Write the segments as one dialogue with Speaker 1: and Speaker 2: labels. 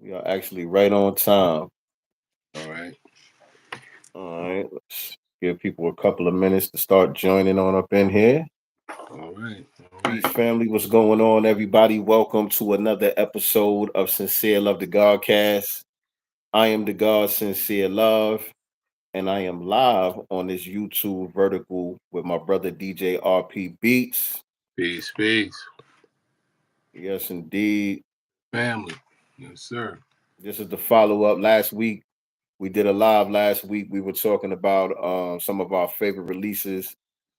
Speaker 1: We are actually right on time.
Speaker 2: All right.
Speaker 1: All right, let's give people a couple of minutes to start joining on up in here.
Speaker 2: All right. All
Speaker 1: Peace,
Speaker 2: right.
Speaker 1: family. What's going on, everybody? Welcome to another episode of Sincere Love the Godcast. I am the God Sincere Love, and I am live on this YouTube vertical with my brother DJ RP Beats.
Speaker 2: Peace, peace.
Speaker 1: Yes, indeed.
Speaker 2: Family. Yes, sir.
Speaker 1: This is the follow up. Last week, we did a live last week. We were talking about some of our favorite releases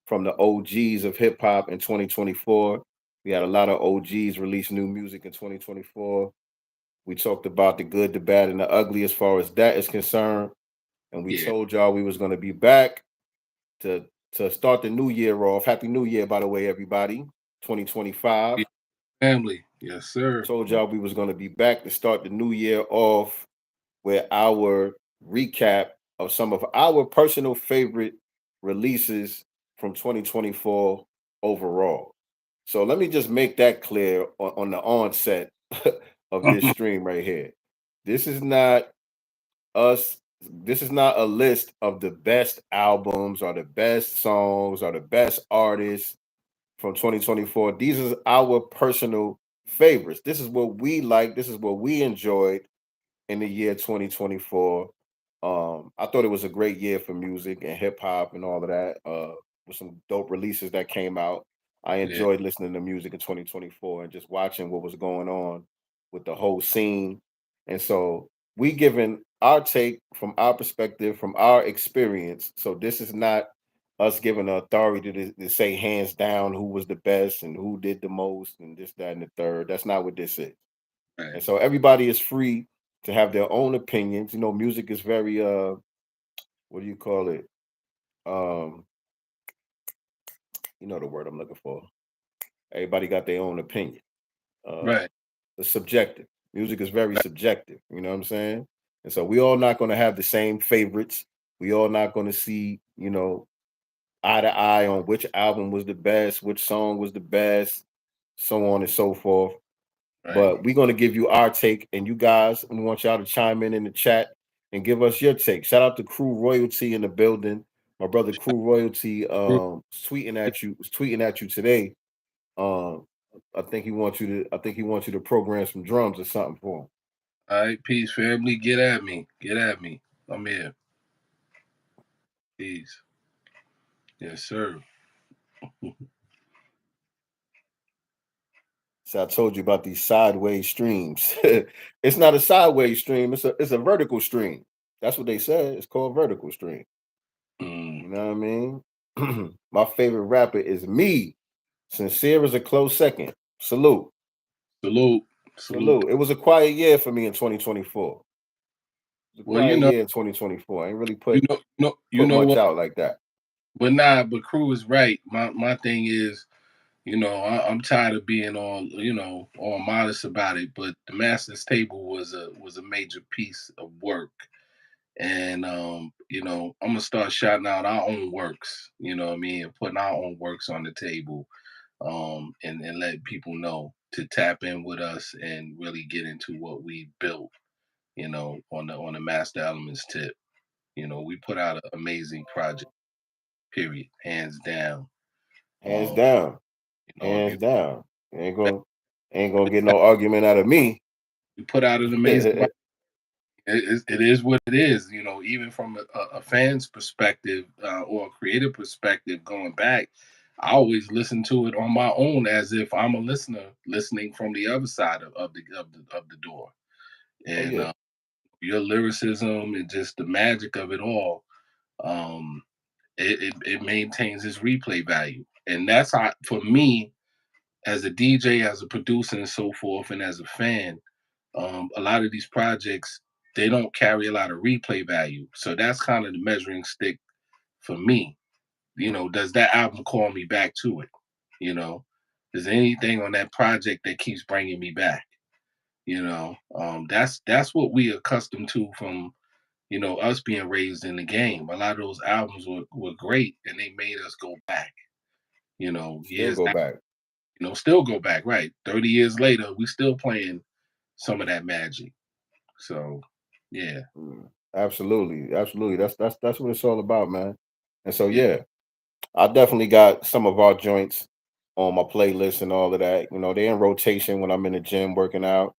Speaker 1: from the OGs of hip hop in 2024. We had a lot of OGs release new music in 2024. We talked about the good, the bad, and the ugly as far as that is concerned. And we
Speaker 2: Yeah.
Speaker 1: told y'all we was going to be back to to start the new year off. Happy New Year, by the way, everybody. 2025.
Speaker 2: Peace, family. Yes, sir.
Speaker 1: Told y'all we was going to be back to start the new year off with our recap of some of our personal favorite releases from 2024 overall. So let me just make that clear on the onset of this stream right here. This is not us. This is not a list of the best albums or the best songs or the best artists from 2024. These are our personal favorites. This is what we like. This is what we enjoyed in the year 2024. I thought it was a great year for music and hip hop and all of that. With some dope releases that came out. I
Speaker 2: Yeah.
Speaker 1: enjoyed listening to music in 2024 and just watching what was going on with the whole scene. And so we given our take from our perspective, from our experience. So this is not us giving the authority to say hands down who was the best and who did the most and this, that, and the third. That's not what this is.
Speaker 2: Right.
Speaker 1: And so everybody is free to have their own opinions. You know, music is very what do you call it? Um, you know the word I'm looking for. Everybody got their own opinion. Uh
Speaker 2: Right.
Speaker 1: it's subjective. Music is very subjective, you know what I'm saying? And so we all not gonna have the same favorites. We all not gonna see, eye to eye on which album was the best, which song was the best, so on and so forth.
Speaker 2: Right.
Speaker 1: But we're going to give you our take, and you guys, we want y'all to chime in the chat and give us your take. Shout out to Crew Royalty in the building. My brother Crew Royalty tweeting at you today. Um, I think he wants you to program some drums or something for him.
Speaker 2: All right. Peace, family. Get at me. Get at me. I'm here. Peace. Yes, sir.
Speaker 1: So I told you about these sideways streams. It's not a sideways stream, it's a vertical stream. That's what they said. It's called vertical stream.
Speaker 2: Mm.
Speaker 1: You know what I mean? My favorite rapper is me. Sincere is a close second. Salute.
Speaker 2: Salute. Salute.
Speaker 1: Salute. It was a quiet year for me in 2024. It was a
Speaker 2: Well,
Speaker 1: quiet year in 2024. I ain't really
Speaker 2: you
Speaker 1: put
Speaker 2: know
Speaker 1: much
Speaker 2: what?
Speaker 1: out like that.
Speaker 2: But nah, but Crew is right. My thing is, I'm tired of being all modest about it. But the Master's Table was a major piece of work, and I'm gonna start shouting out our own works. You know what I mean, and putting our own works on the table, and letting people know to tap in with us and really get into what we built. On the Master Elements tip. We put out an amazing project. Period, hands down.
Speaker 1: Hands
Speaker 2: Um,
Speaker 1: down.
Speaker 2: if
Speaker 1: Hands
Speaker 2: you
Speaker 1: down. Ain't gonna get no argument out of me.
Speaker 2: we put out an amazing it is what it is. Even from a fan's perspective or a creative perspective, going back, I always listen to it on my own as if I'm a listener listening from the other side of the door.
Speaker 1: Oh
Speaker 2: And
Speaker 1: yeah.
Speaker 2: your lyricism and just the magic of it all, um, it maintains its replay value. And that's how, for me, as a DJ, as a producer, and so forth, and as a fan, a lot of these projects they don't carry a lot of replay value. So that's kind of the measuring stick for me. Does that album call me back to it? You know, is there anything on that project that keeps bringing me back? That's what we accustomed to from us being raised in the game. A lot of those albums were great, and they made us go back.
Speaker 1: Still
Speaker 2: Years
Speaker 1: go back.
Speaker 2: still go back. Right, 30 years later, we still playing some of that magic. So, yeah,
Speaker 1: Absolutely, absolutely. That's what it's all about, man. And so
Speaker 2: yeah,
Speaker 1: yeah, I definitely got some of our joints on my playlist and all of that. You know, they're in rotation when I'm in the gym working out.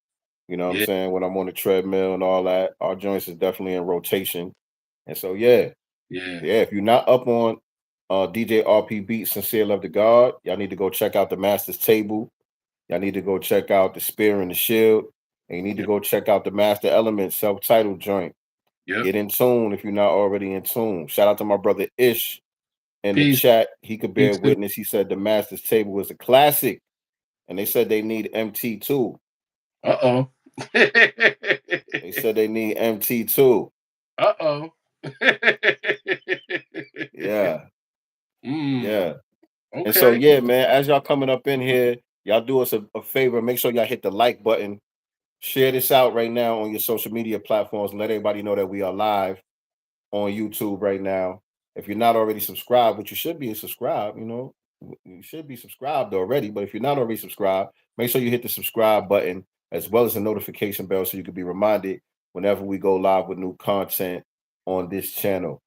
Speaker 1: You know what I'm
Speaker 2: yeah,
Speaker 1: saying? When I'm on the treadmill and all that, our joints is definitely in rotation. And so yeah,
Speaker 2: yeah.
Speaker 1: yeah. If you're not up on DJ RP Beats, Sincere Love to God, y'all need to go check out the Master's Table. Y'all need to go check out the Spear and the Shield. And you need to
Speaker 2: Yep,
Speaker 1: go check out the Master Element self-titled joint.
Speaker 2: yep.
Speaker 1: Get in tune if you're not already in tune. Shout out to my brother Ish in the
Speaker 2: Peace.
Speaker 1: chat. He could
Speaker 2: Me
Speaker 1: bear
Speaker 2: too.
Speaker 1: witness. He said the Master's Table was a classic, and they said they need MT too.
Speaker 2: Uh-oh.
Speaker 1: They said they need MT too.
Speaker 2: Uh-oh.
Speaker 1: Yeah,
Speaker 2: Mm,
Speaker 1: yeah. And so
Speaker 2: okay.
Speaker 1: yeah, man. As y'all coming up in here, y'all do us a favor. Make sure y'all hit the like button. Share this out right now on your social media platforms and let everybody know that we are live on YouTube right now. If you're not already subscribed, which you should be subscribed, you know, you should be subscribed already. But if you're not already subscribed, make sure you hit the subscribe button as well as the notification bell so you can be reminded whenever we go live with new content on this channel.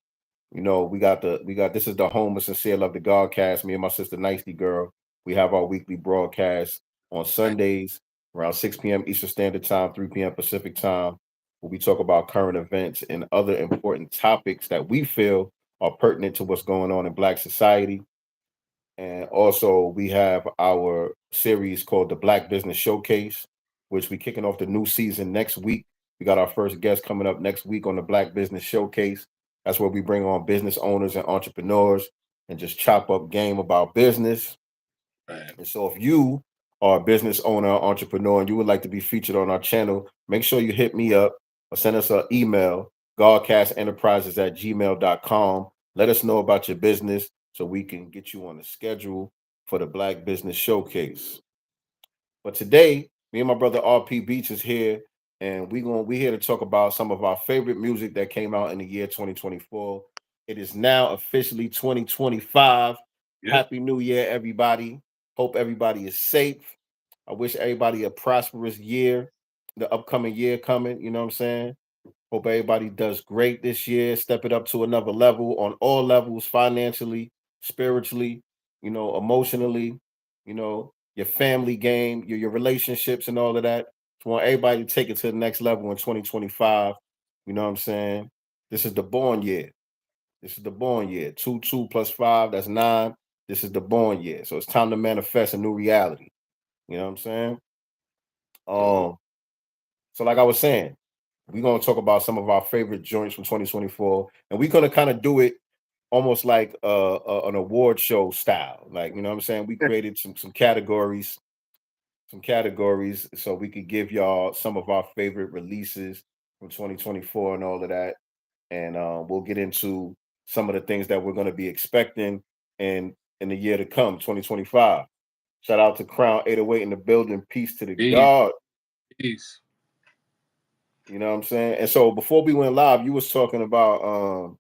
Speaker 1: You know, we got this is the home of Sincere Love the Godcast. Me and my sister Nicely Girl. We have our weekly broadcast on
Speaker 2: Right,
Speaker 1: Sundays around 6 p.m. Eastern Standard Time, 3 p.m. Pacific Time, where we talk about current events and other important topics that we feel are pertinent to what's going on in Black society. And also, we have our series called the Black Business Showcase, which we kicking off the new season next week. We got our first guest coming up next week on the Black Business Showcase. That's where we bring on business owners and entrepreneurs and just chop up game about business.
Speaker 2: right.
Speaker 1: And so, if you are a business owner, or entrepreneur, and you would like to be featured on our channel, make sure you hit me up or send us an email, godcastenterprises@gmail.com. Let us know about your business so we can get you on the schedule for the Black Business Showcase. But today, me and my brother RP Beach is here, and we here to talk about some of our favorite music that came out in the year 2024. It is now officially 2025.
Speaker 2: Yep.
Speaker 1: Happy New Year, everybody. Hope everybody is safe. I wish everybody a prosperous year, the upcoming year coming, you know what I'm saying? Hope everybody does great this year. Step it up to another level on all levels, financially, spiritually, you know, emotionally, you know, your family game, your relationships and all of that. Just want everybody to take it to the next level in 2025. You know what I'm saying? This is the born year. This is the born year. Two plus five, that's nine. This is the born year. So it's time to manifest a new reality. You know what I'm saying?
Speaker 2: So,
Speaker 1: Um, so like I was saying, we're gonna talk about some of our favorite joints from 2024, and we're gonna kind of do it almost like an award show style. Like, you know what I'm saying? We created some categories so we could give y'all some of our favorite releases from 2024 and all of that. And we'll get into some of the things that we're gonna be expecting in the year to come, 2025. Shout out to Crown 808 in the building. Peace to the
Speaker 2: peace,
Speaker 1: God.
Speaker 2: peace.
Speaker 1: You know what I'm saying? And so before we went live, you was talking about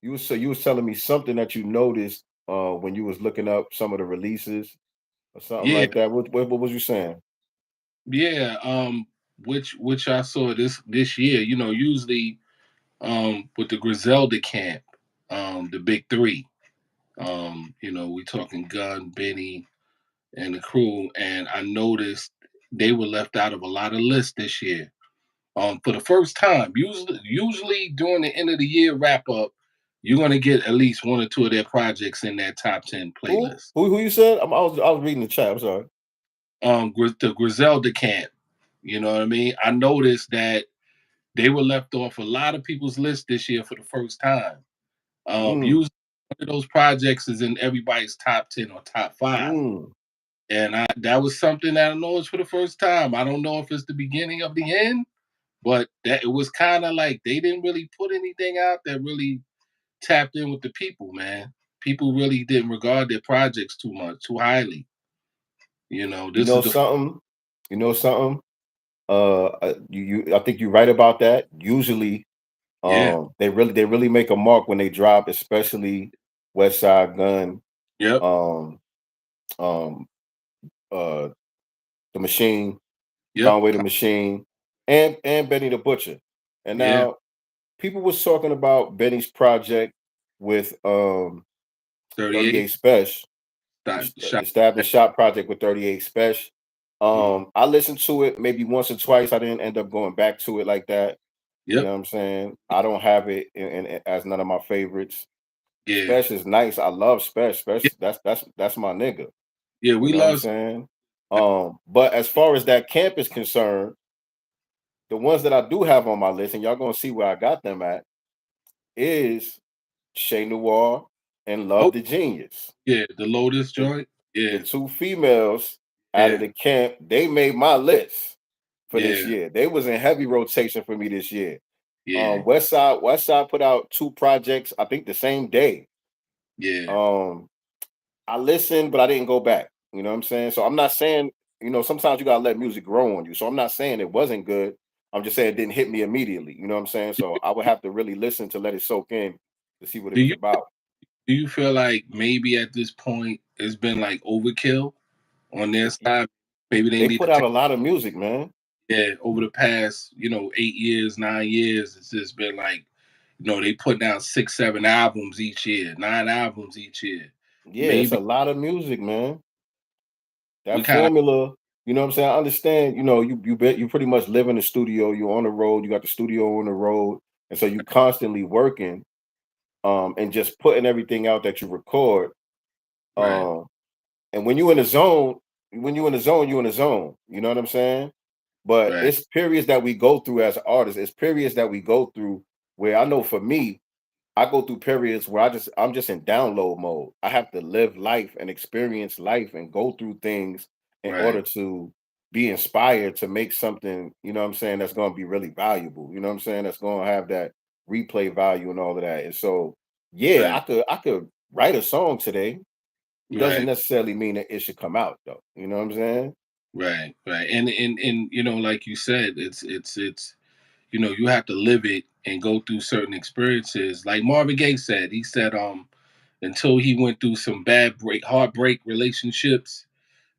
Speaker 1: you was telling me something that you noticed when you was looking up some of the releases or something
Speaker 2: Yeah,
Speaker 1: like that. What was you saying?
Speaker 2: yeah. Which I saw this year. You know, usually with the Griselda camp, the big three. You know, we talking Gun, Benny, and the crew, and I noticed they were left out of a lot of lists this year. For the first time, usually during the end of the year wrap up, you're gonna get at least one or two of their projects in that top 10
Speaker 1: Who?
Speaker 2: playlist.
Speaker 1: Who you said? I was reading the chat. I'm sorry.
Speaker 2: The Griselda camp, you know what I mean? I noticed that they were left off a lot of people's list this year for the first time.
Speaker 1: Mm,
Speaker 2: Usually one of those projects is in everybody's top 10 or top five.
Speaker 1: mm.
Speaker 2: And that was something that I noticed for the first time. I don't know if it's the beginning of the end, but that it was kind of like they didn't really put anything out that really tapped in with the people, man. People really didn't regard their projects too much, too highly. You know,
Speaker 1: You
Speaker 2: this
Speaker 1: know
Speaker 2: is the
Speaker 1: something? You know something? You I think you're right about that. Usually,
Speaker 2: yeah,
Speaker 1: they really make a mark when they drop, especially West Side Gun,
Speaker 2: yep,
Speaker 1: um, um, uh, the Machine,
Speaker 2: yep,
Speaker 1: Conway the Machine, and Benny the Butcher. And
Speaker 2: Yeah.
Speaker 1: now people was talking about Benny's project with
Speaker 2: 38.
Speaker 1: 38 Special,
Speaker 2: Stop. Shot.
Speaker 1: the Stab and Shot project with 38 Special.
Speaker 2: Mhm.
Speaker 1: I listened to it maybe once or twice. I didn't end up going back to it like that. You
Speaker 2: Yep.
Speaker 1: know what I'm saying? I don't have it as none of my favorites.
Speaker 2: Yeah.
Speaker 1: Special is nice. I love Special.
Speaker 2: Yeah.
Speaker 1: Special, that's my nigga.
Speaker 2: Yeah.
Speaker 1: You
Speaker 2: We
Speaker 1: know what I'm
Speaker 2: lost.
Speaker 1: saying? But as far as that camp is concerned, the ones that I do have on my list, and y'all gonna see where I got them at, is Shay Noir and
Speaker 2: Oh,
Speaker 1: Love the Genius.
Speaker 2: yeah. The Lotus
Speaker 1: The
Speaker 2: joint.
Speaker 1: the
Speaker 2: Yeah.
Speaker 1: two females out of
Speaker 2: Yeah.
Speaker 1: the camp, they made my list for this
Speaker 2: Yeah.
Speaker 1: year. They was in heavy rotation for me this year.
Speaker 2: Yeah.
Speaker 1: West Side put out two projects, I think the same day.
Speaker 2: Yeah.
Speaker 1: Um, I listened, but I didn't go back. You know what I'm saying? So I'm not saying, sometimes you gotta let music grow on you. So I'm not saying it wasn't good. I'm just saying it didn't hit me immediately. You know what I'm saying? So I would have to really listen to let it soak in to see what it
Speaker 2: Do
Speaker 1: was
Speaker 2: you
Speaker 1: about.
Speaker 2: do you feel like maybe at this point it's been like overkill on their
Speaker 1: It-
Speaker 2: side? Maybe they
Speaker 1: they
Speaker 2: need to
Speaker 1: put out
Speaker 2: take
Speaker 1: a lot of music, man.
Speaker 2: it over the past, 8 years, 9 years. It's just been like, they put out 6, 7 albums each year, 9 albums each year.
Speaker 1: Yeah, it's
Speaker 2: Maybe
Speaker 1: a lot of music, man.
Speaker 2: we
Speaker 1: That
Speaker 2: kind of
Speaker 1: formula, you know what I'm saying? I understand, you pretty much live in the studio, you're on the road, you got the studio on the road, and so you constantly working, and just putting everything out that you record.
Speaker 2: right,
Speaker 1: Um, and when you in the zone, you in the zone. You know what I'm saying? But
Speaker 2: right,
Speaker 1: it's periods that we go through as artists. It's periods that we go through where I know for me, I go through periods where I'm just in download mode. I have to live life and experience life and go through things in
Speaker 2: right,
Speaker 1: order to be inspired to make something, you know what I'm saying, that's going to be really valuable. You know what I'm saying? That's going to have that replay value and all of that. And so, yeah,
Speaker 2: right,
Speaker 1: I could write a song today. Doesn't
Speaker 2: right,
Speaker 1: necessarily mean that it should come out though. You know what I'm saying?
Speaker 2: right. And like you said, it's you have to live it and go through certain experiences. Like Marvin Gaye said, he said, until he went through some heartbreak relationships,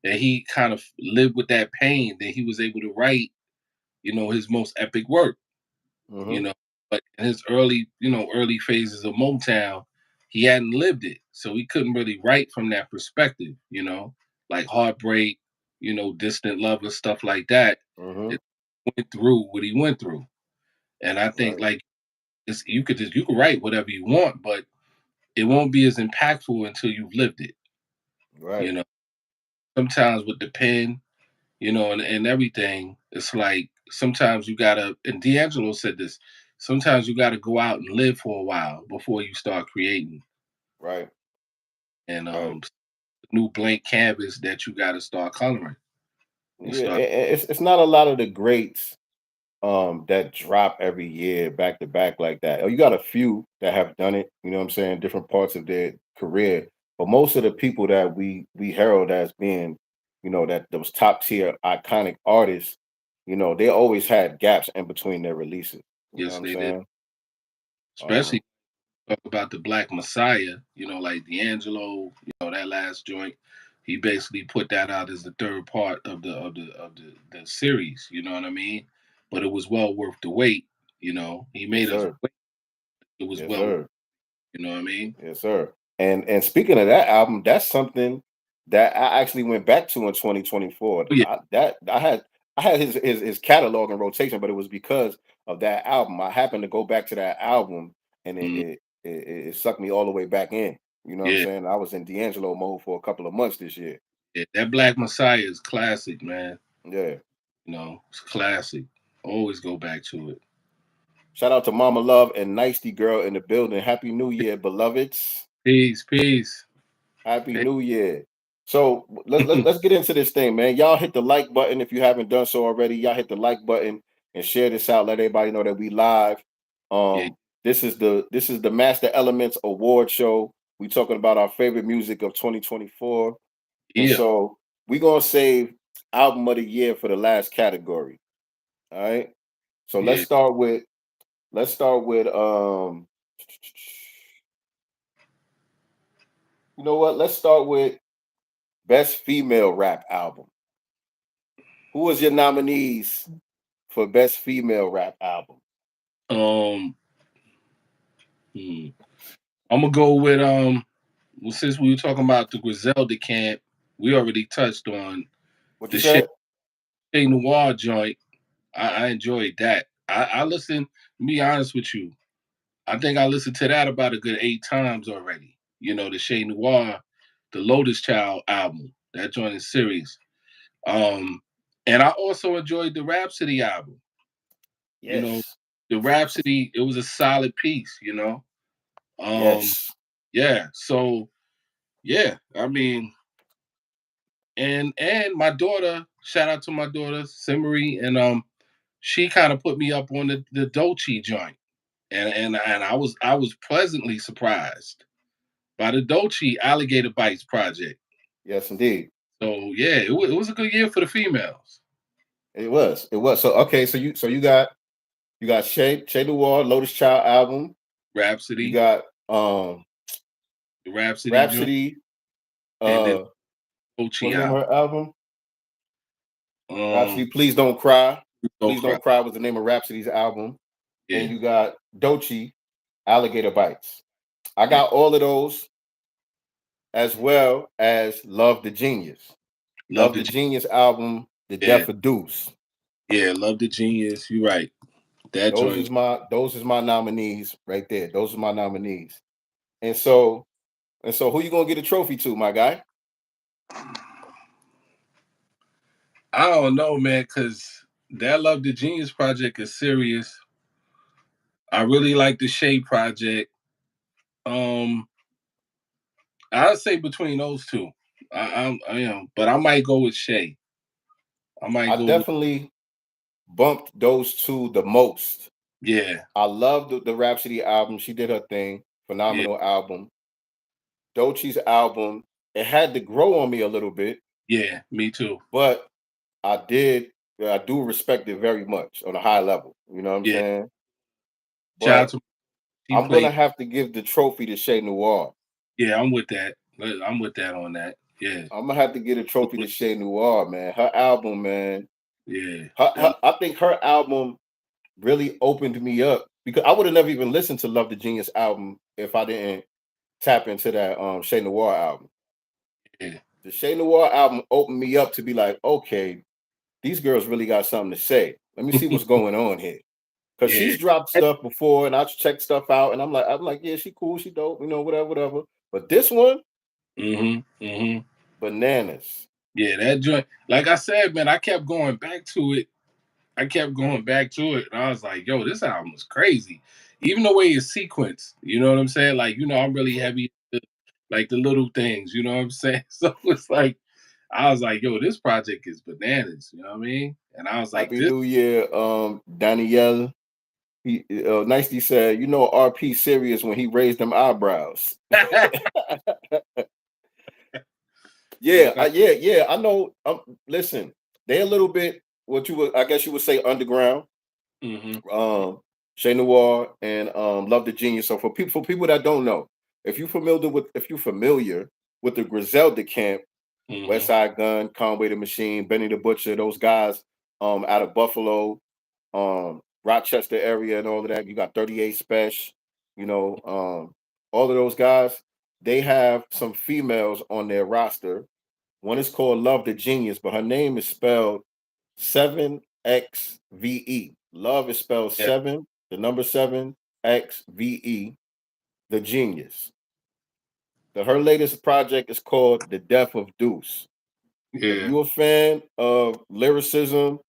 Speaker 2: and he kind of lived with that pain, then he was able to write, his most epic work, you
Speaker 1: Hmm.
Speaker 2: know. But in his early phases of Motown, he hadn't lived it. So he couldn't really write from that perspective, like heartbreak, distant lovers, stuff like that.
Speaker 1: Hmm.
Speaker 2: It went through what he went through. And I think
Speaker 1: Right.
Speaker 2: like you could write whatever you want, but it won't be as impactful until you've lived it. You
Speaker 1: Right.
Speaker 2: know, sometimes with the pen, and everything, it's like sometimes you gotta, and D'Angelo said this, sometimes you gotta go out and live for a while before you start creating.
Speaker 1: Right.
Speaker 2: And
Speaker 1: Right.
Speaker 2: new blank canvas that you gotta start coloring and
Speaker 1: Yeah.
Speaker 2: start.
Speaker 1: It's not a lot of the greats that drop every year back to back like that. Oh, you got a few that have done it, you know what I'm saying, different parts of their career. But most of the people that we herald as being, that those top tier iconic artists, they always had gaps in between their releases. You know what
Speaker 2: Yes,
Speaker 1: I'm
Speaker 2: they did.
Speaker 1: saying?
Speaker 2: Especially
Speaker 1: Um,
Speaker 2: talk about the Black Messiah, like D'Angelo, that last joint. He basically put that out as the third part of the series, you know what I mean? But it was well worth the wait, He
Speaker 1: yes,
Speaker 2: made us
Speaker 1: sir.
Speaker 2: wait. It was
Speaker 1: Yes,
Speaker 2: well,
Speaker 1: sir.
Speaker 2: you know what I mean?
Speaker 1: Yes, sir. And speaking of that album, that's something that I actually went back to in 2024.
Speaker 2: Oh yeah,
Speaker 1: I had his catalog in rotation, but it was because of that album. I happened to go back to that album, and it
Speaker 2: mm,
Speaker 1: it, it, it sucked me all the way back in. You know what I'm
Speaker 2: yeah,
Speaker 1: saying? I was in D'Angelo mode for a couple of months this year.
Speaker 2: yeah. That Black Messiah is classic, man.
Speaker 1: Yeah.
Speaker 2: It's classic. Always go back to it.
Speaker 1: Shout out to Mama Love and Nicety Girl in the building. Happy New Year, beloveds.
Speaker 2: Peace, peace.
Speaker 1: Happy New Year. So let's get into this thing, man. Y'all hit the like button if you haven't done so already. Y'all hit the like button and share this out. Let everybody know that we live.
Speaker 2: Yeah,
Speaker 1: This is the Master Elements Award Show. We talking about our favorite music of 2024. And
Speaker 2: yeah,
Speaker 1: so we gonna save album of the year for the last category. All right. So let's
Speaker 2: yeah,
Speaker 1: start with you know what? Let's start with best female rap album. Who was your nominees for best female rap album?
Speaker 2: Um, hmm. I'm gonna go with well, since we were talking about the Griselda camp, we already touched on
Speaker 1: What you
Speaker 2: the Shea
Speaker 1: said?
Speaker 2: Noir joint. I enjoyed that. I listened. To be honest with you, I think I listened to that about a good 8 times already. You know, the Shea Noir, the Lotus Child album. That joint is serious. Um, and I also enjoyed the Rhapsody album. You know,
Speaker 1: Yes.
Speaker 2: the Rhapsody, it was a solid piece, you know. Um,
Speaker 1: Yes.
Speaker 2: yeah, so yeah, I mean, and my daughter, shout out to my daughter, Simmery, and she kind of put me up on the Dolce joint. And I was pleasantly surprised by the Dolce Alligator Bites project.
Speaker 1: Yes, indeed.
Speaker 2: So yeah, it was a good year for the females.
Speaker 1: It was. It was. So okay, you got Shay Noir, Lotus Child album. You
Speaker 2: Rhapsody,
Speaker 1: got
Speaker 2: the Rhapsody joint,
Speaker 1: Rhapsody,
Speaker 2: and then Dolce
Speaker 1: what's the name
Speaker 2: album.
Speaker 1: of her album? Rhapsody,
Speaker 2: Um,
Speaker 1: Please Don't Cry.
Speaker 2: Don't
Speaker 1: Please
Speaker 2: Cry.
Speaker 1: Don't Cry was the name of Rhapsody's album. And
Speaker 2: Yeah,
Speaker 1: you got Dochi, Alligator Bites. I
Speaker 2: yeah.
Speaker 1: got all of those as well as Love the Genius.
Speaker 2: Love
Speaker 1: Love
Speaker 2: the
Speaker 1: the Genius album, The
Speaker 2: yeah,
Speaker 1: Death of Deuce.
Speaker 2: yeah. Love the Genius. You're right. That joint.
Speaker 1: Those is my nominees right there. Those are my nominees. And so who you gonna get a trophy to, my guy?
Speaker 2: I don't know, man, because that Love the Genius project is serious. I really like the Shea project. Um, I'd say between those two. I am, but I might go with Shea. I might
Speaker 1: I
Speaker 2: go with
Speaker 1: definitely bumped those two the most.
Speaker 2: yeah,
Speaker 1: I love the Rhapsody album. She did her thing.
Speaker 2: yeah,
Speaker 1: Phenomenal album. Dochi's album, it had to grow on me a little bit,
Speaker 2: yeah. Me too.
Speaker 1: but I do respect it very much on a high level. You know what I'm
Speaker 2: Yeah.
Speaker 1: saying?
Speaker 2: Shout out
Speaker 1: But
Speaker 2: to he
Speaker 1: I'm gonna
Speaker 2: played.
Speaker 1: have to give the trophy to Shay Noir.
Speaker 2: Yeah, I'm with that. I'm with that on that. Yeah,
Speaker 1: I'm gonna have to get a trophy to Shay Noir, man. Her album, man.
Speaker 2: yeah. That,
Speaker 1: I think her album really opened me up because I would have never even listened to Love the Genius album if I didn't tap into that Shay Noir album.
Speaker 2: yeah,
Speaker 1: The Shay Noir album opened me up to be like, okay, these girls really got something to say. Let me see what's going on here. Cause
Speaker 2: yeah.
Speaker 1: she's dropped stuff before and I checked stuff out and I'm like, yeah, she cool, she dope, whatever, whatever. But this one,
Speaker 2: Mhm, mhm.
Speaker 1: bananas.
Speaker 2: Yeah, that joint. Like I said, man, I kept going back to it. I kept going back to it, and I was like, "Yo, this album is crazy." Even the way it's sequenced, you know what I'm saying? Like, I'm really heavy, like the little things, you know what I'm saying? So it's like, I was like, "Yo, this project is bananas," you know what I mean? And I was like,
Speaker 1: Happy
Speaker 2: "This."
Speaker 1: New Year, Danielle. He nicely said, RP serious when he raised them eyebrows.
Speaker 2: Yo,
Speaker 1: Yeah. I know. Listen, they a little bit what you would, I guess you would say, underground.
Speaker 2: mhm,
Speaker 1: Shay Noir and Love the Genius. So for people that don't know, if you're familiar with the Griselda camp, West
Speaker 2: mhm,
Speaker 1: Side Gun, Conway the Machine, Benny the Butcher, those guys out of Buffalo, Rochester area and all of that. You got 38 Special, all of those guys, they have some females on their roster. One is called Love the Genius, but her name is spelled 7XVE. Love is spelled
Speaker 2: yeah,
Speaker 1: 7, the number 7XVE, the genius. Her latest project is called The Death of Deuce. If
Speaker 2: yeah,
Speaker 1: you're a fan of lyricism,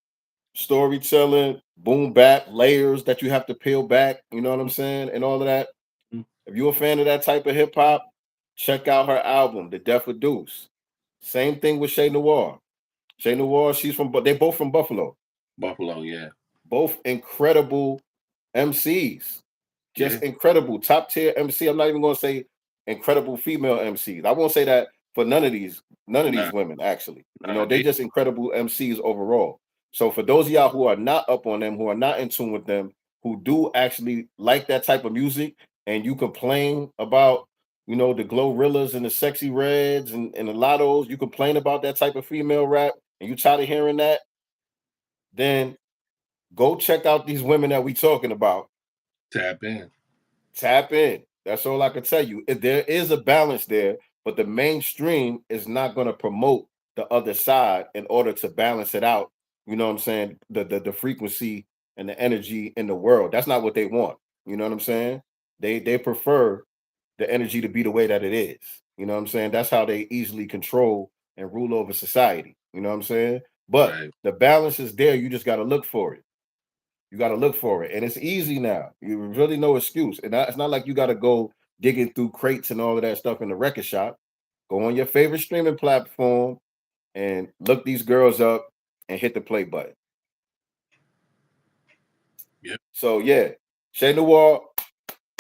Speaker 1: storytelling, boom bap, layers that you have to peel back, you know what I'm saying, and all of that.
Speaker 2: mhm,
Speaker 1: If you're a fan of that type of hip hop, check out her album, The Death of Deuce. Same thing with Shay Noir. Shay Noir, they're both from Buffalo.
Speaker 2: Buffalo, yeah,
Speaker 1: Both incredible MCs.
Speaker 2: yeah,
Speaker 1: Just incredible. Top tier MC. I'm not even gonna say incredible female MCs. I won't say that for none of these
Speaker 2: nah,
Speaker 1: women, actually.
Speaker 2: nah,
Speaker 1: They just incredible MCs overall. So for those of y'all who are not up on them, who are not in tune with them, who do actually like that type of music, and you complain about, the Glorrillas and the Sexy Reds and the Lottos, you complain about that type of female rap, and you tired of hearing that, then Go check out these women that we talking about.
Speaker 2: Tap in.
Speaker 1: Tap in. That's all I can tell you. There is a balance there, but the mainstream is not going to promote the other side in order to balance it out. You know what I'm saying? The frequency and the energy in the world. That's not what they want. You know what I'm saying? They prefer the energy to be the way that it is. You know what I'm saying? That's how they easily control and rule over society. You know what I'm saying? But
Speaker 2: Right.
Speaker 1: the balance is there. You just got to look for it. You got to look for it, and it's easy now. You really no excuse, and it's not like you got to go digging through crates and all of that stuff in the record shop. Go on your favorite streaming platform and look these girls up and hit the play button.
Speaker 2: Yep.
Speaker 1: So yeah, Shay Noir.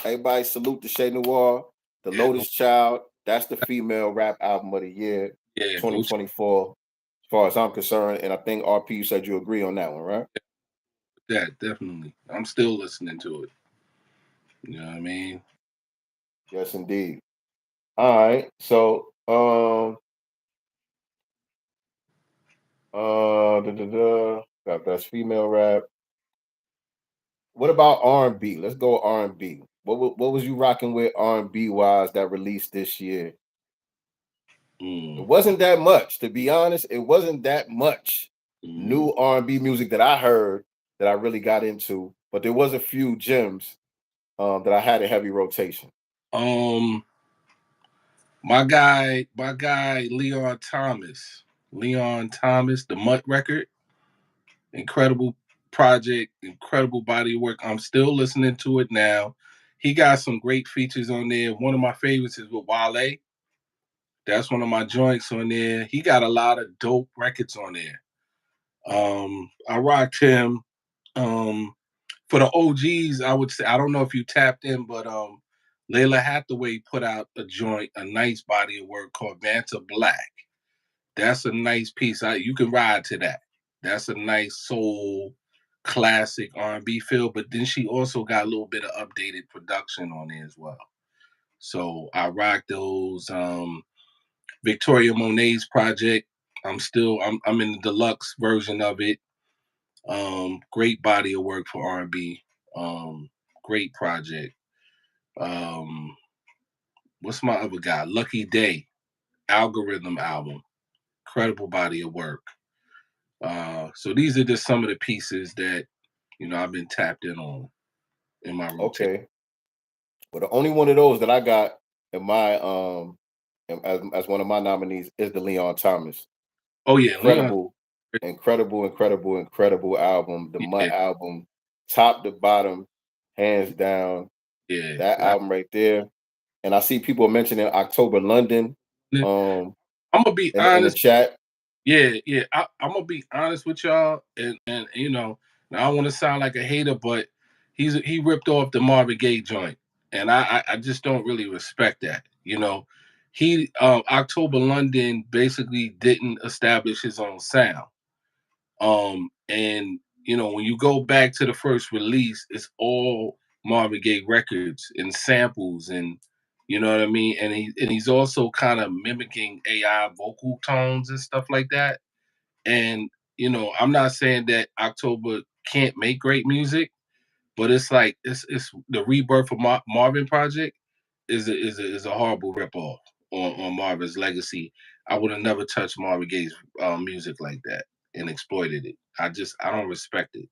Speaker 1: Everybody salute to Shay Noir, the
Speaker 2: Yeah.
Speaker 1: Lotus Child. That's the female rap album of the year,
Speaker 2: Yeah. Go check
Speaker 1: 2024, as far as I'm concerned. And I think RP, you said you agree on that one, right?
Speaker 2: that definitely. I'm still listening to it. You know what I mean?
Speaker 1: Yes, indeed. All right. So got best female rap. What about R&B? Let's go R&B. What was you rocking with R&B wise that released this year? It
Speaker 2: Mm,
Speaker 1: wasn't that much, to be honest. It wasn't that much
Speaker 2: mm.
Speaker 1: new R&B music that I heard that I really got into, but there was a few gems that I had in heavy rotation.
Speaker 2: Um, my guy, Leon Thomas, the Mutt record, incredible project, incredible body of work. I'm still listening to it now. He got some great features on there. One of my favorites is with Wale. That's one of my joints on there. He got a lot of dope records on there. I rocked him. Um, for the OGs, I would say I don't know if you tapped in, but Layla Hathaway put out a joint, a nice body of work called Vanta Black. That's a nice piece. You can ride to that. That's a nice soul classic R&B feel. But then she also got a little bit of updated production on there as well. So I rock those. Victoria Monet's project. I'm in the deluxe version of it. Great body of work for R&B. Great project. Um, what's my other guy? Lucky Day, Algorithm album. Incredible body of work. So these are just some of the pieces that I've been tapped in on in my rotation.
Speaker 1: Okay. Well, the only one of those that I got in my as one of my nominees is the Leon Thomas.
Speaker 2: Oh yeah, Leon.
Speaker 1: Incredible, incredible, incredible, incredible album. The Mutt
Speaker 2: Yeah,
Speaker 1: album, top to bottom, hands down.
Speaker 2: yeah.
Speaker 1: That album right there. And I see people mentioning October London um
Speaker 2: I'm gonna be
Speaker 1: in the
Speaker 2: honest.
Speaker 1: chat.
Speaker 2: Yeah, yeah. I'm gonna be honest with y'all, and I don't want to sound like a hater, but he ripped off the Marvin Gaye joint, and I just don't really respect that. He October London basically didn't establish his own sound. And when you go back to the first release, it's all Marvin Gaye records and samples, and you know what I mean. And he's also kind of mimicking AI vocal tones and stuff like that. And I'm not saying that October can't make great music, but it's like it's the rebirth of Marvin Project is a horrible ripoff on Marvin's legacy. I would have never touched Marvin Gaye's music like that and exploited it. I don't respect it.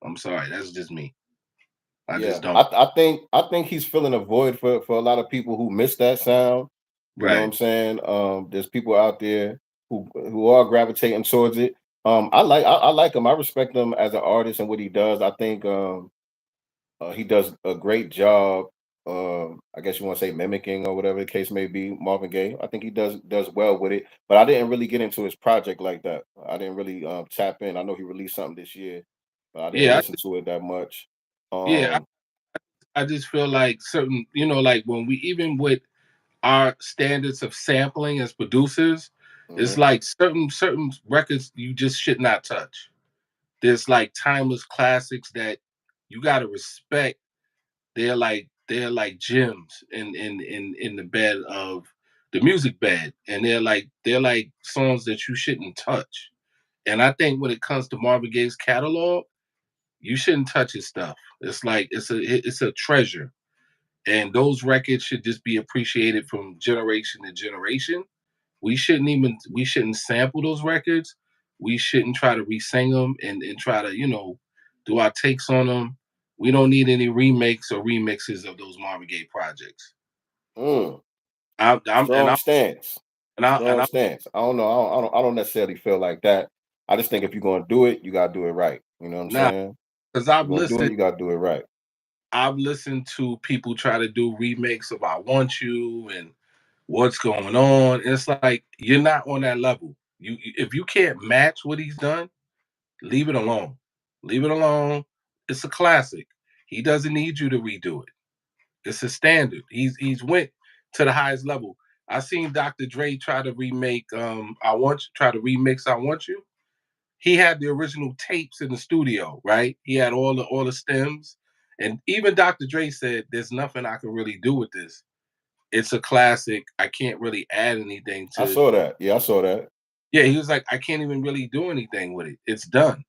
Speaker 2: I'm sorry, that's just me. I
Speaker 1: Yeah,
Speaker 2: just don't.
Speaker 1: I think he's filling a void for a lot of people who miss that sound. You know what
Speaker 2: Right.
Speaker 1: I'm saying? There's people out there who are gravitating towards it. I like him. I respect him as an artist and what he does. I think he does a great job. I guess you want to say mimicking or whatever the case may be, Marvin Gaye. I think he does well with it. But I didn't really get into his project like that. I didn't really tap in. I know he released something this year, but I didn't
Speaker 2: Yeah.
Speaker 1: listen to it that much.
Speaker 2: Yeah.
Speaker 1: Um,
Speaker 2: I just feel like certain, like when we even with our standards of sampling as producers, it's
Speaker 1: mhm.
Speaker 2: like certain records you just should not touch. There's like timeless classics that you got to respect. They're like gems in the bed of the music bed, and they're like songs that you shouldn't touch. And I think when it comes to Marvin Gaye's catalog, you shouldn't touch his stuff. It's like it's a treasure, and those records should just be appreciated from generation to generation. We shouldn't sample those records. We shouldn't try to re-sing them and try to do our takes on them. We don't need any remakes or remixes of those Marvin Gaye projects.
Speaker 1: Mm,
Speaker 2: I'm and
Speaker 1: strong
Speaker 2: I
Speaker 1: stance.
Speaker 2: and
Speaker 1: Strong
Speaker 2: I
Speaker 1: stance. I don't know. I don't necessarily feel like that. I just think if you're gonna do it, you gotta do it right. You know what I'm
Speaker 2: Nah,
Speaker 1: saying?
Speaker 2: because
Speaker 1: You're gonna do it, you gotta do it right.
Speaker 2: I've listened to people try to do remakes of "I Want You" and "What's Going On." It's like you're not on that level. If you can't match what he's done, leave it alone. Leave it alone. It's a classic. He doesn't need you to redo it. It's a standard. He's went to the highest level. I seen Dr. Dre try to remake try to remix "I Want You." He had the original tapes in the studio, right? He had all the stems. And even Dr. Dre said there's nothing I can really do with this. It's a classic. I can't really add anything
Speaker 1: I
Speaker 2: to.
Speaker 1: saw that. Yeah, I saw that.
Speaker 2: Yeah, he was like, I can't even really do anything with it. It's done.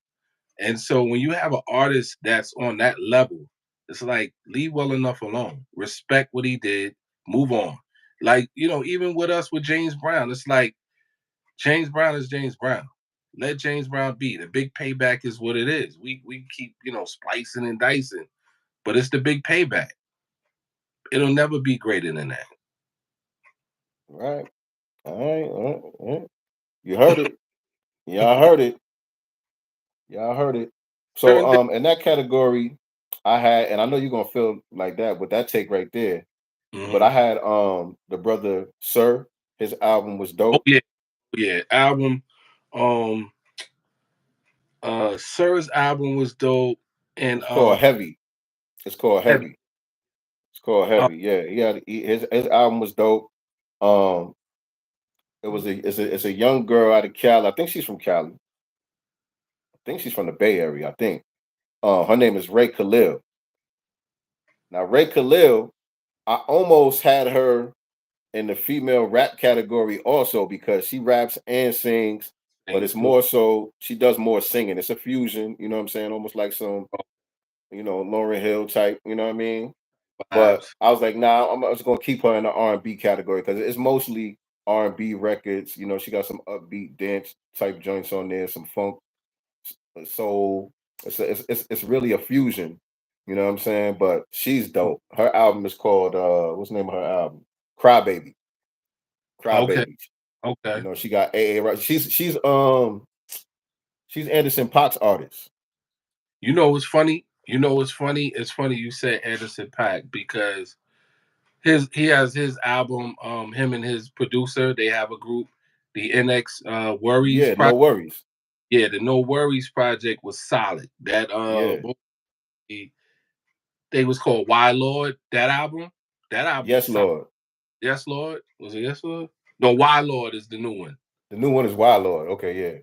Speaker 2: And so when you have an artist that's on that level, it's like leave well enough alone. Respect what he did. Move on. Like, even with us with James Brown, it's like James Brown is James Brown. Let James Brown be. The big payback is what it is. We keep, splicing and dicing, but it's the big payback. It'll never be greater than that.
Speaker 1: Right. All right. All right. You heard it. Y'all heard it. Y'all heard it. So
Speaker 2: Certain things.
Speaker 1: in that category, I had, and I know you're gonna feel like that with that take right there, but I
Speaker 2: Mhm.
Speaker 1: had the brother Sir, his album was
Speaker 2: Oh
Speaker 1: dope.
Speaker 2: yeah, yeah. Album, um, Sir's album was dope, and
Speaker 1: It's called Heavy. It's called
Speaker 2: heavy.
Speaker 1: Heavy. It's called
Speaker 2: Uh,
Speaker 1: Heavy. Yeah, his album was dope. Um, it's a young girl out of Cali. I think she's from Cali. I think she's from the Bay Area. I think. Her name is Ray Khalil. Now Ray Khalil, I almost had her in the female rap category also because she raps and sings, but
Speaker 2: things
Speaker 1: it's
Speaker 2: too.
Speaker 1: more so she does more singing. It's a fusion, you know what I'm saying? Almost like some, Lauren Hill type, you know what I mean? But
Speaker 2: Vibes.
Speaker 1: I was like, nah, I'm just gonna keep her in the R&B category because it's mostly R&B records. You know, she got some upbeat dance type joints on there, some funk, soul. It's really a fusion. You know what I'm saying? But she's dope. Her album is called what's the name of her album? Crybaby.
Speaker 2: Okay,
Speaker 1: Crybaby. You
Speaker 2: okay.
Speaker 1: know, she got AA right. She's Anderson Potts artist.
Speaker 2: You know what's funny? You know what's funny? It's funny you said Anderson Paak because he has his album. Him and his producer, they have a group, the NX Worries
Speaker 1: Yeah, no
Speaker 2: Project.
Speaker 1: worries.
Speaker 2: Yeah, the No Worries Project was solid. That
Speaker 1: Yeah.
Speaker 2: they was called Why Lord. That album
Speaker 1: Yes,
Speaker 2: was solid.
Speaker 1: Lord.
Speaker 2: Yes Lord, was it Yes Lord? No, Why Lord is the new one.
Speaker 1: The new one is Wild Lord. Okay, yeah.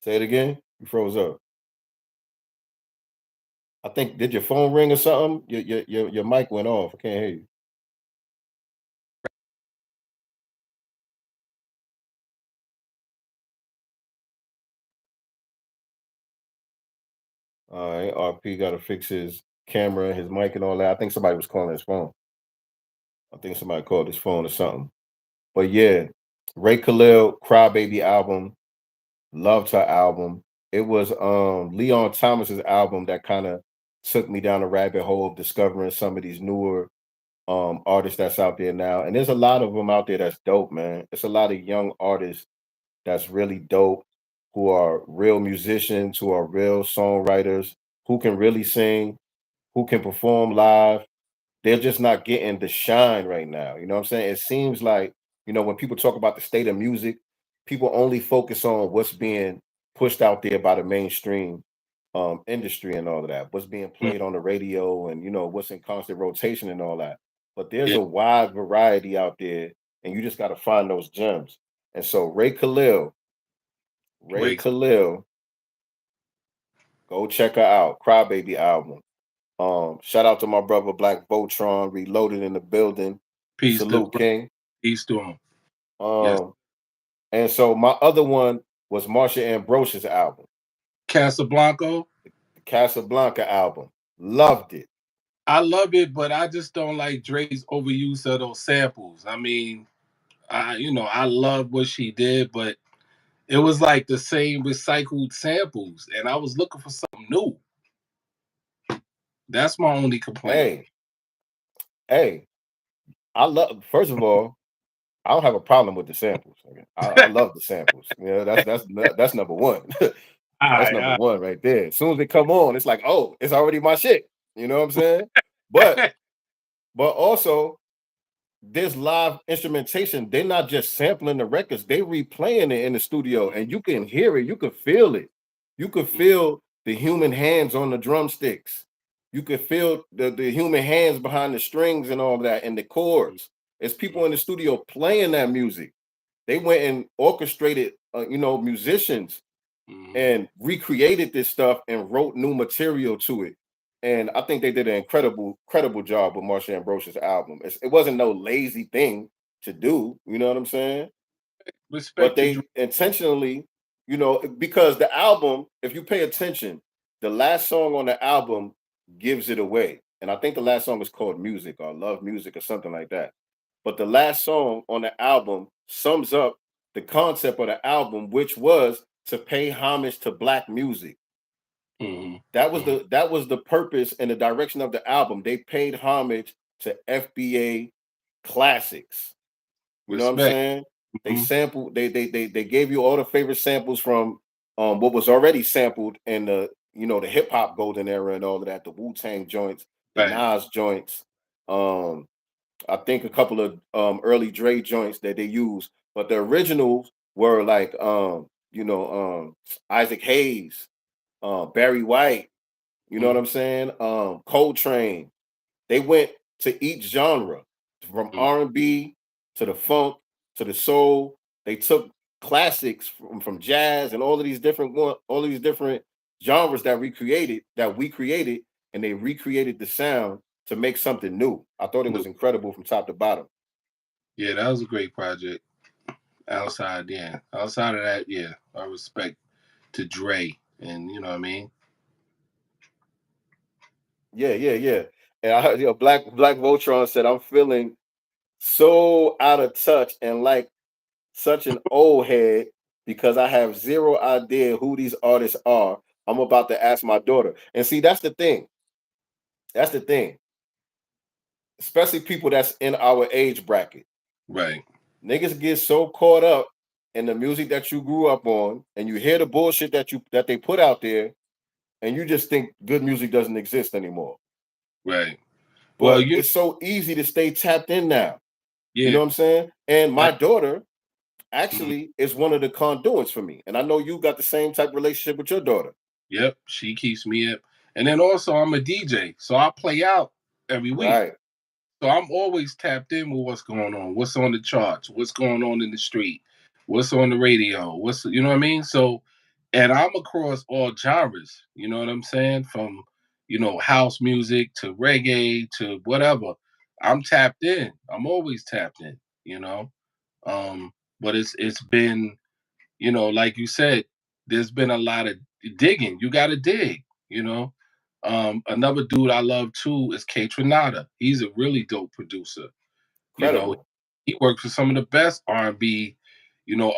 Speaker 1: Say it again. You froze up. I think did your phone ring or something? Your mic went off. I can't hear you. All right, RP got to fix his camera, his mic, and all that. I think somebody was calling his phone. I think somebody called his phone or something. But yeah, Ray Khalil Crybaby album, loved her album. It was Leon Thomas's album that kind of took me down a rabbit hole of discovering some of these newer artists that's out there now. And there's a lot of them out there that's dope, man. It's a lot of young artists that's really dope, who are real musicians, who are real songwriters, who can really sing, who can perform live. They're just not getting the shine right now. You know what I'm saying? It seems like, when people talk about the state of music, people only focus on what's being pushed out there by the mainstream industry and all of that, what's being
Speaker 2: Mm,
Speaker 1: played on the radio and, what's in constant rotation and all that. But there's
Speaker 2: yeah,
Speaker 1: a wide variety out there, and you just got to find those gems. And so Ray
Speaker 2: wait.
Speaker 1: Khalil, go check her out. Crybaby album. Shout out to my brother Black Voltron, Reloaded in the building.
Speaker 2: Peace to
Speaker 1: Salute, King.
Speaker 2: peace to him. Yes.
Speaker 1: Um, And so my other one was Marsha Ambrosius album,
Speaker 2: Casablanca.
Speaker 1: the Casablanca album. Loved it.
Speaker 2: I love it, but I just don't like Dre's overuse of those samples. I mean, I love what she did, but it was like the same recycled samples, and I was looking for something new. That's my only complaint.
Speaker 1: Hey, hey, I love. First of all, I don't have a problem with the samples. Okay? I love the samples. That's number one. That's
Speaker 2: Alright,
Speaker 1: number one right there. As soon as they come on, it's like, oh, it's already my shit. You know what I'm saying? But
Speaker 2: alright.
Speaker 1: but also this live instrumentation, they're not just sampling the records, they replaying it in the studio, and you can hear it, you can feel it. You can feel the human hands on the drumsticks. You can feel the human hands behind the strings and all that and the chords. It's people in the studio playing that music. They went and orchestrated, musicians
Speaker 2: Mhm.
Speaker 1: and recreated this stuff and wrote new material to it. And I think they did an incredible job with Marsha Ambrosius' album. It wasn't no lazy thing to do, you know what I'm saying? But
Speaker 2: Respect to Dre.
Speaker 1: they intentionally, because the album, if you pay attention, the last song on the album gives it away. And I think the last song is called Music or Love Music or something like that. But the last song on the album sums up the concept of the album, which was to pay homage to black music.
Speaker 2: Mhm, mhm.
Speaker 1: That was the purpose and the direction of the album. They paid homage to FBA classics. You know what I'm
Speaker 2: Respect.
Speaker 1: saying? They
Speaker 2: Mhm.
Speaker 1: sampled. They gave you all the favorite samples from what was already sampled in the hip hop golden era and all of that. The Wu Tang joints, the
Speaker 2: Right.
Speaker 1: Nas joints. Um, I think a couple of early Dre joints that they used, but the originals were like Isaac Hayes, Barry White. You know what
Speaker 2: Mhm,
Speaker 1: I'm saying? Coltrane. They went to each genre, from
Speaker 2: mhm.
Speaker 1: R&B to the funk to the soul. They took classics from jazz and all of these different genres that we created, and they recreated the sound to make something new. I thought it
Speaker 2: No.
Speaker 1: was incredible from top to bottom.
Speaker 2: Yeah, that was a great project. Outside of that, yeah, I respect to Dre, and you know what I mean.
Speaker 1: Yeah, yeah, yeah. And I heard, Black Voltron said, "I'm feeling so out of touch and like such an old head because I have zero idea who these artists are. I'm about to ask my daughter." And see, that's the thing. That's the thing. Especially people that's in our age bracket.
Speaker 2: Right,
Speaker 1: Niggas get so caught up in the music that you grew up on, and you hear the bullshit that they put out there, and you just think good music doesn't exist anymore.
Speaker 2: right. Well,
Speaker 1: But it's so easy to stay tapped in now. You
Speaker 2: yeah,
Speaker 1: know what I'm saying? And my
Speaker 2: like,
Speaker 1: daughter
Speaker 2: mhm.
Speaker 1: actually is one of the conduits for me. And I know you got the same type of relationship with your daughter.
Speaker 2: Yep, she keeps me up, and then also I'm a DJ, so I play out every week.
Speaker 1: Right.
Speaker 2: So I'm always tapped in with what's going on, what's on the charts, what's going on in the street, what's on the radio, what's you know what I mean. So, and I'm across all genres. You know what I'm saying? From house music to reggae to whatever. I'm tapped in. I'm always tapped in. You know, um, but it's been like you said, there's been a lot of digging. You got to dig. You know, another dude I love too is K Tronada. He's a really dope producer. You know,
Speaker 1: Incredible.
Speaker 2: he works with some of the best R&B,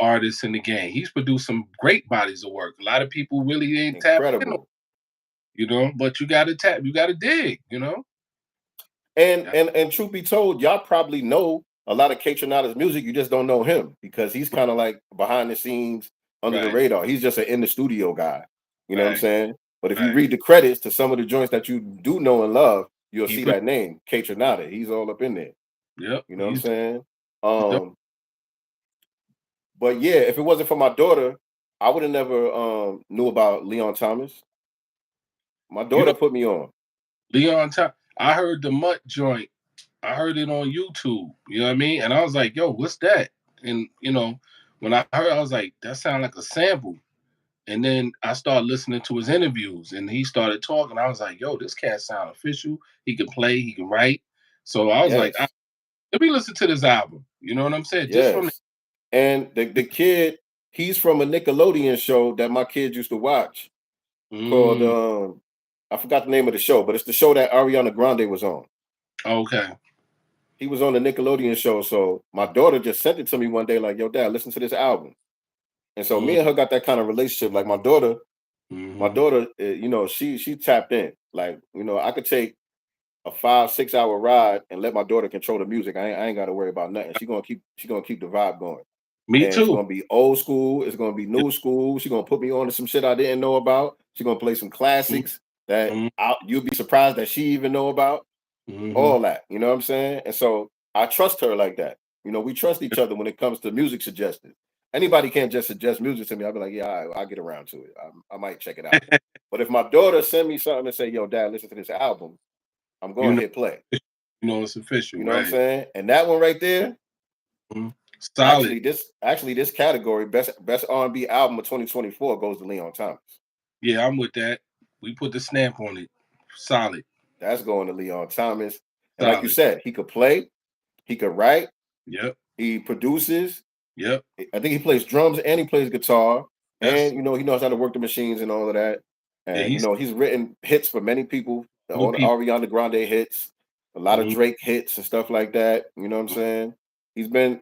Speaker 2: artists in the game. He's produced some great bodies of work. A lot of people really ain't tapped in,
Speaker 1: Incredible.
Speaker 2: but you got to tap, you got to dig.
Speaker 1: And
Speaker 2: Yeah,
Speaker 1: and and truth be told, y'all probably know a lot of K Tronada's music. You just don't know him because he's kind of like behind the scenes, under the
Speaker 2: right,
Speaker 1: radar. He's just an in the studio guy. You know what I'm
Speaker 2: right,
Speaker 1: saying? But if you
Speaker 2: right.
Speaker 1: read the credits to some of the joints that you do know and love, you'll
Speaker 2: He
Speaker 1: see
Speaker 2: put,
Speaker 1: that name, K Tronada. He's all up in there.
Speaker 2: yep,
Speaker 1: You know what I'm
Speaker 2: he's
Speaker 1: saying?
Speaker 2: dope.
Speaker 1: Um, but yeah, if it wasn't for my daughter, I would have never knew about Leon Thomas. My
Speaker 2: You
Speaker 1: daughter
Speaker 2: know,
Speaker 1: put me on.
Speaker 2: Leon Top. I heard the Mutt joint. I heard it on YouTube. You know what I mean? And I was like, "Yo, what's that?" And when I heard, I was like, "That sounded like a sample." And then I started listening to his interviews, and he started talking. I was like, "Yo, this cat sound official. He can play. He can write." So I was like,
Speaker 1: Yes,
Speaker 2: "Let me listen to this album." You know what I'm saying? Just from
Speaker 1: yes. And the kid, he's from a Nickelodeon show that my kids used to watch called
Speaker 2: Mm,
Speaker 1: I forgot the name of the show, but it's the show that Ariana Grande was on.
Speaker 2: okay.
Speaker 1: He was on the Nickelodeon show, so my daughter just sent it to me one day, like, "Yo, Dad, listen to this album." And so me
Speaker 2: Mm,
Speaker 1: and her got that kind of relationship. Like my
Speaker 2: mm-hmm.
Speaker 1: daughter, she tapped in. Like, I could take a 5 6 hour ride and let my daughter control the music. I ain't got to worry about nothing. She gonna keep the vibe going.
Speaker 2: Me
Speaker 1: And it's
Speaker 2: too.
Speaker 1: gonna be old school. It's gonna be
Speaker 2: Yep.
Speaker 1: new school. She's gonna put me on to some shit I didn't know about. She's gonna play some classics that
Speaker 2: Mm-hmm.
Speaker 1: you'll be surprised that she even know about.
Speaker 2: Mm-hmm.
Speaker 1: All that, you know what I'm saying? And so I trust her like that. We trust each other when it comes to music suggestions. Anybody can't just suggest music to me. I'll be like, yeah, all right, I'll get around to it. I might check it out. But if my daughter send me something and say, yo, Dad, listen to this album, I'm
Speaker 2: You
Speaker 1: going to
Speaker 2: know,
Speaker 1: hit play.
Speaker 2: you know it's official,
Speaker 1: You know what I'm
Speaker 2: right?
Speaker 1: saying? And that one right there,
Speaker 2: Mhm. Solid.
Speaker 1: actually this category, best R&B album of 2024 goes to Leon Thomas.
Speaker 2: Yeah, I'm with that. We put the stamp on it. Solid.
Speaker 1: That's going to Leon Thomas. And like you
Speaker 2: Solid.
Speaker 1: said, he could play, he could write,
Speaker 2: Yep.
Speaker 1: he produces.
Speaker 2: Yep.
Speaker 1: I think he plays drums and he plays guitar,
Speaker 2: Yes.
Speaker 1: and he knows how to work the machines and all of that.
Speaker 2: Yeah,
Speaker 1: And
Speaker 2: he's
Speaker 1: he's written hits for many people,
Speaker 2: good
Speaker 1: all the
Speaker 2: people.
Speaker 1: Ariana Grande hits, a lot of
Speaker 2: Mhm.
Speaker 1: Drake hits and stuff like that. You know what I'm saying? He's been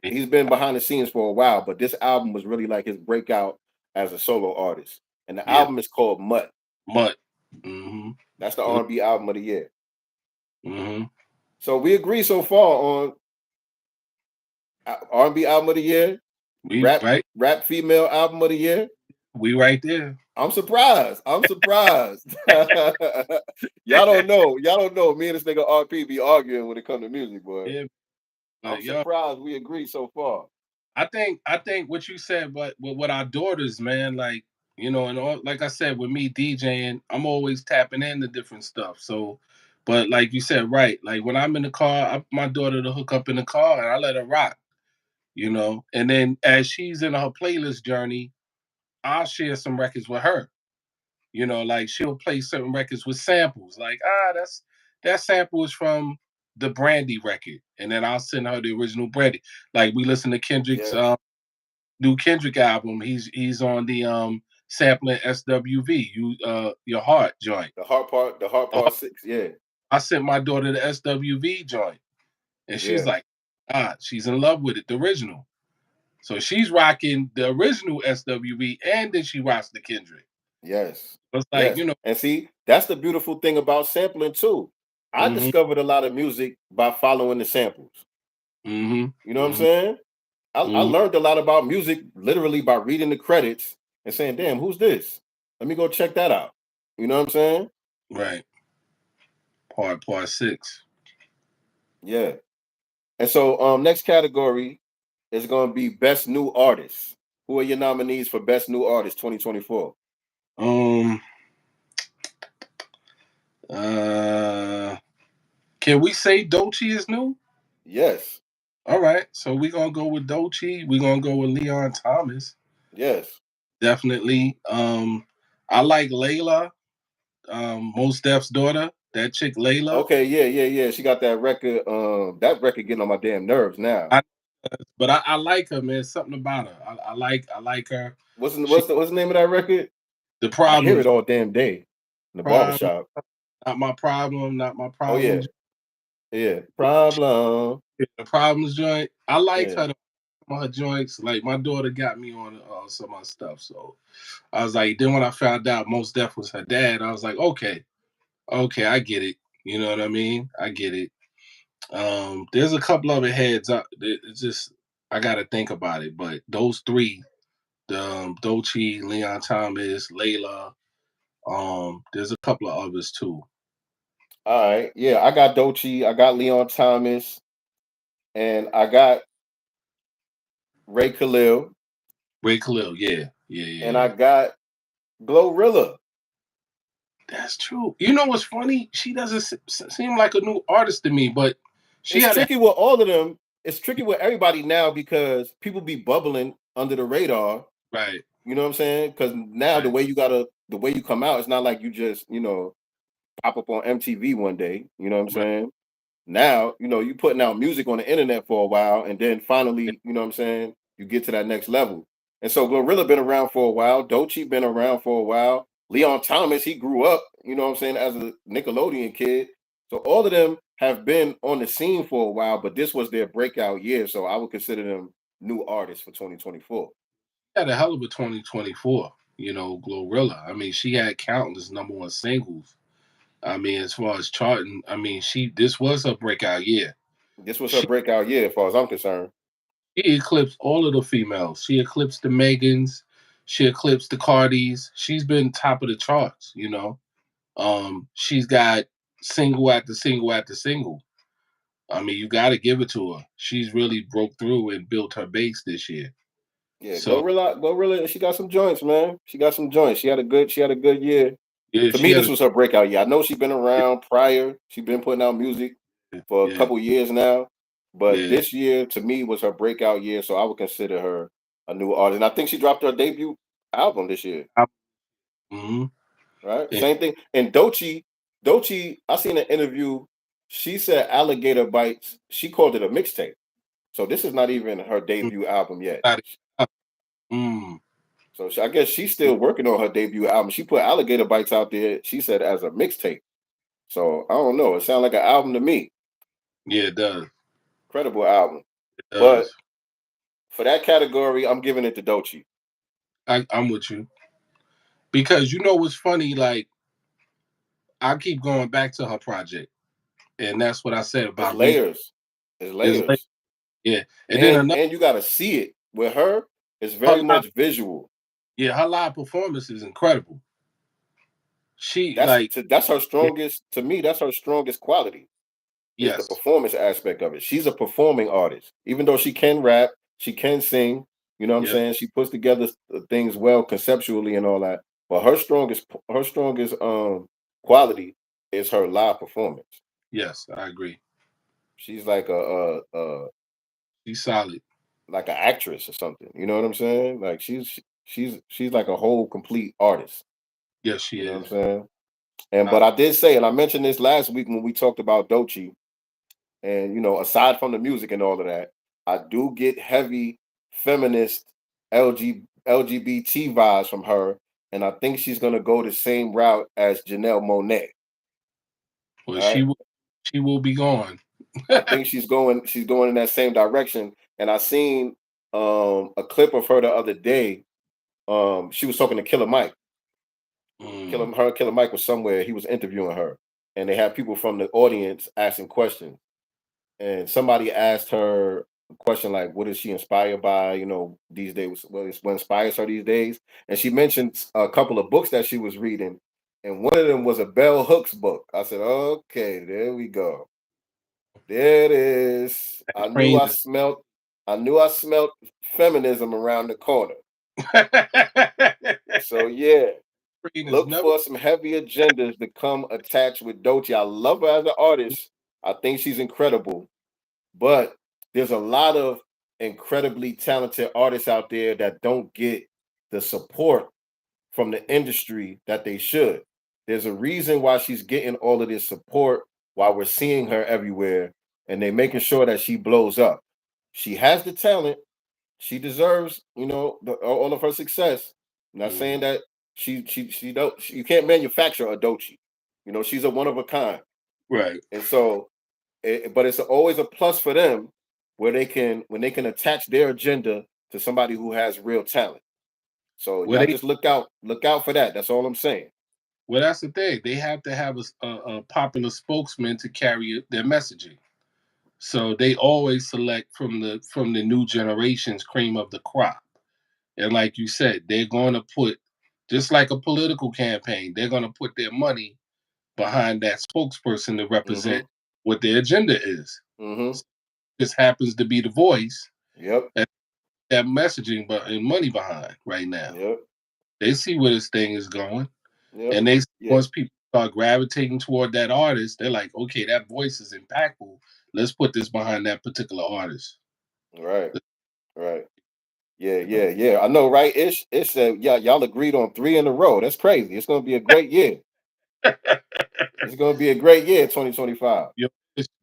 Speaker 1: behind the scenes for a while, but this album was really like his breakout as a solo artist. And the
Speaker 2: Yeah.
Speaker 1: album is called Mutt.
Speaker 2: Mud. Mm-hmm.
Speaker 1: That's the
Speaker 2: Good.
Speaker 1: R&B album of the year.
Speaker 2: Mm-hmm.
Speaker 1: So we agree so far on R&B album of the year,
Speaker 2: We
Speaker 1: rap
Speaker 2: right.
Speaker 1: rap female album of the year.
Speaker 2: We right there.
Speaker 1: I'm surprised. I'm surprised. Y'all don't know. Y'all don't know. Me and this nigga RP be arguing when it comes to music, boy.
Speaker 2: Yeah.
Speaker 1: I'm
Speaker 2: But yo,
Speaker 1: surprised we agree so far.
Speaker 2: I think what you said, but with our daughters, man, like and all, like I said, with me DJing, I'm always tapping into different stuff. So, but like you said, right, like when I'm in the car, my daughter to hook up in the car, and I let her rock, and then as she's in her playlist journey, I'll share some records with her. Like she'll play certain records with samples, like that sample is from the Brandy record, and then I'll send her the original Brandy. Like we listen to Kendrick's
Speaker 1: Yes.
Speaker 2: new Kendrick album. He's on the sampling SWV, your heart joint.
Speaker 1: The hard
Speaker 2: Uh,
Speaker 1: part six. Yeah.
Speaker 2: I sent my daughter the SWV joint, and she's
Speaker 1: Yeah.
Speaker 2: like, she's in love with it, the original. So she's rocking the original SWV, and then she rocks the Kendrick.
Speaker 1: Yes.
Speaker 2: It's like
Speaker 1: Yes. And see, that's the beautiful thing about sampling too. I
Speaker 2: hmm
Speaker 1: discovered a lot of music by following the samples.
Speaker 2: hmm
Speaker 1: You know what I'm
Speaker 2: hmm
Speaker 1: saying? I
Speaker 2: hmm
Speaker 1: learned a lot about music literally by reading the credits and saying, damn, who's this? Let me go check that out. You know what I'm saying?
Speaker 2: right. Part six.
Speaker 1: Yeah. And so next category is gonna be best new artist. Who are your nominees for best new artist 2024?
Speaker 2: Um. Uh. Can we say Dolce is new?
Speaker 1: Yes.
Speaker 2: All right. So we're gonna go with Dolce. We're gonna go with Leon Thomas.
Speaker 1: Yes.
Speaker 2: Definitely. I like Layla, Most Def's daughter. That chick Layla.
Speaker 1: Okay, yeah. She got that record. That record getting on my damn nerves now.
Speaker 2: I, but I like her, man. Something about her. I like her.
Speaker 1: What's the,
Speaker 2: She
Speaker 1: what's the what's the name of that record?
Speaker 2: the
Speaker 1: I hear
Speaker 2: problems
Speaker 1: it all damn day in the
Speaker 2: problem
Speaker 1: barbershop.
Speaker 2: not my problem, not my
Speaker 1: Oh yeah.
Speaker 2: problems.
Speaker 1: Yeah. Problem.
Speaker 2: The problems joint. I like
Speaker 1: Yeah.
Speaker 2: her. Her joints. Like my daughter got me on some of her stuff. So I was like, then when I found out Most Def was her dad, I was like, okay, I get it. You know what I mean? I get it. There's a couple other heads. It's just I got to think about it. But those three, the Dolce, Leon Thomas, Layla. There's a couple of others too.
Speaker 1: All right. Yeah, I got Dochi, I got Leon Thomas, and I got Ray Khalil,
Speaker 2: Ray Khalil, yeah, yeah,
Speaker 1: and
Speaker 2: yeah,
Speaker 1: I
Speaker 2: yeah.
Speaker 1: got Glorilla.
Speaker 2: That's true. You know what's funny? She doesn't seem like a new artist to me, but she
Speaker 1: It's
Speaker 2: had a
Speaker 1: tricky with all of them. It's tricky with everybody now because people be bubbling under the radar.
Speaker 2: right,
Speaker 1: You know what I'm saying? Because now
Speaker 2: right,
Speaker 1: the way you come out, it's not like you just pop up on MTV one day. You know what I'm
Speaker 2: right.
Speaker 1: saying? Now you putting out music on the internet for a while, and then finally, you know what I'm saying? you get to that next level. And so Glorilla been around for a while. Doechii been around for a while. Leon Thomas, he grew up, you know what I'm saying, as a Nickelodeon kid. So all of them have been on the scene for a while, but this was their breakout year. So I would consider them new artists for 2024.
Speaker 2: Had a hell of a 2024. Glorilla. I mean, she had countless number one singles. I mean, as far as charting, I mean, this was her breakout year.
Speaker 1: This was her
Speaker 2: She,
Speaker 1: breakout year, as far as I'm concerned.
Speaker 2: she eclipsed all of the females. She eclipsed the Megans. She eclipsed the Cardis. She's been top of the charts. She's got single after single after single. I mean, you got to give it to her. She's really broke through and built her base this year.
Speaker 1: Yeah,
Speaker 2: So
Speaker 1: Glorilla, she got some joints, man. She got some joints. She had a good year.
Speaker 2: yeah,
Speaker 1: To
Speaker 2: she
Speaker 1: me,
Speaker 2: had
Speaker 1: this
Speaker 2: a
Speaker 1: was her breakout year. I know she's been around prior. She's been putting out music for a
Speaker 2: yeah,
Speaker 1: couple years now, but
Speaker 2: yeah.
Speaker 1: this year to me was her breakout year. So I would consider her a new artist. And I think she dropped her debut album this year,
Speaker 2: Mm-hmm.
Speaker 1: right?
Speaker 2: And
Speaker 1: Same thing. And Doechii, I seen an interview. She said Alligator Bites. She called it a mixtape. So this is not even her debut album yet.
Speaker 2: mm,
Speaker 1: So I guess she's still working on her debut album. She put Alligator Bites out there. She said as a mixtape. So I don't know. It sounds like an album to me.
Speaker 2: yeah, it does.
Speaker 1: Incredible album.
Speaker 2: It
Speaker 1: But
Speaker 2: does.
Speaker 1: for that category, I'm giving it to Doechii.
Speaker 2: I'm with you because you know what's funny. Like I keep going back to her project, and that's what I said
Speaker 1: It's
Speaker 2: about re.
Speaker 1: layers. It's
Speaker 2: Is like,
Speaker 1: layers.
Speaker 2: yeah, and then
Speaker 1: And
Speaker 2: another
Speaker 1: and you gotta see it. With her, it's
Speaker 2: her
Speaker 1: very
Speaker 2: live,
Speaker 1: much visual.
Speaker 2: yeah, her live performance is incredible. She
Speaker 1: That's
Speaker 2: like
Speaker 1: that's her
Speaker 2: yeah,
Speaker 1: strongest to me, that's her strongest quality. Is the
Speaker 2: yes,
Speaker 1: performance aspect of it. She's a performing artist. Even though she can rap, she can sing, you know what I'm
Speaker 2: yeah,
Speaker 1: saying? She puts together things well conceptually and all that. But her strongest quality is her live performance.
Speaker 2: yes, I agree.
Speaker 1: She's like
Speaker 2: She's solid.
Speaker 1: like an actress or something. You know what I'm saying? Like she's like a whole complete artist.
Speaker 2: Yes, she
Speaker 1: You know what I'm
Speaker 2: is.
Speaker 1: saying? And
Speaker 2: I,
Speaker 1: but I did say, and I mentioned this last week when we talked about Doechii. And aside from the music and all of that, I do get heavy feminist LGBT vibes from her, and I think she's gonna go the same route as Janelle Monáe.
Speaker 2: well,
Speaker 1: All right,
Speaker 2: she will be gone.
Speaker 1: I think she's going in that same direction. And I seen a clip of her the other day. She was talking to Killer Mike.
Speaker 2: Mm,
Speaker 1: Killer Mike was somewhere. He was interviewing her, and they had people from the audience asking questions. And somebody asked her a question like, "What is she inspired by? These days, what inspires her these days?" And she mentioned a couple of books that she was reading, and one of them was a Bell Hooks book. I said, "Okay, there we go. There it is.
Speaker 2: that train is
Speaker 1: I knew I smelt feminism around the corner." So yeah,
Speaker 2: train is
Speaker 1: look
Speaker 2: never
Speaker 1: for some heavy agendas to come attached with Doechii. I love her as an artist. I think she's incredible. But there's a lot of incredibly talented artists out there that don't get the support from the industry that they should. There's a reason why she's getting all of this support, why we're seeing her everywhere, and they're making sure that she blows up. She has the talent. She deserves, all of her success. I'm not saying
Speaker 2: mm,
Speaker 1: that she don't. You can't manufacture a Doechii. She's a one of a kind,
Speaker 2: right.
Speaker 1: and so but it's always a plus for them where when they can attach their agenda to somebody who has real talent. So
Speaker 2: Well,
Speaker 1: y'all just look out for that. That's all I'm saying.
Speaker 2: that's the thing. They have to have a popular spokesman to carry their messaging. So they always select from the new generation's cream of the crop. And like you said, they're going to put just like a political campaign. They're going to put their money behind that spokesperson to
Speaker 1: Mm-hmm.
Speaker 2: represent what their agenda is.
Speaker 1: Mm-hmm.
Speaker 2: So this happens to be the voice
Speaker 1: Yep.
Speaker 2: that that messaging but and money behind right now.
Speaker 1: Yep.
Speaker 2: They see where this thing is going,
Speaker 1: Yep.
Speaker 2: and
Speaker 1: Yeah.
Speaker 2: once people start gravitating toward that artist, they're like, okay, that voice is impactful. Let's put this behind that particular artist.
Speaker 1: Right. Right. Yeah.
Speaker 2: You know,
Speaker 1: Yeah. Yeah. I know, right? It's yeah. Y'all agreed on three in a row. That's crazy. It's gonna be a great year. It's gonna be a great year, 2025.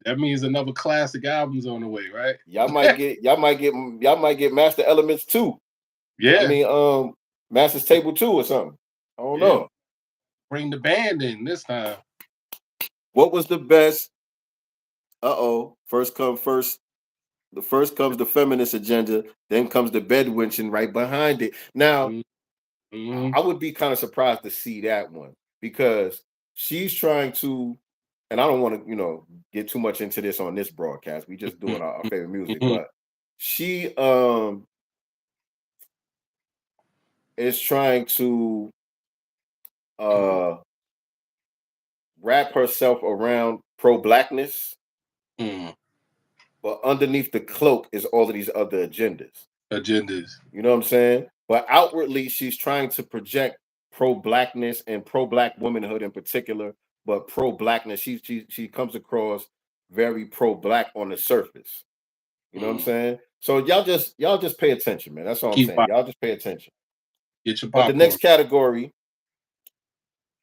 Speaker 2: That means another classic album's on the way, right?
Speaker 1: y'all might get Master Elements too. I
Speaker 2: Yeah,
Speaker 1: mean, Master's Table 2 or something. I don't
Speaker 2: yeah.
Speaker 1: know.
Speaker 2: Bring the band in this time.
Speaker 1: What was the best? First come first. The first comes the feminist agenda, then comes the bed winching right behind it. Now,
Speaker 2: Mm-hmm.
Speaker 1: I would be kind of surprised to see that one because she's trying to, and I don't want to, get too much into this on this broadcast. We just doing our favorite music,
Speaker 2: Hmm.
Speaker 1: but she is trying to uh wrap herself around pro blackness,
Speaker 2: Mm.
Speaker 1: but underneath the cloak is all of these other agendas.
Speaker 2: Agendas.
Speaker 1: You know what I'm saying? But outwardly, she's trying to project pro blackness and pro black womanhood in particular. But pro blackness, she comes across very pro black on the surface. You know what I'm
Speaker 2: Mm.
Speaker 1: saying? So y'all just pay attention, man. That's all I'm
Speaker 2: Keep
Speaker 1: saying. Y'all just pay attention.
Speaker 2: get your
Speaker 1: But the
Speaker 2: popcorn.
Speaker 1: next category,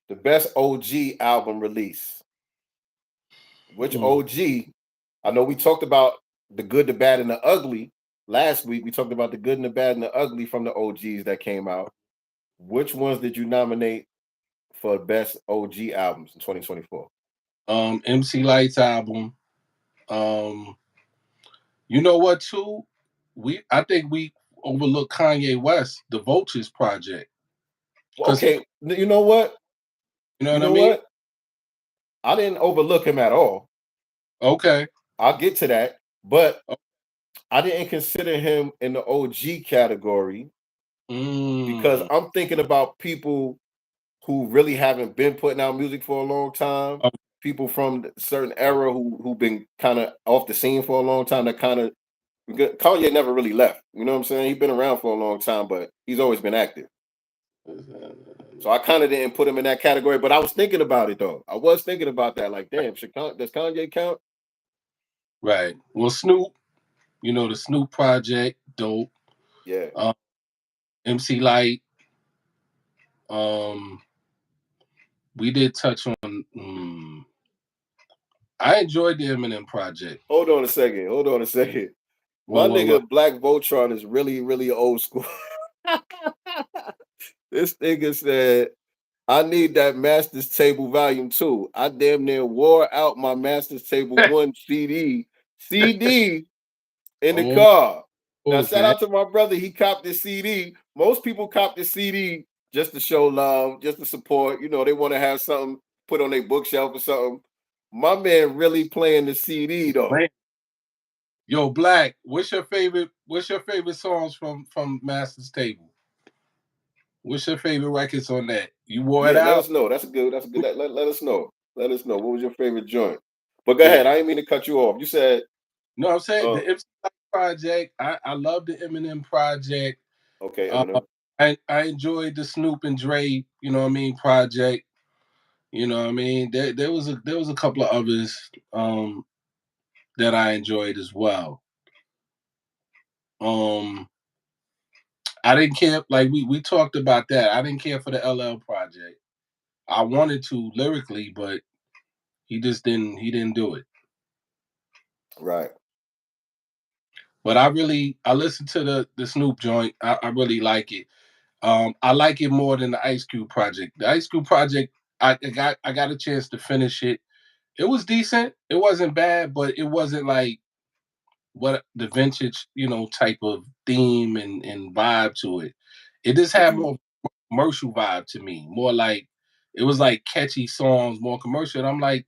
Speaker 1: the best OG album release. Which
Speaker 2: Mm.
Speaker 1: OG? I know we talked about the good, the bad, and the ugly last week. We talked about the good and the bad and the ugly from the OGs that came out. Which ones did you nominate for best OG albums in 2024?
Speaker 2: MC Light's album. Um, you know what too? I think we overlooked Kanye West, the Vultures project. Because he,
Speaker 1: Okay, you know what?
Speaker 2: you know
Speaker 1: You
Speaker 2: what I
Speaker 1: know
Speaker 2: mean?
Speaker 1: what? I didn't overlook him at all.
Speaker 2: Okay.
Speaker 1: I'll get to that, but
Speaker 2: Oh,
Speaker 1: I didn't consider him in the OG category because
Speaker 2: mm,
Speaker 1: I'm thinking about people who really haven't been putting out music for a long time.
Speaker 2: oh,
Speaker 1: People from a certain
Speaker 2: oh,
Speaker 1: era who've been kind of off the scene for a long time. That kind of Kanye never really left. You know what I'm saying? He's been around for a long time, but he's always been active. So I kind of didn't put him in that category, but I was thinking about it though. I was thinking about that. Like, damn, does Kanye count?
Speaker 2: right. Well, Snoop, the Snoop project, dope.
Speaker 1: Yeah.
Speaker 2: Um, MC Light. Um, we did touch on. I enjoyed the Eminem project.
Speaker 1: Hold on a second. Hold on a second. My
Speaker 2: What?
Speaker 1: nigga Black Voltron is really, really old school. This nigga said, I need that Master's Table Volume 2. I damn near wore out my Master's Table 1 CD in the
Speaker 2: Oh,
Speaker 1: car. Now,
Speaker 2: oh,
Speaker 1: shout
Speaker 2: man.
Speaker 1: out to my brother. He copped this CD. Most people cop this CD just to show love, just to support. They want to have something put on their bookshelf or something. My man really playing the CD though.
Speaker 2: Man. Yo, Black, what's your favorite songs from Master's Table? What's your favorite records on that? You wore it
Speaker 1: Yeah, let
Speaker 2: out?
Speaker 1: us know. That's a good. Let us know. Let us know. What was your favorite joint? But go
Speaker 2: Yeah.
Speaker 1: ahead. I didn't mean to cut you off. You said,
Speaker 2: No, I'm saying
Speaker 1: uh,
Speaker 2: the MC project. I love the Eminem project.
Speaker 1: okay,
Speaker 2: Uh,
Speaker 1: Eminem.
Speaker 2: I enjoyed the Snoop and Dre, project. You know what I mean? There was a couple of others that I enjoyed as well. Um I didn't care, like we talked about that. I didn't care for the LL project. I wanted to lyrically, but he didn't do it.
Speaker 1: Right.
Speaker 2: But I listened to the Snoop joint. I really like it. I like it more than the Ice Cube project. The Ice Cube project, I got a chance to finish it. It was decent. It wasn't bad, but it wasn't like what the vintage, type of theme and vibe to it. It just
Speaker 1: Did
Speaker 2: had
Speaker 1: you?
Speaker 2: more commercial vibe to me. More like it was like catchy songs, more commercial. And I'm like,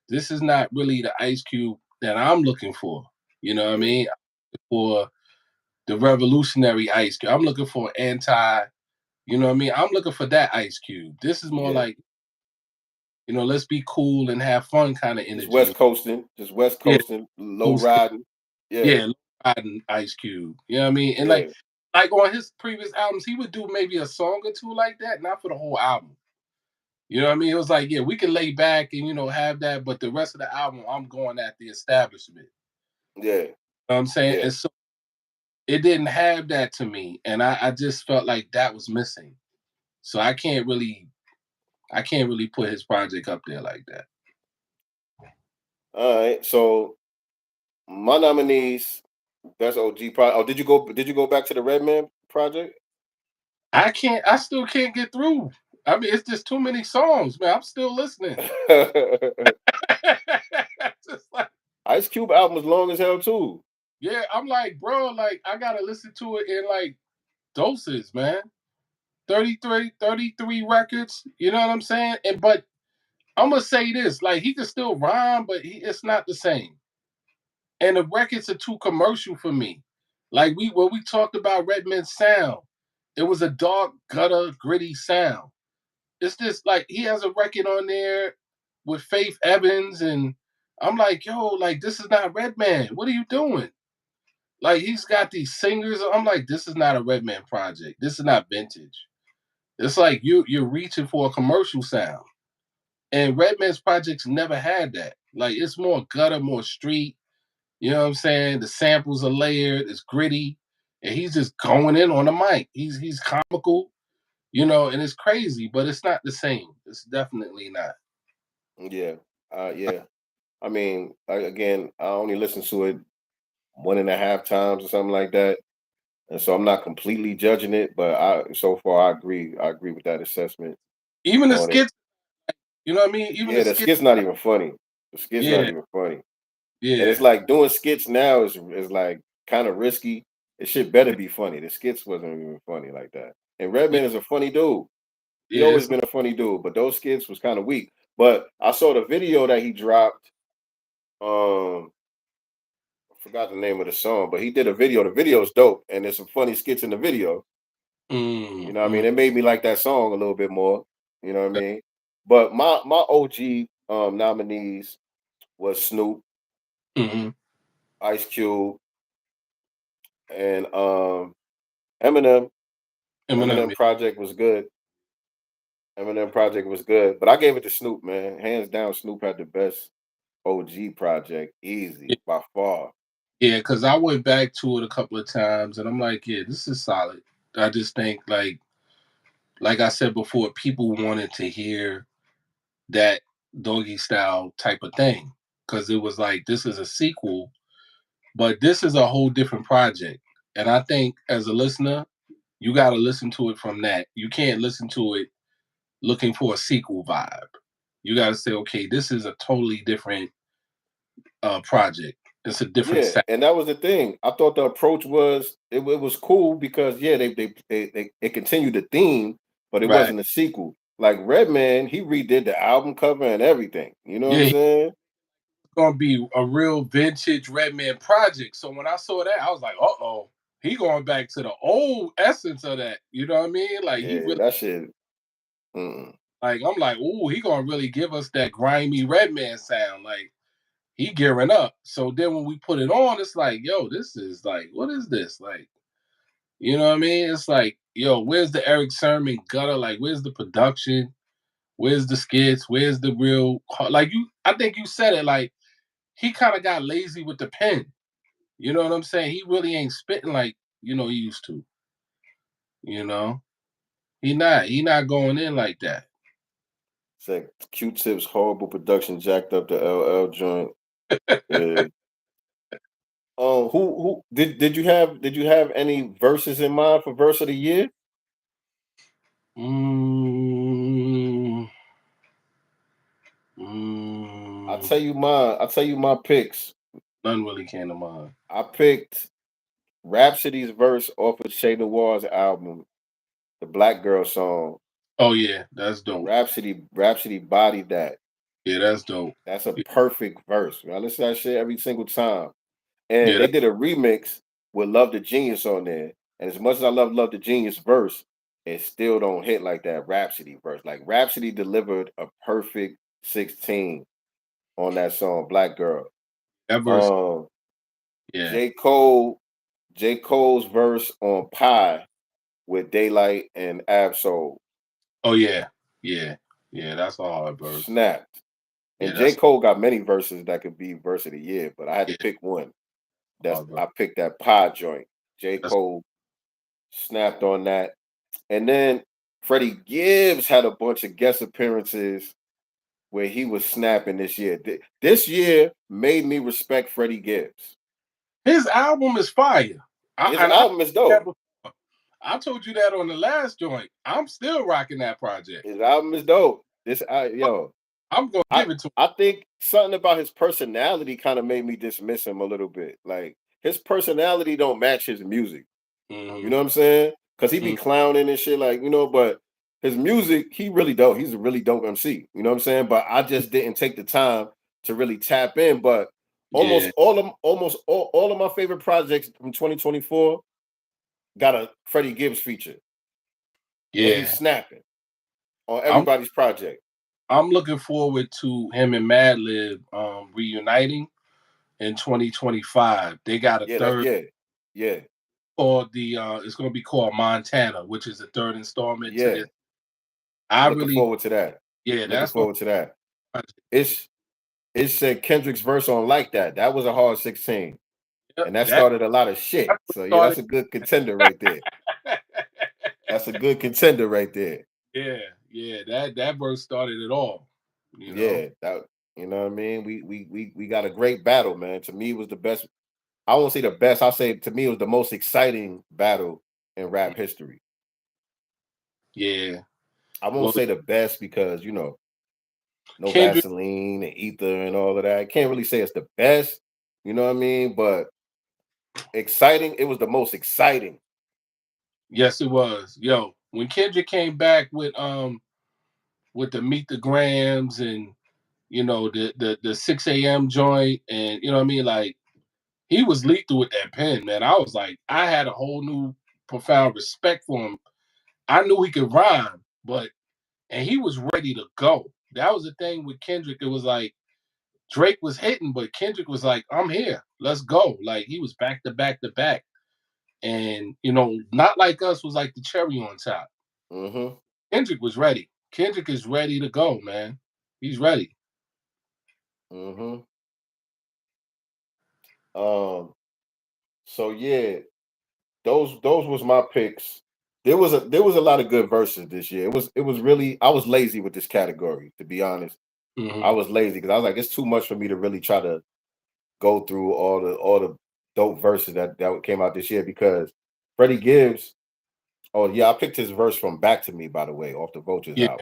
Speaker 2: this is not really the Ice Cube that I'm looking for. You know what I
Speaker 1: Yeah.
Speaker 2: mean? For the revolutionary Ice Cube. I'm looking for anti, you know what I mean? I'm looking for that Ice Cube. This is more
Speaker 1: Yeah.
Speaker 2: like, let's be cool and have fun kind of
Speaker 1: Just
Speaker 2: energy.
Speaker 1: West Coasting. Just West
Speaker 2: Yeah,
Speaker 1: Coasting. Low
Speaker 2: coasting.
Speaker 1: riding. Yeah.
Speaker 2: Yeah, riding Ice Cube. You know what I mean? And like
Speaker 1: Yeah.
Speaker 2: like on his previous albums, he would do maybe a song or two like that, not for the whole album. You know what I mean? It was like, yeah, we can lay back and have that, but the rest of the album, I'm going at the establishment.
Speaker 1: Yeah.
Speaker 2: You know what I'm saying?
Speaker 1: Yeah.
Speaker 2: And so it didn't have that to me. And I just felt like that was missing. So I can't really put his project up there like that.
Speaker 1: All right. So my nominees, that's OG. Oh, Did you go back to the Redman project?
Speaker 2: I can't. I still can't get through. I mean, it's just too many songs, man. I'm still listening. Just like,
Speaker 1: Ice Cube album was long as hell too.
Speaker 2: yeah, I'm like, bro, like I gotta listen to it in like doses, man. 33 records. You know what I'm saying? And but I'm gonna say this: like he can still rhyme, but it's not the same. And the records are too commercial for me. Like when we talked about Redman's sound, it was a dark, gutter, gritty sound. It's just like he has a record on there with Faith Evans, and I'm like, yo, like this is not Redman. What are you doing? Like he's got these singers. I'm like, this is not a Redman project. This is not vintage. It's like you're reaching for a commercial sound. And Redman's projects never had that. Like it's more gutter, more street. You know what I'm saying? The samples are layered, it's gritty, and he's just going in on the mic. He's comical, and it's crazy, but it's not the same. It's definitely not.
Speaker 1: Yeah. Yeah. I mean, again, I only listened to it one and a half times or something like that. And so I'm not completely judging it, but I so far I agree. I agree with that assessment
Speaker 2: Even the
Speaker 1: on it.
Speaker 2: skits, you know what I mean? Even the
Speaker 1: Yeah, the
Speaker 2: skits,
Speaker 1: skit's not even funny. The skit's not
Speaker 2: yeah,
Speaker 1: even funny. And it's
Speaker 2: yeah,
Speaker 1: like doing skits now is like kind of risky. It should better be funny. The skits wasn't even funny like that. And
Speaker 2: yeah,
Speaker 1: Redman is a funny dude. He
Speaker 2: yeah.
Speaker 1: always been a funny dude, but those skits was kind of weak. But I saw the video that he dropped. I forgot the name of the song, but he did a video. The video's dope, and there's some funny skits in the video. You know what I
Speaker 2: Mm.
Speaker 1: mean? It made me like that song a little bit more. You know what I mean? But my OG nominees was Snoop,
Speaker 2: Mm-hmm.
Speaker 1: Ice Cube, and Eminem.
Speaker 2: Eminem,
Speaker 1: Eminem Project was good. Eminem Project was good, but I gave it to Snoop, man. Hands down, Snoop had the best OG project,
Speaker 2: yeah,
Speaker 1: easy by far.
Speaker 2: yeah. Because I went back to it a couple of times, and I'm like, yeah, this is solid. I just think, like I said before, people wanted to hear that doggy style type of thing because it was like this is a sequel, but this is a whole different project. And I think as a listener, you got to listen to it from that. You can't listen to it looking for a sequel vibe. You got to say, okay, this is a totally different project. It's a different
Speaker 1: Yeah,
Speaker 2: sound.
Speaker 1: and that was the thing. I thought the approach was it was cool because yeah, they it continued the theme, but it
Speaker 2: Right.
Speaker 1: wasn't a sequel. Like Redman, he redid the album cover and everything. You know what I'm
Speaker 2: Yeah,
Speaker 1: saying?
Speaker 2: gonna be a real vintage Redman project. So when I saw that, I was like, he going back to the old essence of that. You know what I mean? Like he
Speaker 1: Yeah,
Speaker 2: really
Speaker 1: that shit. Mm-mm.
Speaker 2: like I'm like, ooh, he gonna really give us that grimy Redman sound. Like he gearing up. So then when we put it on, it's like, yo, this is like, what is this? Like, you know what I mean? It's like, yo, where's the Eric Sermon gutter? Like, where's the production? Where's the skits? Where's the real like you I think you said it like he kind of got lazy with the pen. You know what I'm saying? He really ain't spitting like, he used to, you know? He not going in like that.
Speaker 1: It's like Q-Tip's horrible production jacked up the LL joint. Yeah. Who did you have any verses in mind for verse of the year?
Speaker 2: Mm,
Speaker 1: I'll
Speaker 2: mm,
Speaker 1: tell you mine. I'll tell you my picks.
Speaker 2: none really came to mind.
Speaker 1: I picked Rhapsody's verse off of Shay Noir's album, the Black Girl song.
Speaker 2: Oh yeah, that's dope.
Speaker 1: Rhapsody bodied that.
Speaker 2: Yeah, that's dope.
Speaker 1: That's a perfect verse. I listen to that shit every single time. And
Speaker 2: Yeah,
Speaker 1: they did a remix with Love the Genius on there. And as much as I love the Genius verse, it still don't hit like that Rhapsody verse. Like Rhapsody delivered a perfect 16 on that song, Black Girl.
Speaker 2: that verse.
Speaker 1: Um
Speaker 2: Yeah.
Speaker 1: J. Cole, J. Cole's verse on Pie with Daylight and Absol
Speaker 2: Oh yeah, yeah, yeah. That's a hard verse.
Speaker 1: snapped.
Speaker 2: Yeah,
Speaker 1: And J.
Speaker 2: that's
Speaker 1: Cole got many verses that could be verse of the year, but I had to
Speaker 2: yeah,
Speaker 1: pick one.
Speaker 2: a
Speaker 1: That's
Speaker 2: hard verse.
Speaker 1: I picked that Pie joint. J.
Speaker 2: That's
Speaker 1: Cole snapped on that. And then Freddie Gibbs had a bunch of guest appearances where he was snapping this year. This year made me respect Freddie Gibbs.
Speaker 2: His album is fire.
Speaker 1: His
Speaker 2: And I
Speaker 1: album is dope.
Speaker 2: I told you that on the last joint. I'm still rocking that project.
Speaker 1: His album is dope. Yo,
Speaker 2: I'm gonna
Speaker 1: I
Speaker 2: give it to
Speaker 1: I think something about his personality kind of made me dismiss him a little bit. Like his personality don't match his music. You
Speaker 2: him.
Speaker 1: know what I'm saying? Because he be
Speaker 2: Hmm.
Speaker 1: clowning and shit, like, but his music, he really dope. He's a really dope MC. You know what I'm saying? But I just didn't take the time to really tap in. But
Speaker 2: Yeah,
Speaker 1: almost all of my favorite projects from 2024 got a Freddie Gibbs feature. And he's
Speaker 2: yeah.
Speaker 1: snapping on
Speaker 2: I'm
Speaker 1: everybody's project.
Speaker 2: I'm looking forward to him and Madlib reuniting in 2025. They got a
Speaker 1: Yeah,
Speaker 2: third
Speaker 1: yeah,
Speaker 2: called the it's gonna be called Montana, which is the third installment to
Speaker 1: yeah.
Speaker 2: this. I
Speaker 1: Looking
Speaker 2: really
Speaker 1: forward to that.
Speaker 2: yeah,
Speaker 1: Looking
Speaker 2: that's gonna
Speaker 1: forward to that.
Speaker 2: be
Speaker 1: It's it said Kendrick's verse on like that. That was a hard 16.
Speaker 2: yep,
Speaker 1: And that
Speaker 2: that
Speaker 1: started a lot of shit.
Speaker 2: that's what
Speaker 1: So yeah,
Speaker 2: started.
Speaker 1: that's a good contender right there. That's a good contender right there.
Speaker 2: Yeah, yeah, that verse started it all, you know.
Speaker 1: Yeah, that you know what I mean. We got a great battle, man. To me, it was the best. I won't say the best. I'll say to me it was the most exciting battle in rap history.
Speaker 2: Yeah.
Speaker 1: I won't
Speaker 2: Well,
Speaker 1: say the best because no
Speaker 2: Kendrick,
Speaker 1: Vaseline and ether and all of that. I can't really say it's the best. You know what I mean? But exciting. It was the most exciting.
Speaker 2: yes, it was. Yo, when Kendrick came back with the Meet the Grams and the 6 a.m. joint, and you know what I mean, like he was lethal with that pen, man. I was like, I had a whole new profound respect for him. I knew he could rhyme, and he was ready to go. That was the thing with Kendrick. It was like Drake was hitting, but Kendrick was like, I'm here. Let's go. Like he was back to back to back. And Not Like Us was like the cherry on top.
Speaker 1: Mm-hmm.
Speaker 2: Kendrick was ready. Kendrick is ready to go, man. He's ready.
Speaker 1: Mm-hmm. Um. So yeah, those was my picks. There was a lot of good verses this year. It was really I was lazy with this category, to be honest. I
Speaker 2: Hmm.
Speaker 1: was lazy because I was like, it's too much for me to really try to go through all the dope verses that came out this year because Freddie Gibbs. Oh yeah, I picked his verse from Back to Me, by the way, off the Vultures
Speaker 2: Yeah,
Speaker 1: album.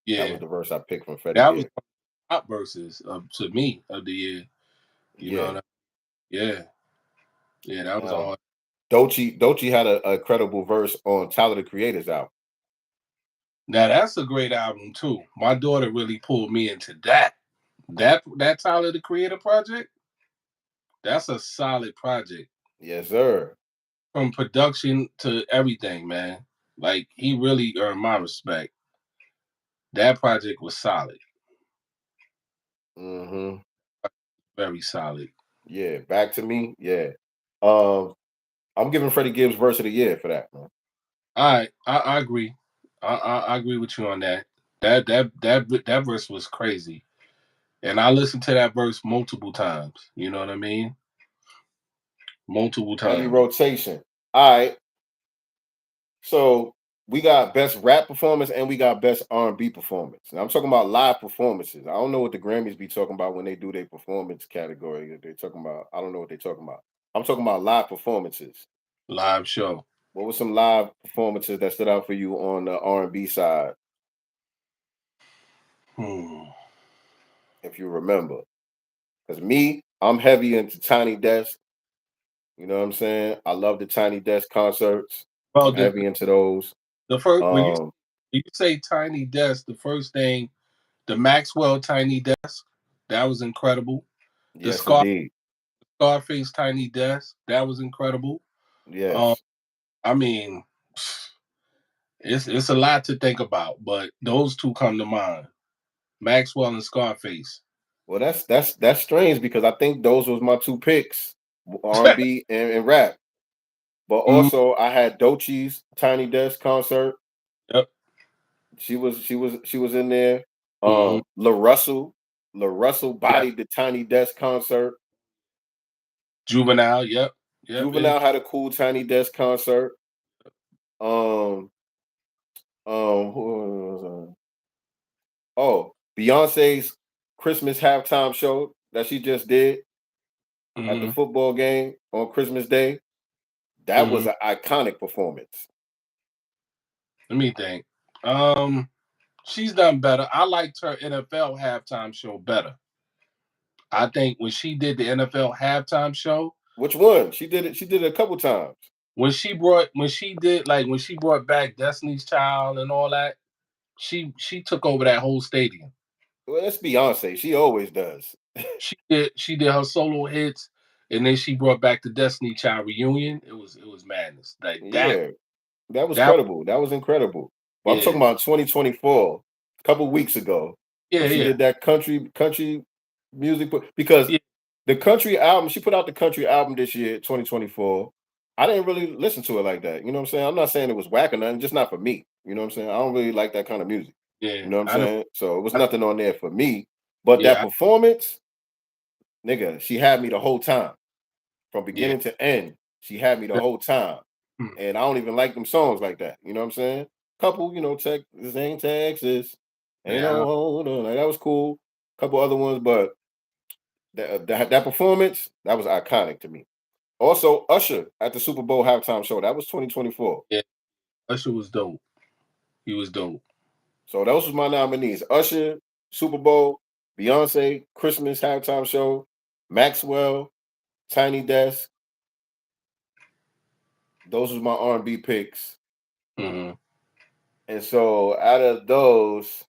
Speaker 1: That was
Speaker 2: yeah.
Speaker 1: the verse I picked from Freddie
Speaker 2: That was
Speaker 1: Gibbs.
Speaker 2: top verses to me of the year. You know
Speaker 1: Yeah.
Speaker 2: what I Yeah, yeah, that was a
Speaker 1: Now
Speaker 2: hard.
Speaker 1: Dochi had a credible verse on Tyler the Creator's album.
Speaker 2: Now that's a great album too. My daughter really pulled me into that. That Tyler the Creator project. That's a solid project
Speaker 1: Yes, sir.
Speaker 2: from production to everything, man. Like he really earned my respect. That project was solid,
Speaker 1: Mm-hmm.
Speaker 2: very solid.
Speaker 1: Yeah, Back to Me. Yeah. Um, I'm giving Freddie Gibbs verse of the year for that, man.
Speaker 2: All right, I agree. I agree with you on that. That verse was crazy, and I listened to that verse multiple times. You know what I mean? Multiple
Speaker 1: Heavy
Speaker 2: times.
Speaker 1: rotation. All right. So we got best rap performance and we got best R&B performance. Now I'm talking about live performances. I don't know what the Grammys be talking about when they do their performance category. They're talking about. I don't know what they're talking about. I'm talking about live performances.
Speaker 2: Live show.
Speaker 1: What were some live performances that stood out for you on the R&B side,
Speaker 2: Hmm.
Speaker 1: if you remember? Because me, I'm heavy into Tiny Desk. You know what I'm saying? I love the Tiny Desk concerts.
Speaker 2: Well,
Speaker 1: I'm heavy into those.
Speaker 2: the first
Speaker 1: Um,
Speaker 2: when you say Tiny Desk, the first thing, the Maxwell Tiny Desk, that was incredible. The
Speaker 1: yes, indeed.
Speaker 2: Scarface Tiny Desk, that was incredible. Um,
Speaker 1: Yes.
Speaker 2: I mean, it's a lot to think about, but those two come to mind: Maxwell and Scarface.
Speaker 1: Well, that's strange because I think those was my two picks, R&B and rap. But
Speaker 2: Mm,
Speaker 1: also I had Dochi's Tiny Desk concert.
Speaker 2: yep.
Speaker 1: She was in there.
Speaker 2: Hmm.
Speaker 1: La Russell
Speaker 2: Yeah.
Speaker 1: bodied the Tiny Desk concert.
Speaker 2: Juvenile. Yep. Yep.
Speaker 1: Juvenile had a cool Tiny Desk concert. Um, who was, Beyonce's Christmas halftime show that she just did at the
Speaker 2: Hmm.
Speaker 1: football game on Christmas Day, that was
Speaker 2: Hmm.
Speaker 1: an iconic performance.
Speaker 2: Let me think. Um, she's done better. I liked her NFL halftime show better. I think when she did the NFL halftime show,
Speaker 1: Which one? She did it. She did it a couple times.
Speaker 2: when she brought back Destiny's Child and all that, she took over that whole stadium.
Speaker 1: Well, that's Beyonce. She always does.
Speaker 2: She did her solo hits, and then she brought back the Destiny Child reunion. It was madness. Like that
Speaker 1: Yeah, that was
Speaker 2: that
Speaker 1: credible. That was incredible. But I'm talking
Speaker 2: yeah
Speaker 1: about 2024, a couple weeks ago, when
Speaker 2: yeah
Speaker 1: she
Speaker 2: yeah
Speaker 1: did that country music. Because
Speaker 2: yeah
Speaker 1: the country album, she put out the country album this year, 2024. I didn't really listen to it like that. You know what I'm saying? I'm not saying it was whack or nothing, just not for me. You know what I'm saying? I don't really like that kind of music.
Speaker 2: yeah.
Speaker 1: You know what I'm
Speaker 2: I don't.
Speaker 1: saying? So it was
Speaker 2: I,
Speaker 1: nothing on there for me. But that
Speaker 2: yeah
Speaker 1: performance, nigga, she had me the whole time. From
Speaker 2: yeah.
Speaker 1: beginning to end, she had me the whole time.
Speaker 2: Hmm.
Speaker 1: And I don't even like them songs like that. You know what I'm saying? Couple, this ain't Texas. Ain't no
Speaker 2: Yeah.
Speaker 1: hold on. Like, that was cool. Couple other ones, but that performance, that was iconic to me. Also, Usher at the Super Bowl halftime show. That was 2024.
Speaker 2: Yeah. Usher was dope. He was dope.
Speaker 1: So those was my nominees. Usher, Super Bowl, Beyonce, Christmas halftime show, Maxwell, Tiny Desk. Those was my R&B picks.
Speaker 2: Hmm.
Speaker 1: And so out of those,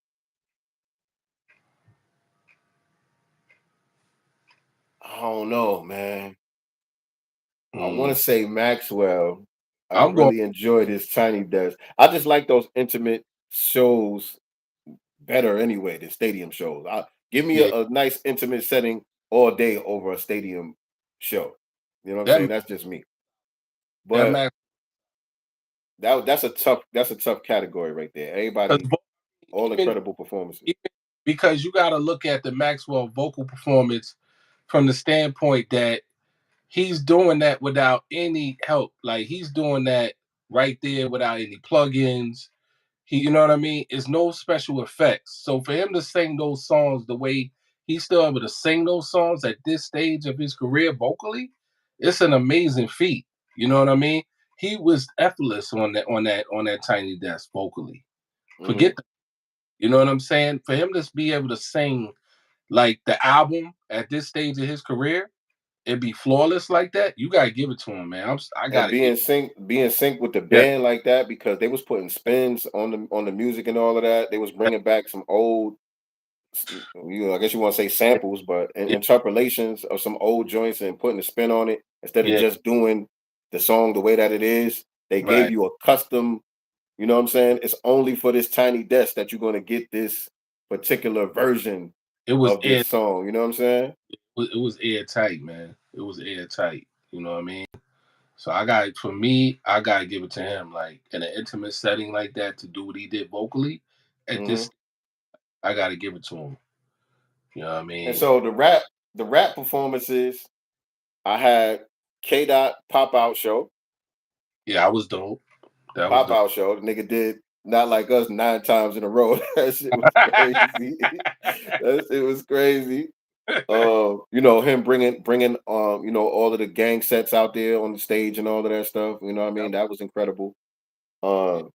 Speaker 1: I don't know, man. I want
Speaker 2: Hmm.
Speaker 1: to say Maxwell. I
Speaker 2: I'm going.
Speaker 1: really enjoyed his Tiny Desk. I just like those intimate shows better anyway than stadium shows. Give me
Speaker 2: Yeah.
Speaker 1: a nice intimate setting all day over a stadium show. You know what I'm
Speaker 2: That
Speaker 1: saying? That's just me.
Speaker 2: that
Speaker 1: But
Speaker 2: Max.
Speaker 1: that's a tough category right there. Everybody, all
Speaker 2: Even,
Speaker 1: incredible performances.
Speaker 2: even because you got to look at the Maxwell vocal performance from the standpoint that he's doing that without any help. Like he's doing that right there without any plugins. You know what I mean? It's no special effects. So for him to sing those songs the way he's still able to sing those songs at this stage of his career vocally, it's an amazing feat. You know what I mean? He was effortless on that tiny desk vocally.
Speaker 1: Hmm.
Speaker 2: Forget that. You know what I'm saying? For him to be able to sing like the album at this stage of his career and be flawless like that, you gotta give it to him, man. I
Speaker 1: And
Speaker 2: gotta give.
Speaker 1: be in sync with the
Speaker 2: Yeah,
Speaker 1: band like that because they was putting spins on the music and all of that. They was bringing back some old, I guess you want to say samples, but
Speaker 2: yeah,
Speaker 1: interpolations of some old joints and putting a spin on it instead of
Speaker 2: yeah.
Speaker 1: just doing the song the way that it is. They gave
Speaker 2: Right.
Speaker 1: you a custom. You know what I'm saying? It's only for this tiny desk that you're going to get this particular version
Speaker 2: It was
Speaker 1: of
Speaker 2: air.
Speaker 1: this song. You know what I'm saying?
Speaker 2: It was airtight, man. It was airtight. You know what I mean? So for me, I gotta give it to him. Like in an intimate setting like that, to do what he did vocally, at
Speaker 1: Hmm.
Speaker 2: this, I gotta give it to him. You know what I
Speaker 1: And
Speaker 2: mean?
Speaker 1: so the rap performances, I had K Dot
Speaker 2: Yeah, I was dope. That was
Speaker 1: pop
Speaker 2: dope.
Speaker 1: out show. The nigga did Not Like Us 9 times in a row. That shit was crazy. That shit was crazy. Him bringing all of the gang sets out there on the stage and all of that stuff. You know what I mean? That was incredible. Um,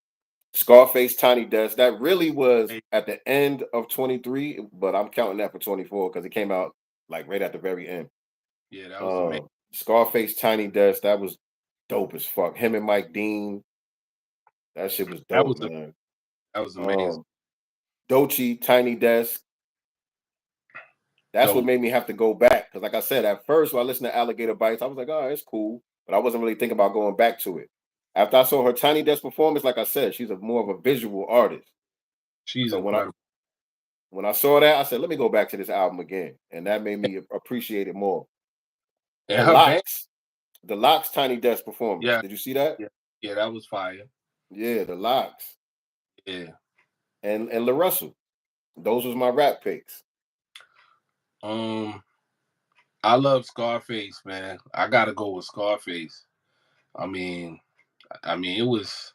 Speaker 1: Scarface Tiny Desk. That really was at the end of 23, but I'm counting that for 24 because it came out like right at the very end.
Speaker 2: Yeah, that was amazing.
Speaker 1: Scarface Tiny Desk. That was dope as fuck. Him and Mike Dean. That shit was
Speaker 2: That
Speaker 1: dope,
Speaker 2: was
Speaker 1: man.
Speaker 2: that was amazing.
Speaker 1: Um, Dochi Tiny Desk. That's what
Speaker 2: Dope.
Speaker 1: made me have to go back because, like I said, at first when I listened to Alligator Bites, I was like, "Oh, it's cool," but I wasn't really thinking about going back to it. After I saw her Tiny Desk performance, like I said, she's a more of a visual artist.
Speaker 2: She's
Speaker 1: So when I
Speaker 2: incredible.
Speaker 1: when I saw that, I said, "Let me go back to this album again," and that made me appreciate it more.
Speaker 2: And
Speaker 1: The
Speaker 2: her band,
Speaker 1: Locks, the Locks Tiny Desk performance.
Speaker 2: yeah,
Speaker 1: Did you see that?
Speaker 2: yeah, yeah, that was fire.
Speaker 1: Yeah, the Locks
Speaker 2: Yeah.
Speaker 1: and La Russell. Those was my rap picks.
Speaker 2: Um, I love Scarface, man. I gotta go with Scarface. I mean, it was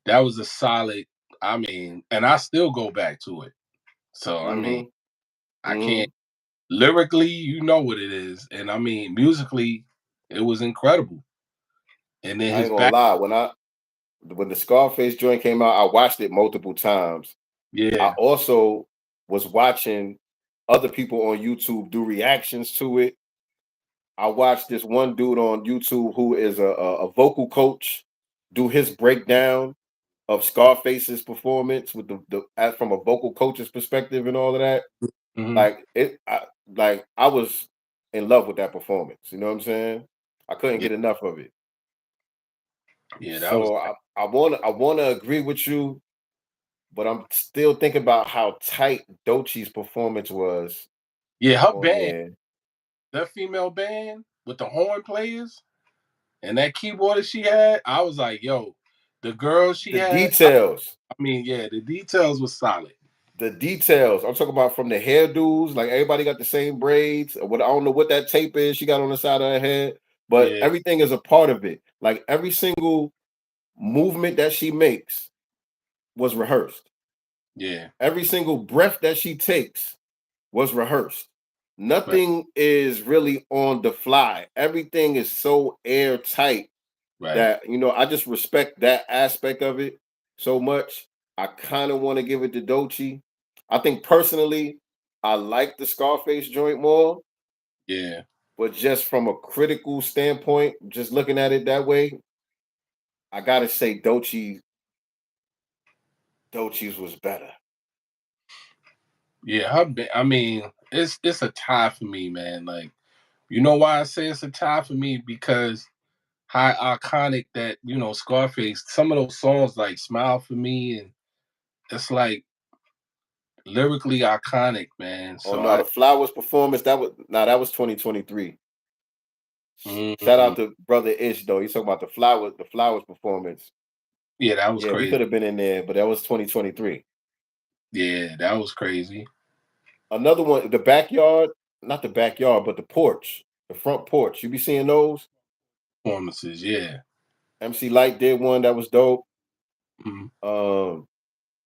Speaker 2: that was a solid. I mean, and I still go back to it. So I mean,
Speaker 1: Mm-hmm.
Speaker 2: I can't
Speaker 1: Mm-hmm.
Speaker 2: lyrically, you know what it is, and I mean musically, it was incredible. And then
Speaker 1: I
Speaker 2: his
Speaker 1: ain't gonna
Speaker 2: back,
Speaker 1: lie. When the Scarface joint came out, I watched it multiple times. I
Speaker 2: yeah,
Speaker 1: also was watching other people on YouTube do reactions to it. I watched this one dude on YouTube who is a vocal coach do his breakdown of Scarface's performance with from a vocal coach's perspective and all of that.
Speaker 2: hmm
Speaker 1: Like I was in love with that performance. You know what I'm saying? I couldn't
Speaker 2: yeah,
Speaker 1: get enough of it.
Speaker 2: yeah, that was
Speaker 1: So I wanna agree with you, but I'm still thinking about how tight Dochi's performance was
Speaker 2: yeah. Her
Speaker 1: on
Speaker 2: band,
Speaker 1: there.
Speaker 2: that female band with the horn players and that keyboard that she had, I was like, yo, the girl she
Speaker 1: The
Speaker 2: had.
Speaker 1: details,
Speaker 2: I mean, yeah, the details was solid.
Speaker 1: the details. I'm talking about from the hairdos. Like everybody got the same braids. Or what I don't know what that tape is she got on the side of her head, but
Speaker 2: Yeah,
Speaker 1: everything is a part of it. Like every single movement that she makes was rehearsed.
Speaker 2: yeah,
Speaker 1: Every single breath that she takes was rehearsed.
Speaker 2: right,
Speaker 1: Nothing is really on the fly. Everything is so airtight
Speaker 2: right,
Speaker 1: that I just respect that aspect of it so much. I kind of want to give it to Dochi. I think personally, I like the Scarface joint more,
Speaker 2: yeah,
Speaker 1: but just from a critical standpoint, just looking at it that way, I gotta say Dochi's was better.
Speaker 2: yeah. I mean, it's a tie for me, man. Like, you know why I say it's a tie for me? Because how iconic that Scarface. Some of those songs like "Smile for Me" and it's like lyrically iconic, man.
Speaker 1: Oh
Speaker 2: So
Speaker 1: no,
Speaker 2: I.
Speaker 1: the Flowers performance that was 2023. Shout out
Speaker 2: Mhm.
Speaker 1: to brother Ish though. He's talking about the Flowers performance.
Speaker 2: Yeah, that was
Speaker 1: Yeah, he
Speaker 2: crazy.
Speaker 1: could have been in there, but that was 2023.
Speaker 2: Yeah, that was crazy.
Speaker 1: Another one, the backyard, not the backyard, but the porch, the front porch. You be seeing those?
Speaker 2: Performances, yeah.
Speaker 1: MC Light did one that was dope.
Speaker 2: Mhm.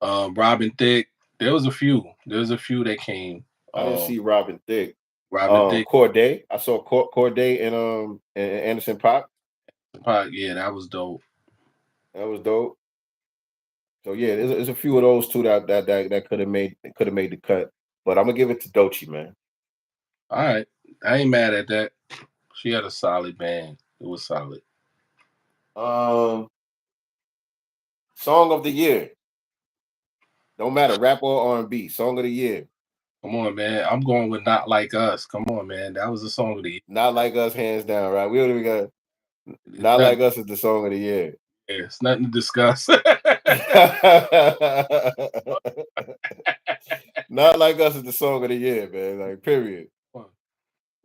Speaker 1: Um,
Speaker 2: Robin Thicke. There was a few. There was a few that came.
Speaker 1: I didn't see Robin Thicke.
Speaker 2: Robin Thicke.
Speaker 1: Corday. I saw Corday and Anderson Pop.
Speaker 2: Yeah, that was dope.
Speaker 1: That was dope. So yeah, there's a few of those too that could have made the cut. But I'm gonna give it to Dochi, man.
Speaker 2: All right, I ain't mad at that. She had a solid band. It was solid.
Speaker 1: Um, Song of the year. Don't matter, rap or R&B. Song of the year.
Speaker 2: Come on, man. I'm going with "Not Like Us." Come on, man. That was the song of the year.
Speaker 1: Not like us, hands down, right? We don't even got
Speaker 2: It's
Speaker 1: not
Speaker 2: nothing.
Speaker 1: like us is the song of the year.
Speaker 2: It's nothing to discuss.
Speaker 1: Not like us is the song of the year, man. Like period.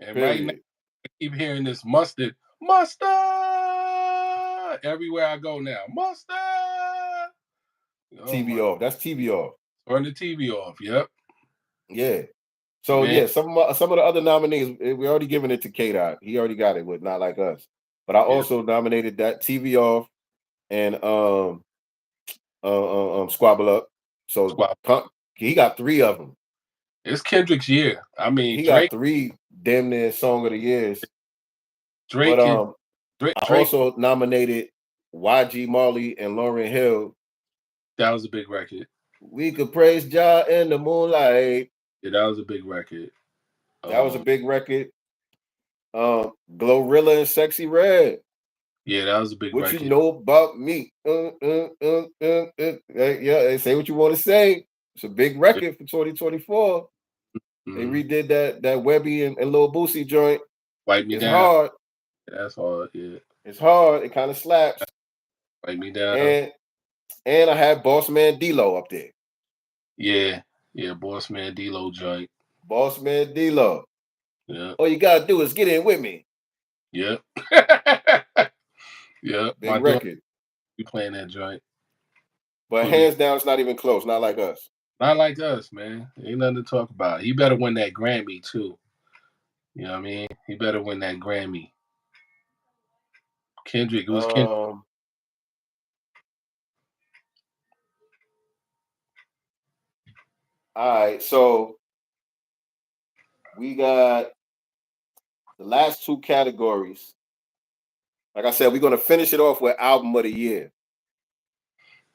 Speaker 2: And right now,
Speaker 1: Period.
Speaker 2: I keep hearing this mustard, mustard everywhere I go now. Mustard. Oh
Speaker 1: TV
Speaker 2: my!
Speaker 1: off. That's TV off.
Speaker 2: Turn the TV off. Yep,
Speaker 1: Yeah. So
Speaker 2: man.
Speaker 1: yeah, some of the other nominees, we already given it to K Dot. He already got it with Not Like Us. But I
Speaker 2: Yeah,
Speaker 1: also nominated that TV off and Squabble Up. So
Speaker 2: squad.
Speaker 1: he got three of them.
Speaker 2: It's Kendrick's year. I mean,
Speaker 1: He got three damn near song of the years. But
Speaker 2: Drake is
Speaker 1: I
Speaker 2: Drake.
Speaker 1: also nominated YG Marley and Lauryn Hill.
Speaker 2: That was a big record.
Speaker 1: We could praise Jah in the moonlight.
Speaker 2: Yeah, that was a big record.
Speaker 1: That was a
Speaker 2: Um,
Speaker 1: big record. Glorilla and Sexy Red.
Speaker 2: yeah, that was a big
Speaker 1: What you
Speaker 2: record.
Speaker 1: know about me? Yeah, say what you want to say. It's a big record for 2024. They
Speaker 2: Mm-hmm.
Speaker 1: redid that Webby and Lil Boosie joint.
Speaker 2: Wipe me
Speaker 1: It's
Speaker 2: down.
Speaker 1: hard.
Speaker 2: That's hard. Yeah,
Speaker 1: It's hard. It kind of slaps.
Speaker 2: wipe me down.
Speaker 1: And I had Boss Man D-Lo up there.
Speaker 2: Yeah, yeah. Boss Man D-Lo joint.
Speaker 1: Boss Man D-Lo.
Speaker 2: Yeah,
Speaker 1: All you gotta do is get in with me.
Speaker 2: yeah, yeah.
Speaker 1: Big
Speaker 2: My daughter
Speaker 1: record.
Speaker 2: be playing that joint.
Speaker 1: But
Speaker 2: Put me
Speaker 1: hands down, it's not even close. Not like us.
Speaker 2: not like us, man. Ain't nothing to talk about. He better win that Grammy too. You know what I mean? He better win that Grammy. Kendrick, it was Kendrick.
Speaker 1: Um, All right, so we got the last two categories. Like I said, we're gonna finish it off with album of the year.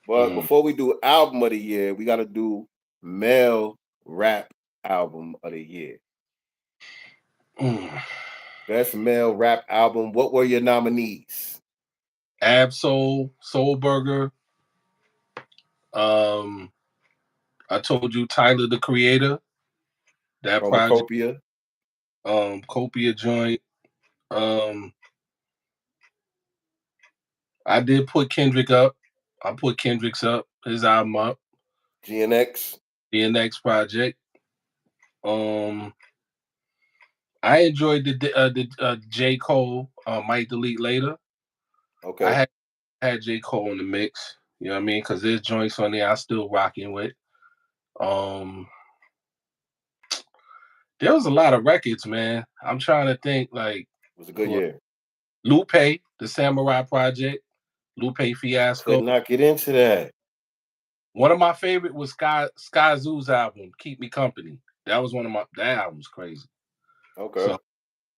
Speaker 1: But
Speaker 2: Mm.
Speaker 1: before we do album of the year, we got to do male rap album of the year.
Speaker 2: Mm.
Speaker 1: Best male rap album. What were your nominees?
Speaker 2: Absol, Soul Burger. Um, I told you Tyler the Creator. That project.
Speaker 1: Chromacopia,
Speaker 2: Copia joint. Um, I did put Kendrick up. I put Kendrick's up. His album up.
Speaker 1: GNX.
Speaker 2: The next project. Um, I enjoyed the J Cole. Might delete later. I
Speaker 1: Okay,
Speaker 2: had J Cole in the mix. You know what I mean? Because there's joints on there I still rocking with. Um, there was a lot of records, man. I'm trying to think like
Speaker 1: it was a good year.
Speaker 2: Lupe, the Samurai Project, Lupe
Speaker 1: Could
Speaker 2: Fiasco.
Speaker 1: not get into that.
Speaker 2: One of my favorite was Sky Zoo's album, Keep Me Company. That was one of my that album's crazy.
Speaker 1: Okay,
Speaker 2: So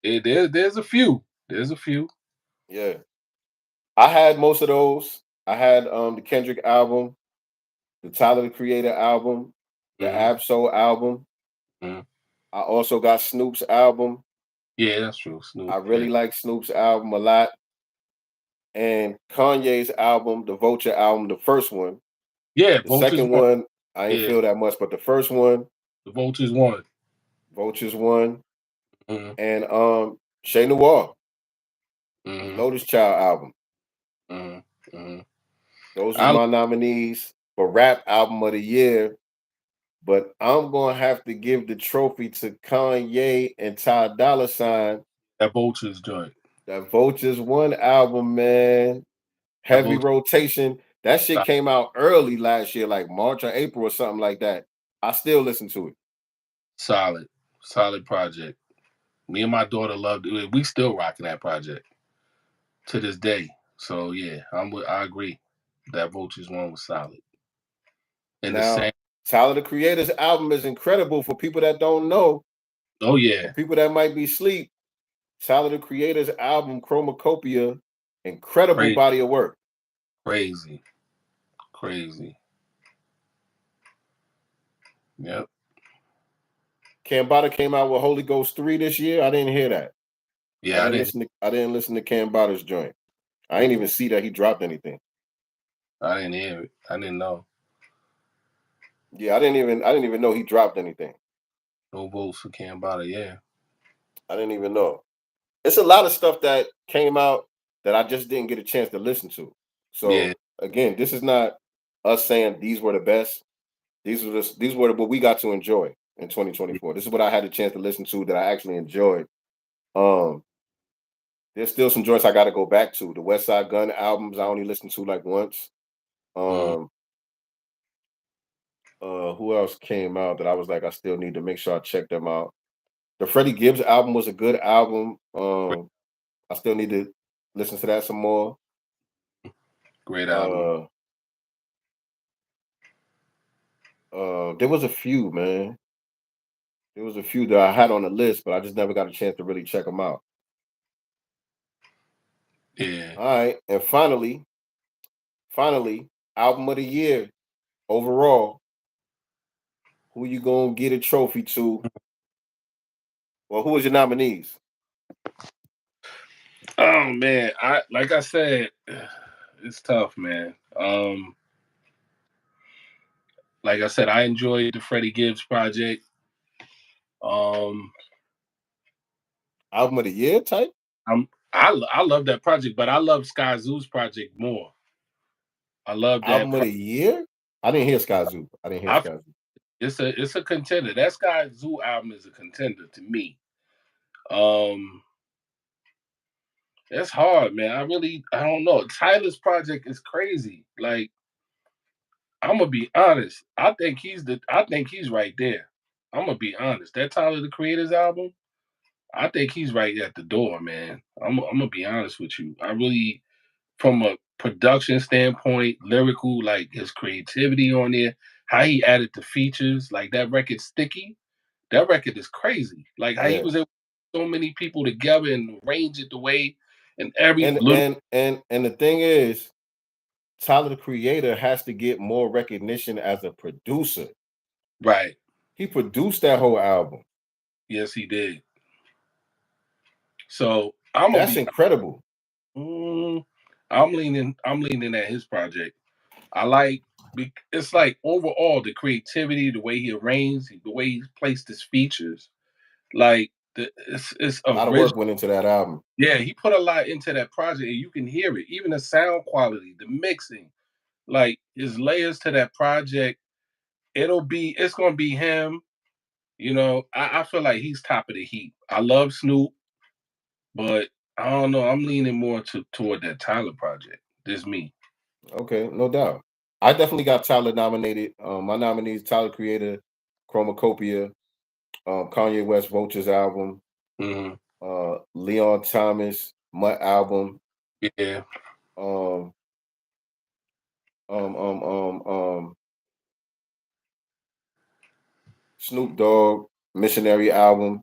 Speaker 2: there's a few. There's a few.
Speaker 1: yeah, I had most of those. I had the Kendrick album, the Tyler the Creator album, the
Speaker 2: Hmm.
Speaker 1: Absol album.
Speaker 2: Hmm.
Speaker 1: I also got Snoop's album.
Speaker 2: Yeah, that's true.
Speaker 1: I
Speaker 2: Snoop. Yeah.
Speaker 1: really like Snoop's album a lot. And Kanye's album, the Vulture album, the first one.
Speaker 2: Yeah,
Speaker 1: The
Speaker 2: Vultures
Speaker 1: second
Speaker 2: won.
Speaker 1: one, I ain't
Speaker 2: Yeah,
Speaker 1: feel that much, but the first one,
Speaker 2: the Vultures won.
Speaker 1: Vultures won.
Speaker 2: Hmm.
Speaker 1: And Shay Noir, his
Speaker 2: Hmm.
Speaker 1: Lotus Child album.
Speaker 2: Hmm. Hmm.
Speaker 1: Those was
Speaker 2: I
Speaker 1: my nominees for rap album of the year. But I'm gonna have to give the trophy to Kanye and Ty Dolla Sign.
Speaker 2: that Vultures joint.
Speaker 1: That Vultures One album, man.
Speaker 2: That
Speaker 1: Heavy
Speaker 2: Vultures.
Speaker 1: rotation. That shit came out early last year, like March or April or something like that. I still listen to it.
Speaker 2: Solid, solid project. Me and my daughter loved it. We still rocking that project to this day. So yeah, I agree. That Vultures one was solid. And the
Speaker 1: Now,
Speaker 2: same.
Speaker 1: Tyler the Creator's album is incredible for people that don't know,
Speaker 2: Oh
Speaker 1: for
Speaker 2: yeah,
Speaker 1: people that might be asleep. Tyler the Creator's album, Chromacopia, incredible
Speaker 2: crazy,
Speaker 1: body of work.
Speaker 2: crazy, crazy. Yep.
Speaker 1: Cambada came out with Holy Ghost 3 this year. I didn't hear that.
Speaker 2: Yeah, I didn't.
Speaker 1: I didn't listen to Cambada's joint. I didn't even
Speaker 2: Mm-mm,
Speaker 1: see that he dropped anything.
Speaker 2: I didn't hear it. I didn't know.
Speaker 1: Yeah, I didn't even know he dropped anything.
Speaker 2: No votes for Cambada. Yeah,
Speaker 1: I didn't even know. It's a lot of stuff that came out that I just didn't get a chance to listen to.
Speaker 2: yeah,
Speaker 1: So again, this is not us saying these were the best. These were what we got to enjoy in 2024. This is what I had a chance to listen to that I actually enjoyed. Um, there's still some joints I got to go back to. The West Side Gun albums I only listened to like once.
Speaker 2: mm,
Speaker 1: Um, who else came out that I was like I still need to make sure I check them out. The Freddie Gibbs album was a good album. I still need to listen to that some more.
Speaker 2: great album.
Speaker 1: Uh, there was a few, man. There was a few that I had on the list, but I just never got a chance to really check them out.
Speaker 2: Yeah.
Speaker 1: All right, and finally, album of the year overall. Who you gonna get a trophy to? Well, who was your nominees?
Speaker 2: Oh man, I like I said, it's tough, man. Like I said, I enjoyed the Freddie Gibbs project. Um,
Speaker 1: Album of the year type?
Speaker 2: I love that project, but I love Sky Zoo's project more. I love that.
Speaker 1: Album of the year? I didn't hear Sky Zoo. I didn't hear
Speaker 2: I,
Speaker 1: Sky Zoo.
Speaker 2: it's a contender. That Sky Zoo album is a contender to me. Um, it's hard, man. I don't know. Tyler's project is crazy. Like I'm gonna be honest. I think he's right there. I'm gonna be honest. That Tyler the Creator's album, I think he's right at the door, man. I'm gonna be honest with you. I really, from a production standpoint, lyrical, like his creativity on there. how he added the features, like that record Sticky. That record is crazy. Like how he
Speaker 1: Yeah.
Speaker 2: was able to put so many people together and arrange it the way and every
Speaker 1: And
Speaker 2: little
Speaker 1: and and and the thing is, Tyler the Creator has to get more recognition as a producer.
Speaker 2: right.
Speaker 1: He produced that whole album.
Speaker 2: Yes, he did. So I'm gonna
Speaker 1: That's
Speaker 2: be
Speaker 1: incredible.
Speaker 2: mm, I'm leaning at his project. I like it's like overall the creativity, the way he arranged, the way he placed his features. Like it's
Speaker 1: A lot of
Speaker 2: original.
Speaker 1: work went into that album.
Speaker 2: Yeah, he put a lot into that project, and you can hear it. Even the sound quality, the mixing, like his layers to that project. It's gonna be him. I feel like he's top of the heap. I love Snoop, but I don't know. I'm leaning more toward that Tyler project. This me.
Speaker 1: Okay, no doubt. I definitely got Tyler nominated. My nominees: Tyler Creator, Chromacopia, Kanye West Vultures album,
Speaker 2: Hmm.
Speaker 1: Leon Thomas Mutt album,
Speaker 2: Yeah,
Speaker 1: um, um, um, um, um, Snoop Dogg Missionary album.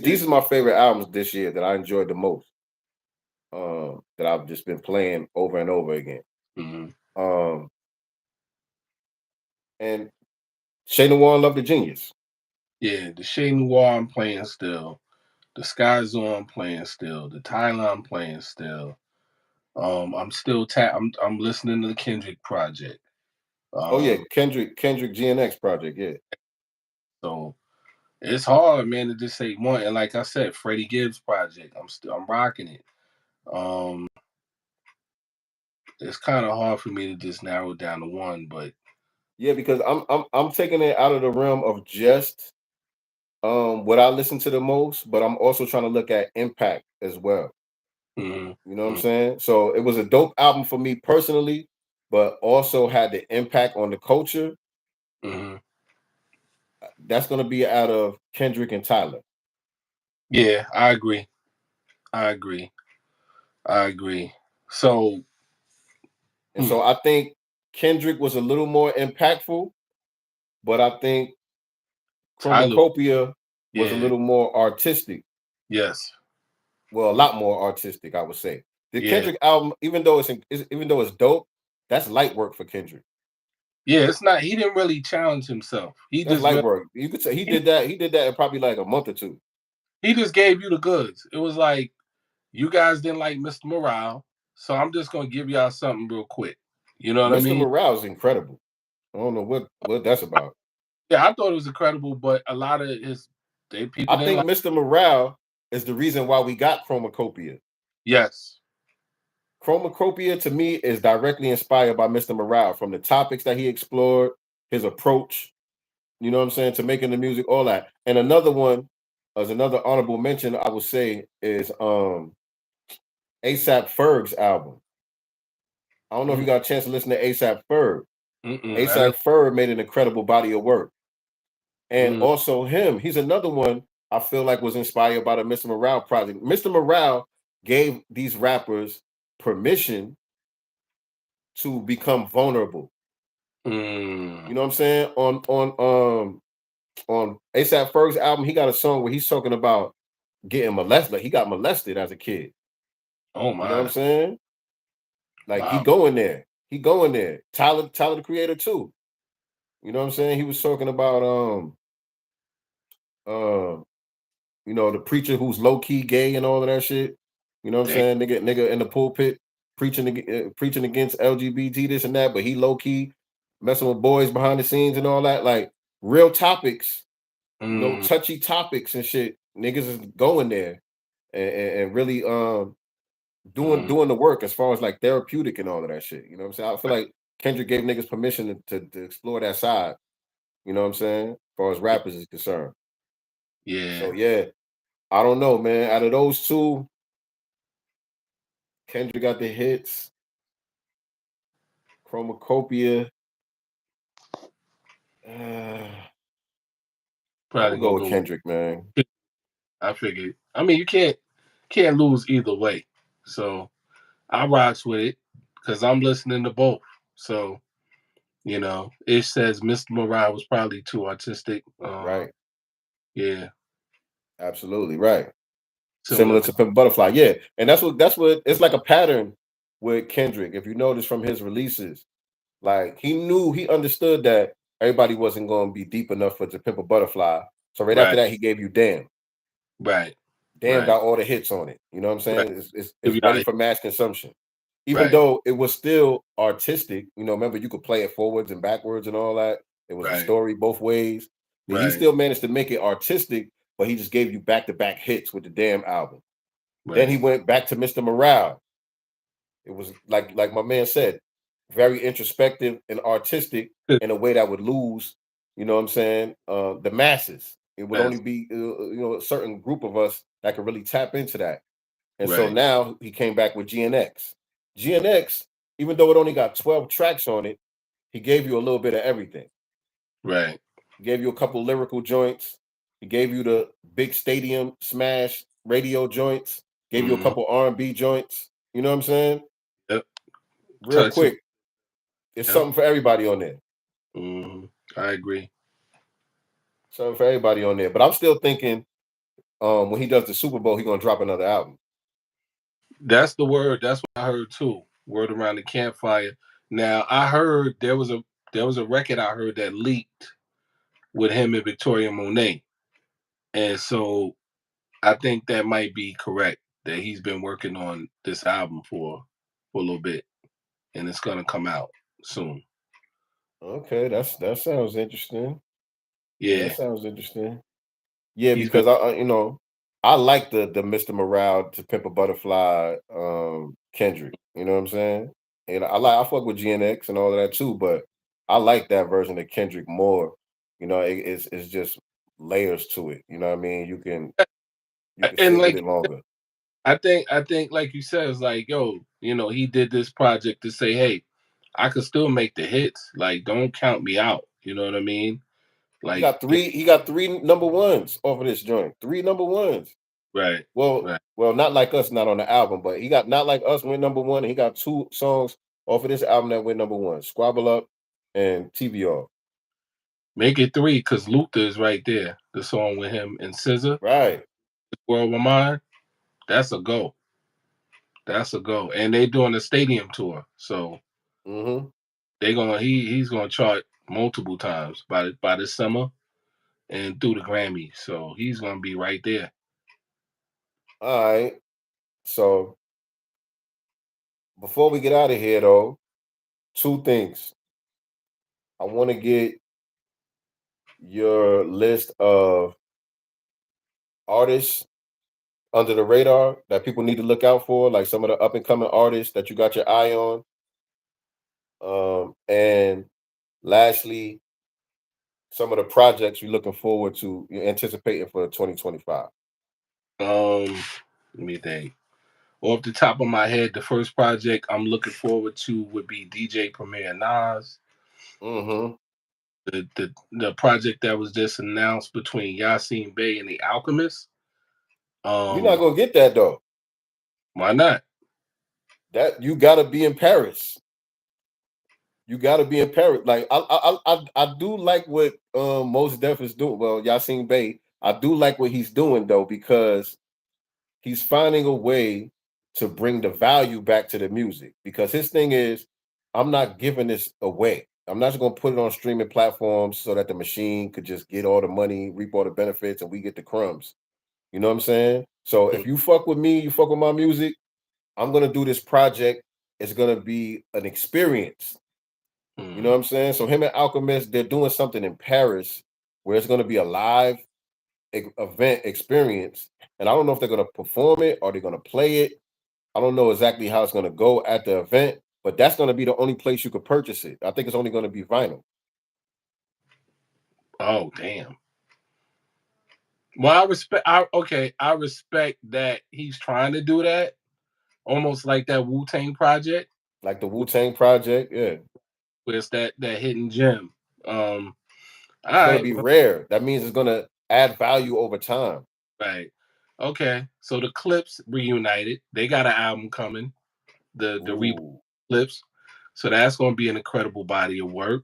Speaker 2: yeah.
Speaker 1: These are my favorite albums this year that I enjoyed the most. That I've just been playing over and over again.
Speaker 2: Hmm.
Speaker 1: Um, and Shay Noir Love the Genius.
Speaker 2: Yeah, the Chez Noir I'm playing still. The Sky Zone I'm playing still. The Tyler I'm playing still. I'm still I'm listening to the Kendrick project.
Speaker 1: Oh yeah,
Speaker 2: Um,
Speaker 1: Kendrick GNX project. Yeah,
Speaker 2: so it's hard, man, to just say one. And like I said, Freddie Gibbs project. I'm rocking it. Um, it's kind of hard for me to just narrow it down to one, but
Speaker 1: yeah, because I'm taking it out of the realm of just what I listen to the most, but I'm also trying to look at impact as well.
Speaker 2: mhm,
Speaker 1: You know what I'm
Speaker 2: mhm,
Speaker 1: saying? So it was a dope album for me personally, but also had the impact on the culture.
Speaker 2: mhm.
Speaker 1: That's gonna be out of Kendrick and Tyler.
Speaker 2: Yeah, I agree. I agree. I agree. So
Speaker 1: And
Speaker 2: hmm,
Speaker 1: so I think Kendrick was a little more impactful, but I think
Speaker 2: Tyler,
Speaker 1: Chromacopia was a
Speaker 2: yeah,
Speaker 1: little more artistic.
Speaker 2: yes,
Speaker 1: Well, a lot more artistic, I would say. The
Speaker 2: yeah,
Speaker 1: Kendrick album, even though it's dope, that's light work for Kendrick.
Speaker 2: yeah. It's not. He didn't really challenge himself. He
Speaker 1: That's
Speaker 2: just
Speaker 1: light
Speaker 2: really
Speaker 1: work. You could say he
Speaker 2: he,
Speaker 1: did that. He did that in probably like a month or two.
Speaker 2: he just gave you the goods. It was like you guys didn't like Mr. Morale, so I'm just gonna give y'all something real quick. You know what I
Speaker 1: Mr.
Speaker 2: mean?
Speaker 1: Morale is incredible. I don't know what that's about.
Speaker 2: Yeah, I thought it was incredible, but a lot of his they people
Speaker 1: I
Speaker 2: didn't
Speaker 1: think
Speaker 2: like.
Speaker 1: Mr. Morale is the reason why we got Chromacopia.
Speaker 2: Yes.
Speaker 1: Chromacopia to me is directly inspired by Mr. Morale from the topics that he explored, his approach, you know what I'm saying, to making the music, all that. And another one, as another honorable mention, I would say is ASAP Ferg's album. I don't know if
Speaker 2: Mm,
Speaker 1: you got a chance to listen to ASAP Ferg.
Speaker 2: I
Speaker 1: ASAP
Speaker 2: didn't.
Speaker 1: Ferg made an incredible body of work. And
Speaker 2: Mm,
Speaker 1: also him, he's another one I feel like was inspired by the Mr. Morale project. Mr. Morale gave these rappers permission to become vulnerable. You
Speaker 2: mm.
Speaker 1: know what I'm saying? On ASAP Ferg's album, he got a song where he's talking about getting molested. Like he got molested as a kid.
Speaker 2: Oh
Speaker 1: You know what I'm
Speaker 2: my!
Speaker 1: saying? Like he
Speaker 2: Wow.
Speaker 1: going there. He going there. Tyler the Creator too. You know what I'm saying? He was talking about um the preacher who's low key gay and all of that shit. You know what I'm
Speaker 2: Dang.
Speaker 1: saying? Nigga in the pulpit preaching against LGBT this and that, but he low key messing with boys behind the scenes and all that. Like real topics,
Speaker 2: Mm,
Speaker 1: touchy topics and shit. Niggas is going there and really doing
Speaker 2: mm,
Speaker 1: doing the work as far as like therapeutic and all of that shit. You know what I'm saying? I feel like Kendrick gave niggas permission to explore that side. You know what I'm saying? As far as rappers is concerned.
Speaker 2: yeah.
Speaker 1: So yeah, I don't know, man. Out of those two, Kendrick got the hits. Chromacopia. I'm
Speaker 2: Probably
Speaker 1: gonna go
Speaker 2: gonna
Speaker 1: with
Speaker 2: go.
Speaker 1: Kendrick, man.
Speaker 2: I figured. I mean, you can't lose either way. So I rocks with it because I'm listening to both. So You know, it says Mr. Morale was probably too artistic.
Speaker 1: right?
Speaker 2: Yeah,
Speaker 1: Absolutely right.
Speaker 2: similar
Speaker 1: Similar
Speaker 2: to
Speaker 1: to Pimp Butterfly, yeah. And that's what it's like a pattern with Kendrick. If you notice from his releases, like he understood that everybody wasn't going to be deep enough for To Pimp a Butterfly. So right after
Speaker 2: right,
Speaker 1: that, he gave you Damn.
Speaker 2: right,
Speaker 1: Damn
Speaker 2: right,
Speaker 1: got all the hits on it. You know what I'm
Speaker 2: right.
Speaker 1: saying? It's
Speaker 2: Give
Speaker 1: ready
Speaker 2: y'all-
Speaker 1: for mass consumption. Even
Speaker 2: Right,
Speaker 1: though it was still artistic, remember you could play it forwards and backwards and all that. It was a
Speaker 2: right,
Speaker 1: story both ways. But he
Speaker 2: right,
Speaker 1: still managed to make it artistic, but he just gave you back to back hits with the Damn album. Then he
Speaker 2: right.
Speaker 1: went back to Mr. Morale. It was like my man said, very introspective and artistic in a way that would lose, you know what I'm saying, the masses. It would only
Speaker 2: Yes,
Speaker 1: be a certain group of us that could really tap into that. And so
Speaker 2: right,
Speaker 1: now he came back with GNX. GNX, even though it only got 12 tracks on it, he gave you a little bit of everything.
Speaker 2: right.
Speaker 1: He gave you a couple lyrical joints. He gave you the big stadium smash radio joints. Gave you a
Speaker 2: Hmm.
Speaker 1: couple R&B joints. You know what I'm saying?
Speaker 2: Yep.
Speaker 1: Real
Speaker 2: Touch of
Speaker 1: quick, it's
Speaker 2: yep.
Speaker 1: something for everybody on there.
Speaker 2: Hmm. I agree.
Speaker 1: Something for everybody on there. But I'm still thinking, when he does the Super Bowl, he's gonna drop another album.
Speaker 2: That's the word. That's what I heard too. Word around the campfire. Now I heard there was a record I heard that leaked with him and Victoria Monet, and so I think that might be correct. That he's been working on this album for a little bit, and it's gonna come out soon.
Speaker 1: Okay, that sounds interesting. That
Speaker 2: Yeah,
Speaker 1: sounds interesting. Yeah,
Speaker 2: he's been.
Speaker 1: because I like the Mr. Morale to Pimp a Butterfly Kendrick. You know what I'm saying? And I fuck with GNX and all of that too, but I like that version of Kendrick more. It's just layers to it. You know what I mean? You can
Speaker 2: And
Speaker 1: sit with
Speaker 2: like
Speaker 1: it longer.
Speaker 2: I think like you said, it's like, yo, he did this project to say, hey, I could still make the hits. Like, don't count me out. You know what I mean? Like,
Speaker 1: He got three number ones off of this joint. Three number ones.
Speaker 2: right,
Speaker 1: Well,
Speaker 2: right.
Speaker 1: not like us, not on the album, but he got not like us went number one. And he got two songs off of this album that went number one: Squabble Up and TVR.
Speaker 2: Make it three because Luther is right there. The song with him and SZA,
Speaker 1: Right.
Speaker 2: World of Mine. That's a go. That's a go. And they doing a stadium tour, so
Speaker 1: Mm-hmm.
Speaker 2: he's gonna chart multiple times by this summer and through the Grammys. So he's gonna be right there.
Speaker 1: All right. So before we get out of here, though, two things. I want to get your list of artists under the radar that people need to look out for, like some of the up and coming artists that you got your eye on. And lastly, some of the projects you're looking forward to, you're anticipating for 2025.
Speaker 2: Let me think. Off the top of my head, the first project I'm looking forward to would be DJ Premier Nas.
Speaker 1: Mm-hmm.
Speaker 2: The project that was just announced between Yasin Bey and the Alchemist.
Speaker 1: You're not
Speaker 2: Um,
Speaker 1: gonna get that though.
Speaker 2: why not?
Speaker 1: That you gotta be in Paris. You gotta be in Paris. Like I do like what Mos Def is doing. Well, Yasin Bey, I do like what he's doing though, because he's finding a way to bring the value back to the music. Because his thing is, I'm not giving this away. I'm not just gonna put it on streaming platforms so that the machine could just get all the money, reap all the benefits, and we get the crumbs. You know what I'm saying? So if you fuck with me, you fuck with my music, I'm gonna do this project. It's gonna be an experience. You know
Speaker 2: Hmm.
Speaker 1: what I'm saying? So him and Alchemist, they're doing something in Paris where it's gonna be a live event experience. And I don't know if they're gonna perform it or they're gonna play it. I don't know exactly how it's gonna go at the event, but that's gonna be the only place you could purchase it. I think it's only gonna be vinyl.
Speaker 2: Oh, damn. Well, I respect. I respect that he's trying to do that, almost like that Wu Tang project,
Speaker 1: Like the Wu-Tang Project. Yeah.
Speaker 2: where it's that hidden gem. Um, all
Speaker 1: It's gonna
Speaker 2: right,
Speaker 1: be rare. That means it's gonna add value over time.
Speaker 2: right, okay. So the Clips reunited. They got an album coming. The Reap
Speaker 1: Ooh.
Speaker 2: Clips. So that's going to be an incredible body of work.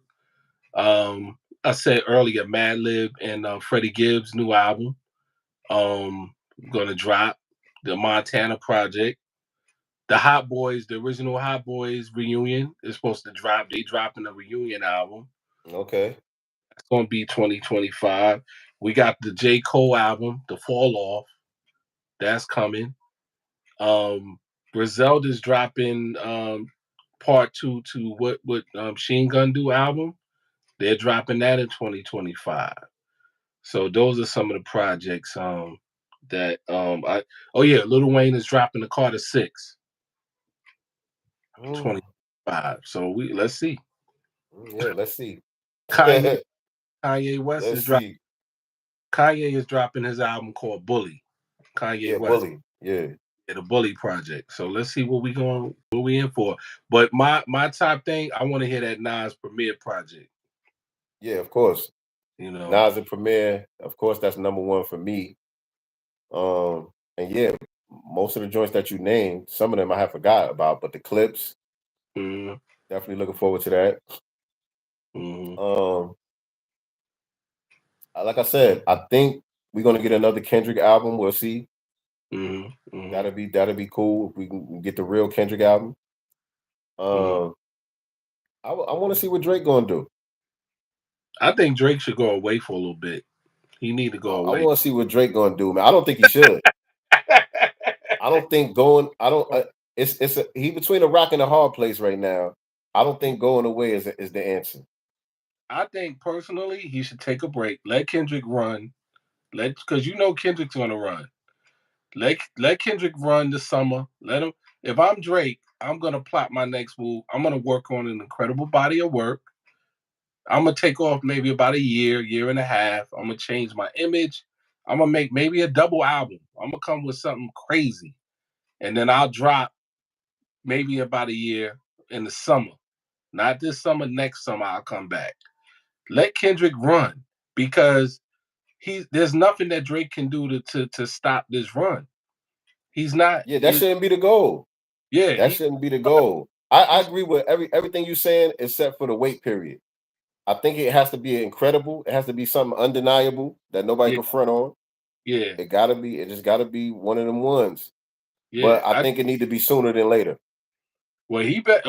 Speaker 2: I said earlier, Madlib and Freddie Gibbs' new album. Um, gonna drop the Montana Project. The Hot Boys, the original Hot Boys reunion is supposed to drop. They dropping a reunion album.
Speaker 1: Okay.
Speaker 2: It's gonna be 2025. We got the J. Cole album, The Fall Off. That's coming. Griselda's dropping part two to what Sheen Gun Do album. They're dropping that in 2025. So those are some of the projects that I oh yeah, Lil Wayne is dropping the Carter 6
Speaker 1: Mm,
Speaker 2: 25. So we let's see.
Speaker 1: yeah, let's see.
Speaker 2: Kanye Kanye West
Speaker 1: Let's
Speaker 2: is drop
Speaker 1: see.
Speaker 2: Kanye is dropping his album called Bully. Kanye
Speaker 1: Yeah,
Speaker 2: West.
Speaker 1: bully. Yeah.
Speaker 2: Yeah, the Bully Project. So let's see what we in for. But my top thing, I want to hear that Nas Premier Project.
Speaker 1: Yeah, of course.
Speaker 2: You know.
Speaker 1: Nas and Premier, of course, that's number one for me. And yeah, most of the joints that you named, some of them I have forgot about, but the clips,
Speaker 2: Hmm.
Speaker 1: definitely looking forward to that.
Speaker 2: Hmm.
Speaker 1: Um, like I said, I think we're gonna get another Kendrick album. We'll see.
Speaker 2: Hmm. Hmm.
Speaker 1: That'll be cool if we can get the real Kendrick album.
Speaker 2: Hmm.
Speaker 1: Um, I want to see what Drake gonna do.
Speaker 2: I think Drake should go away for a little bit. He need to go
Speaker 1: I
Speaker 2: away.
Speaker 1: want to see what Drake gonna do, man. I don't think he should. I don't think going. I don't. He between a rock and a hard place right now. I don't think going away is the answer.
Speaker 2: I think personally he should take a break. Let Kendrick run. Let because you know Kendrick's gonna run. Let Kendrick run this summer. Let him. If I'm Drake, I'm gonna plot my next move. I'm gonna work on an incredible body of work. I'm gonna take off maybe about a year, year and a half. I'm gonna change my image. I'm gonna make maybe a double album. I'm gonna come with something crazy, and then I'll drop maybe about a year in the summer. Not this summer. Next summer I'll come back. Let Kendrick run because there's nothing that Drake can do to stop this run. He's not.
Speaker 1: Yeah, that shouldn't be the goal.
Speaker 2: Yeah,
Speaker 1: That shouldn't be the goal. I
Speaker 2: he's
Speaker 1: agree with everything you're saying except for the wait period. I think it has to be incredible. It has to be something undeniable that nobody
Speaker 2: yeah,
Speaker 1: can front on.
Speaker 2: yeah,
Speaker 1: It gotta be. It just gotta be one of them ones.
Speaker 2: yeah.
Speaker 1: But I think it need to be sooner than later.
Speaker 2: Well, he bet.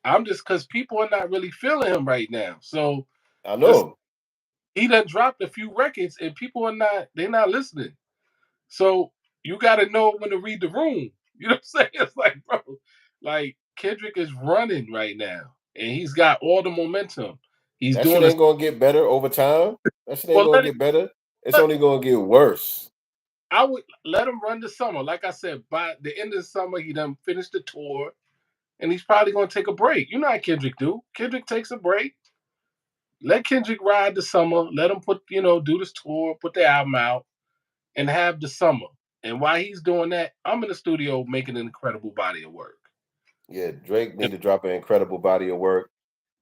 Speaker 2: I'm just because people are not really feeling him right now. So
Speaker 1: I
Speaker 2: let's.
Speaker 1: know.
Speaker 2: He done dropped a few records and people are not. They're not listening. So you got to know when to read the room. You know what I'm saying? It's like, bro, like Kendrick is running right now, and he's got all the momentum. He's
Speaker 1: That shit
Speaker 2: doing this.
Speaker 1: ain't gonna get better over time. That shit ain't
Speaker 2: Well,
Speaker 1: gonna get better. It's only gonna get worse.
Speaker 2: I would let him run the summer. Like I said, by the end of the summer, he done finished the tour, and he's probably gonna take a break. You know how Kendrick do. Kendrick takes a break. Let Kendrick ride the summer. Let him do this tour, put the album out, and have the summer. And while he's doing that, I'm in the studio making an incredible body of work.
Speaker 1: Yeah, Drake need to drop an incredible body of work,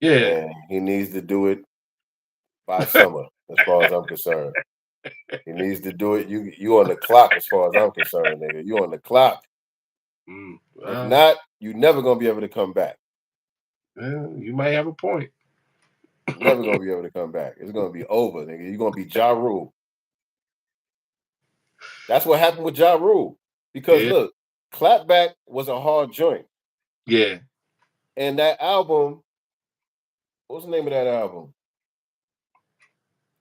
Speaker 2: Yeah.
Speaker 1: and he needs to do it by summer, as far as I'm concerned. He needs to do it. You on the clock, as far as I'm concerned, nigga. You on the clock. If
Speaker 2: Well,
Speaker 1: not, you never gonna be able to come back.
Speaker 2: yeah, you might have a point.
Speaker 1: Never gonna be able to come back. It's gonna be over, nigga. You're gonna be Ja Rule. That's what happened with Ja Rule. Because
Speaker 2: Yeah.
Speaker 1: look, Clapback was a hard joint.
Speaker 2: Yeah.
Speaker 1: And that album, what's the name of that album?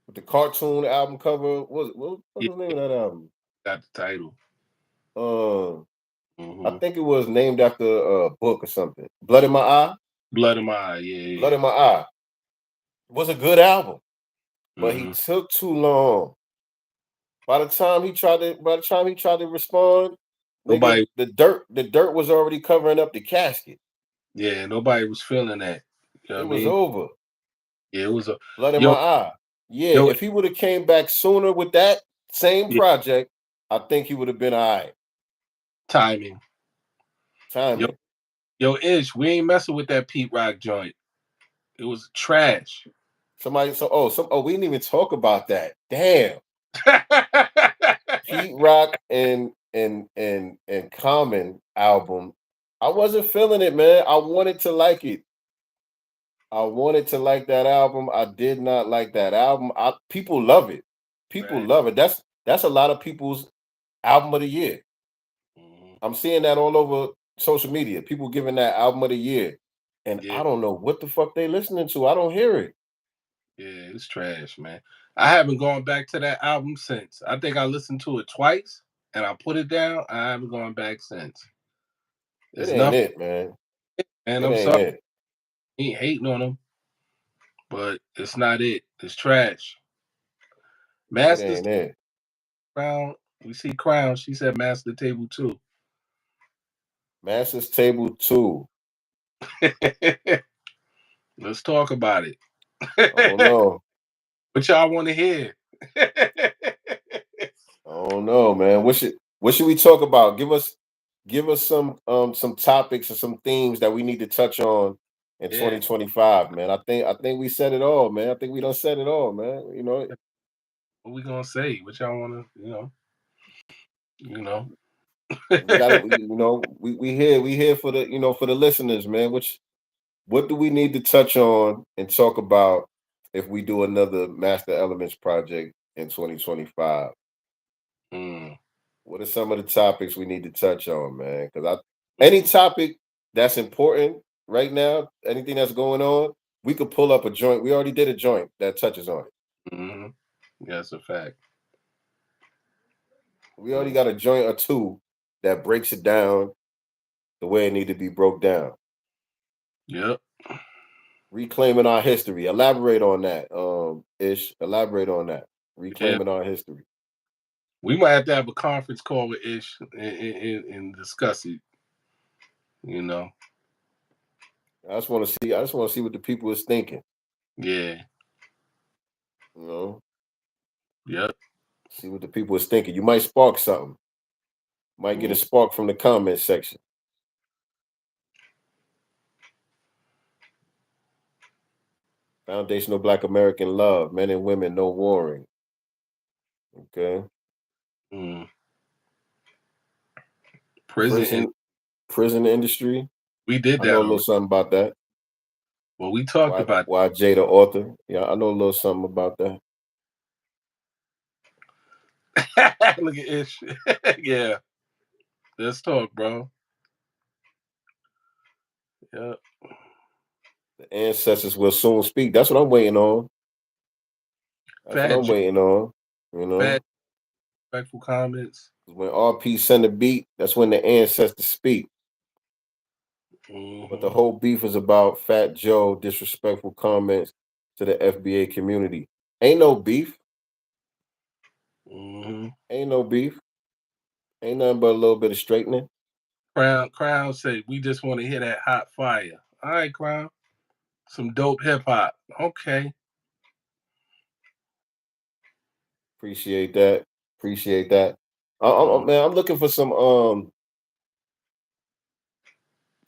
Speaker 1: With the cartoon album cover. What
Speaker 2: Yeah.
Speaker 1: was the name of that album?
Speaker 2: Got the title.
Speaker 1: Uh, I
Speaker 2: Hmm.
Speaker 1: think it was named after a book or something. Blood in My Eye.
Speaker 2: Blood in my eye. Yeah.
Speaker 1: Blood
Speaker 2: Yeah.
Speaker 1: in My Eye was a good album, but he
Speaker 2: Hmm.
Speaker 1: took too long. By the time he tried to respond, nigga,
Speaker 2: Nobody.
Speaker 1: the dirt was already covering up the casket.
Speaker 2: Yeah. Nobody was feeling that. You know
Speaker 1: It
Speaker 2: what I
Speaker 1: was
Speaker 2: mean?
Speaker 1: over.
Speaker 2: Yeah. It was a.
Speaker 1: Blood in My
Speaker 2: Yo.
Speaker 1: Eye. Yeah,
Speaker 2: Yo.
Speaker 1: if he would have came back sooner with that same
Speaker 2: Yeah.
Speaker 1: project, I think he would have been all right.
Speaker 2: Timing. Yo.
Speaker 1: Timing.
Speaker 2: Yo. Ish. We ain't messing with that Pete Rock joint. It was trash.
Speaker 1: We didn't even talk about that. Damn. Pete Rock and Common album. I wasn't feeling it, man. I wanted to like it. I wanted to like that album. I did not like that album. People love it. People
Speaker 2: Right.
Speaker 1: love it. That's a lot of people's album of the year.
Speaker 2: Mhm.
Speaker 1: I'm seeing that all over social media. People giving that album of the year, and
Speaker 2: Yeah,
Speaker 1: I don't know what the fuck they listening to. I don't hear it.
Speaker 2: yeah, it's trash, man. I haven't gone back to that album since. I think I listened to it twice and I put it down. I haven't gone back since.
Speaker 1: It
Speaker 2: It's
Speaker 1: ain't
Speaker 2: nothing,
Speaker 1: it, man.
Speaker 2: and
Speaker 1: It
Speaker 2: I'm
Speaker 1: ain't
Speaker 2: sorry,
Speaker 1: it.
Speaker 2: I ain't hating on them, but it's not it. It's trash.
Speaker 1: It
Speaker 2: Masters
Speaker 1: ain't it.
Speaker 2: Crown. We see Crown. She said Master Table too.
Speaker 1: Masters Table 2.
Speaker 2: Let's talk about it.
Speaker 1: I don't know.
Speaker 2: What y'all want to hear?
Speaker 1: I don't know, man. What should we talk about? Give us some topics or some themes that we need to touch on in
Speaker 2: Yeah.
Speaker 1: 2025, man. I think we said it all, man. I think we done said it all, man.
Speaker 2: What we gonna say? What y'all wanna, you know?
Speaker 1: We got to we here for the listeners, man. What do we need to touch on and talk about if we do another Master Elements project in 2025?
Speaker 2: Mm,
Speaker 1: What are some of the topics we need to touch on, man? Because any topic that's important right now, anything that's going on, we could pull up a joint. We already did a joint that touches on it.
Speaker 2: hmm That's a fact.
Speaker 1: We already
Speaker 2: Mm,
Speaker 1: got a joint or two that breaks it down the way it need to be broke down.
Speaker 2: yep.
Speaker 1: Reclaiming our history. Elaborate on that. Ish. Elaborate on that.
Speaker 2: Yeah.
Speaker 1: Reclaiming our history.
Speaker 2: We might have to have a conference call with Ish and discuss it. You know.
Speaker 1: I just want to see what the people is thinking.
Speaker 2: Yeah.
Speaker 1: You know,
Speaker 2: Yep.
Speaker 1: see what the people is thinking. You might spark something. Might get a
Speaker 2: Mm,
Speaker 1: spark from the comment section. Foundational Black American love, men and women, no warring. Okay.
Speaker 2: mm. Prison. And
Speaker 1: Prison, prison industry.
Speaker 2: we did
Speaker 1: I know
Speaker 2: that
Speaker 1: a little
Speaker 2: already.
Speaker 1: something about that.
Speaker 2: Well, we talked about.
Speaker 1: Why Jada author? Yeah, I know a little something about that.
Speaker 2: Look at Ish. Yeah. Let's talk, bro. Yep.
Speaker 1: The ancestors will soon speak. That's what I'm waiting on. That's what
Speaker 2: Fat,
Speaker 1: I'm waiting on. You
Speaker 2: fat,
Speaker 1: know,
Speaker 2: respectful comments.
Speaker 1: when RP send a beat, that's when the ancestors speak. But the
Speaker 2: Hmm
Speaker 1: whole beef is about Fat Joe disrespectful comments to the FBA community. Ain't no beef.
Speaker 2: hmm
Speaker 1: Ain't no beef. Ain't nothing but a little bit of straightening.
Speaker 2: Crown said we just want to hear that hot fire. All right, Crown. Some dope hip hop. Okay.
Speaker 1: Appreciate that. Appreciate that.
Speaker 2: Mm,
Speaker 1: Man, I'm looking for some.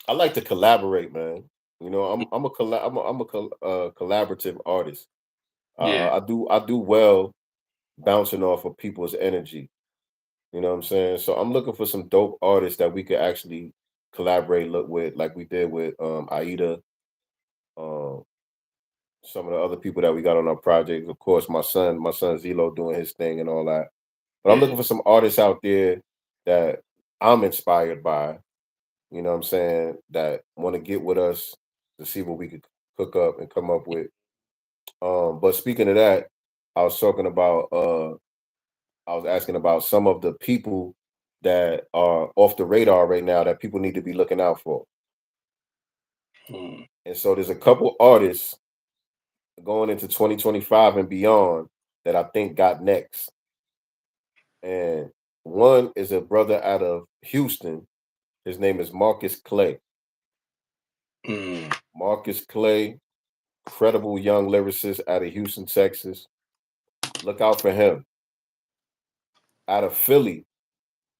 Speaker 1: I like to collaborate, man. I'm a collaborative artist.
Speaker 2: yeah.
Speaker 1: I do well bouncing off of people's energy. You know what I'm saying? So I'm looking for some dope artists that we could actually collaborate look with, like we did with Aida, um, some of the other people that we got on our project. Of course, my son Zelo doing his thing and all that. But I'm
Speaker 2: Yeah.
Speaker 1: looking for some artists out there that I'm inspired by. You know what I'm saying? That want to get with us to see what we could cook up and come up with. But speaking of that, I was talking about I was asking about some of the people that are off the radar right now that people need to be looking out for.
Speaker 2: Mm,
Speaker 1: And so there's a couple artists going into 2025 and beyond that I think got next. And one is a brother out of Houston. His name is Marcus Clay.
Speaker 2: mm,
Speaker 1: Marcus Clay, credible young lyricist out of Houston, Texas. Look out for him. Out of Philly,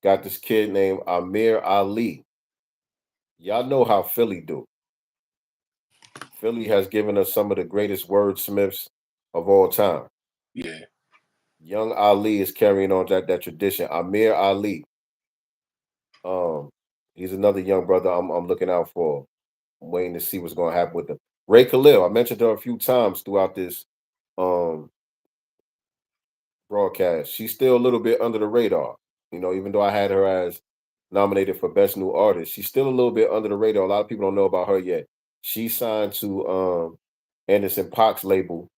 Speaker 1: got this kid named Amir Ali. Y'all know how Philly do. Philly has given us some of the greatest wordsmiths of all time.
Speaker 2: yeah.
Speaker 1: Young Ali is carrying on that tradition. Amir Ali, um, he's another young brother I'm looking out for. I'm waiting to see what's going to happen with him. Ray Khalil. I mentioned her a few times throughout this um broadcast. She's still a little bit under the radar. Even though I had her as nominated for Best New Artist, she's still a little bit under the radar. A lot of people don't know about her yet. She signed to Anderson Paak's label.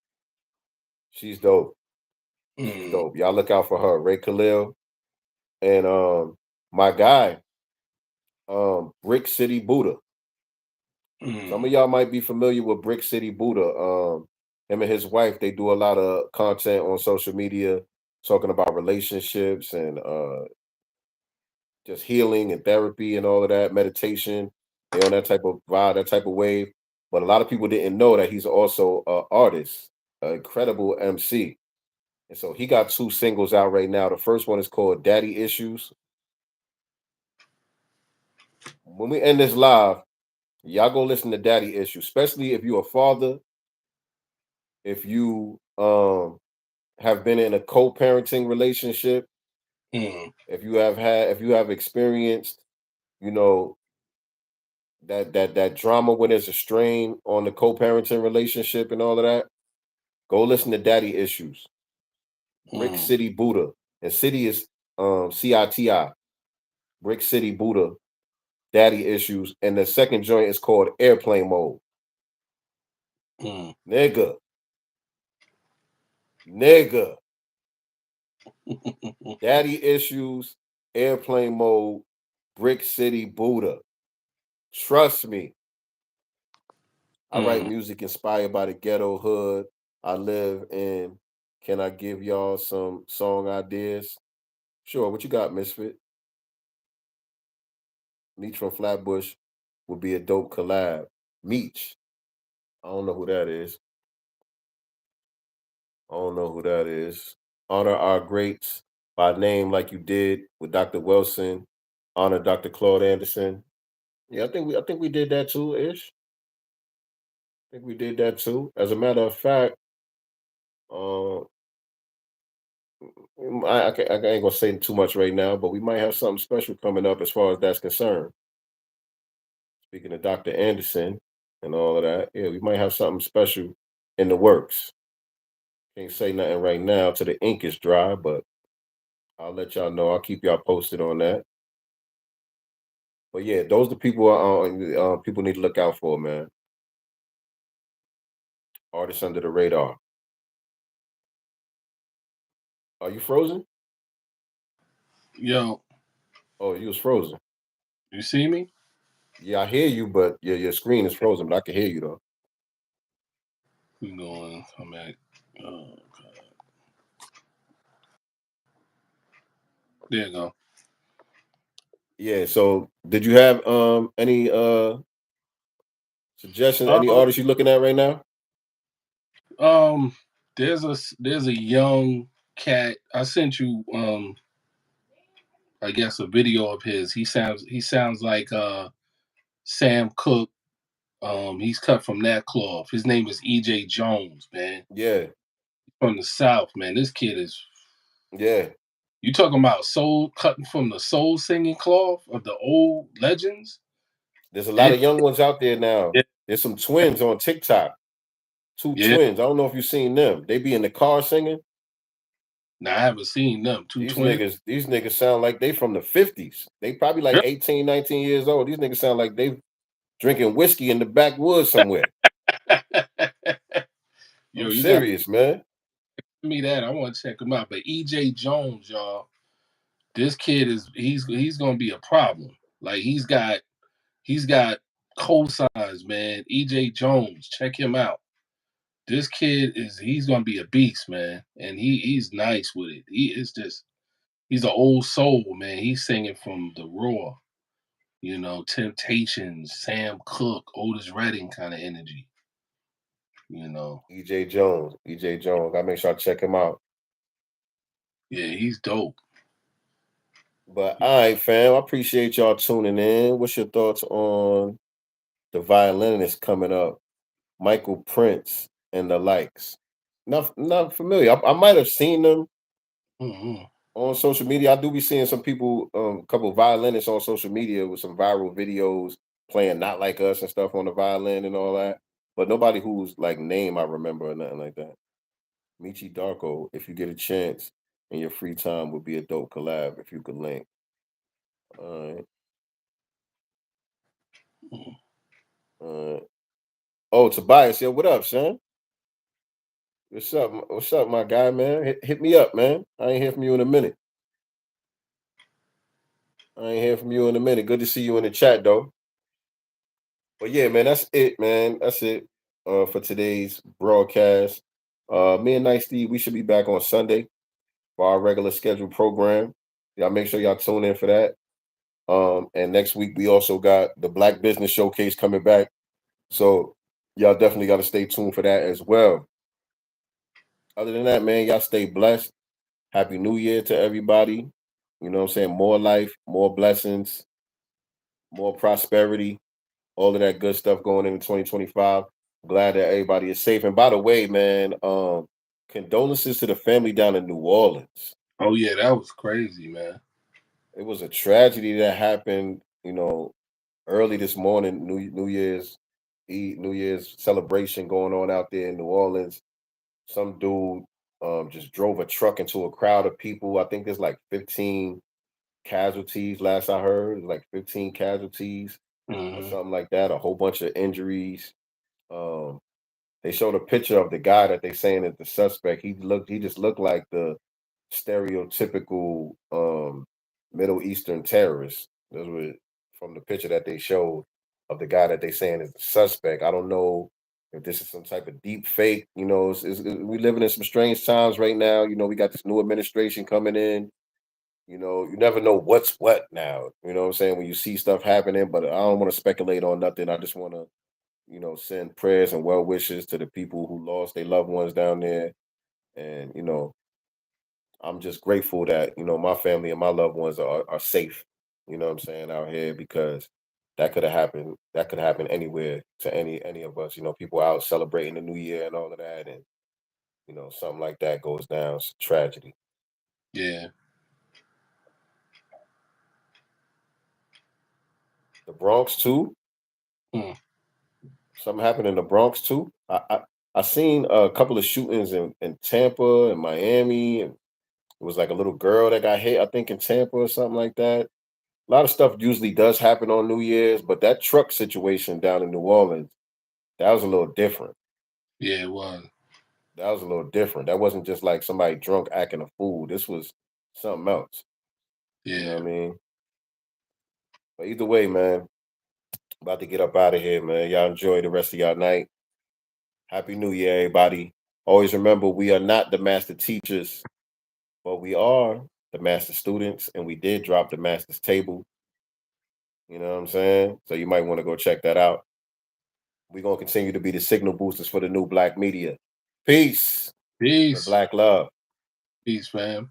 Speaker 1: She's dope. She's
Speaker 2: Mm,
Speaker 1: dope. Y'all look out for her. Ray Khalil and my guy, Brick City Buddha. Some
Speaker 2: mm,
Speaker 1: of y'all might be familiar with Brick City Buddha. Him and his wife, they do a lot of content on social media talking about relationships and just healing and therapy and all of that, meditation. They on that type of vibe, that type of wave. But a lot of people didn't know that he's also an artist, an incredible MC. And so he got two singles out right now. The first one is called Daddy Issues. When we end this live, y'all go listen to Daddy Issues, especially if you're a father, if you have been in a co-parenting relationship,
Speaker 2: mm,
Speaker 1: if you have experienced, you know, that drama when there's a strain on the co-parenting relationship and all of that, go listen to Daddy Issues. Brick
Speaker 2: mm,
Speaker 1: City Buddha. And city is CITI. Brick City Buddha, Daddy Issues. And the second joint is called Airplane Mode.
Speaker 2: mm.
Speaker 1: Nigga. Nigga. Daddy Issues, Airplane Mode, Brick City Buddha. Trust me. I write
Speaker 2: Mm.
Speaker 1: music inspired by the ghetto hood I live in. Can I give y'all some song ideas? Sure. What you got, Misfit? Meech from Flatbush would be a dope collab. Meech. I don't know who that is. I don't know who that is. Honor our greats by name like you did with Dr. Wilson. Honor Dr. Claude Anderson. Yeah, I think we did that too, ish. I think we did that too. As a matter of fact, uh, I ain't gonna say too much right now, but we might have something special coming up as far as that's concerned. Speaking of Dr. Anderson and all of that, yeah, we might have something special in the works. Can't say nothing right now till the ink is dry, but I'll let y'all know. I'll keep y'all posted on that. But yeah, those are the people people need to look out for, man. Artists under the radar. Are you frozen?
Speaker 2: Yo,
Speaker 1: Oh, you was frozen.
Speaker 2: you see me?
Speaker 1: Yeah, I hear you, but your screen is frozen, but I can hear you though.
Speaker 2: We going, come back. Oh, God. There you go.
Speaker 1: Yeah. So, did you have any suggestions? Any
Speaker 2: Uh,
Speaker 1: artists you looking at right now?
Speaker 2: um, there's a young cat. I sent you I guess a video of his. He sounds like Sam Cooke. He's cut from that cloth. His name is EJ Jones, man.
Speaker 1: Yeah,
Speaker 2: From the South, man. This kid is,
Speaker 1: yeah.
Speaker 2: you talking about soul, cutting from the soul singing cloth of the old legends?
Speaker 1: There's a lot
Speaker 2: That
Speaker 1: of young ones out there now.
Speaker 2: yeah,
Speaker 1: There's some twins on TikTok. Two
Speaker 2: yeah.
Speaker 1: twins. I don't know if you've seen them. They be in the car singing.
Speaker 2: Now I haven't seen them. Two
Speaker 1: These
Speaker 2: twins.
Speaker 1: niggas, these niggas sound like they from the 50s. They probably like
Speaker 2: Yeah.
Speaker 1: 18, 19 years old. These niggas sound like they drinking whiskey in the backwoods somewhere.
Speaker 2: Yo,
Speaker 1: I'm
Speaker 2: you got
Speaker 1: serious, man.
Speaker 2: me that. I want to check him out. But EJ Jones, y'all, this kid is he's gonna be a problem. Like he's got cosigns, man. EJ Jones, check him out. This kid is he's gonna be a beast, man. And he's nice with it. He is just he's an old soul, man. He's singing from the raw, Temptations, Sam Cooke, Otis Redding kind of energy, you know.
Speaker 1: EJ Jones. EJ Jones. Gotta make sure I check him out.
Speaker 2: Yeah, he's dope.
Speaker 1: But all right, fam. I appreciate y'all tuning in. What's your thoughts on the violinist coming up? Michael Prince and the likes. Not familiar. I might have seen them
Speaker 2: Hmm.
Speaker 1: on social media. I do be seeing some people, a couple of violinists on social media with some viral videos playing "Not Like Us" and stuff on the violin and all that. but nobody whose like name I remember or nothing like that. Michi Darko, if you get a chance in your free time, would be a dope collab if you could link. All right.
Speaker 2: Mm.
Speaker 1: Uh, oh, Tobias, yo, what up, son? What's up? What's up, my guy, man? Hit me up, man. I ain't hear from you in a minute. I ain't hear from you in a minute. Good to see you in the chat, though. But yeah, man, that's it, man. That's it for today's broadcast. Me and Nice Steve, we should be back on Sunday for our regular scheduled program. Y'all make sure y'all tune in for that. And next week we also got the Black Business Showcase coming back. So y'all definitely got to stay tuned for that as well. Other than that, man, y'all stay blessed. Happy New Year to everybody. You know what I'm saying? More life, more blessings, more prosperity, all of that good stuff going into 2025. Glad that everybody is safe. And by the way, man, condolences to the family down in New Orleans.
Speaker 2: Oh yeah, that was crazy, man.
Speaker 1: It was a tragedy that happened, early this morning, New Year's Eve, New Year's celebration going on out there in New Orleans. Some dude just drove a truck into a crowd of people. I think there's like 15 casualties. Last I heard, it was like 15 casualties or
Speaker 2: Hmm.
Speaker 1: something like that. A whole bunch of injuries. Um, they showed a picture of the guy that they saying is the suspect. He just looked like the stereotypical Middle Eastern terrorist. That's what from the picture that they showed of the guy that they saying is the suspect. I don't know if this is some type of deep fake. We living in some strange times right now. We got this new administration coming in. You never know what's what now. You know what I'm saying? When you see stuff happening, but I don't want to speculate on nothing. I just want to, send prayers and well wishes to the people who lost their loved ones down there. And, I'm just grateful that, my family and my loved ones are safe, you know what I'm saying, out here because that could have happened. That could happen anywhere to any of us. People out celebrating the new year and all of that. And, something like that goes down. It's a tragedy.
Speaker 2: Yeah.
Speaker 1: The Bronx too.
Speaker 2: Mm.
Speaker 1: Something happened in the Bronx too. I seen a couple of shootings in Tampa and Miami, and it was like a little girl that got hit. I think in Tampa or something like that. A lot of stuff usually does happen on New Year's, but that truck situation down in New Orleans, that was a little different.
Speaker 2: Yeah, it was.
Speaker 1: That was a little different. That wasn't just like somebody drunk acting a fool. This was something else. You know
Speaker 2: Yeah.
Speaker 1: what I mean? But either way, man, about to get up out of here, man. Y'all enjoy the rest of y'all night. Happy New Year, everybody. Always remember we are not the master teachers, but we are the master students, and we did drop the master's table. You know what I'm saying? So you might want to go check that out. We're gonna continue to be the signal boosters for the new black media. Peace. The
Speaker 2: Peace.
Speaker 1: black love.
Speaker 2: Peace, fam.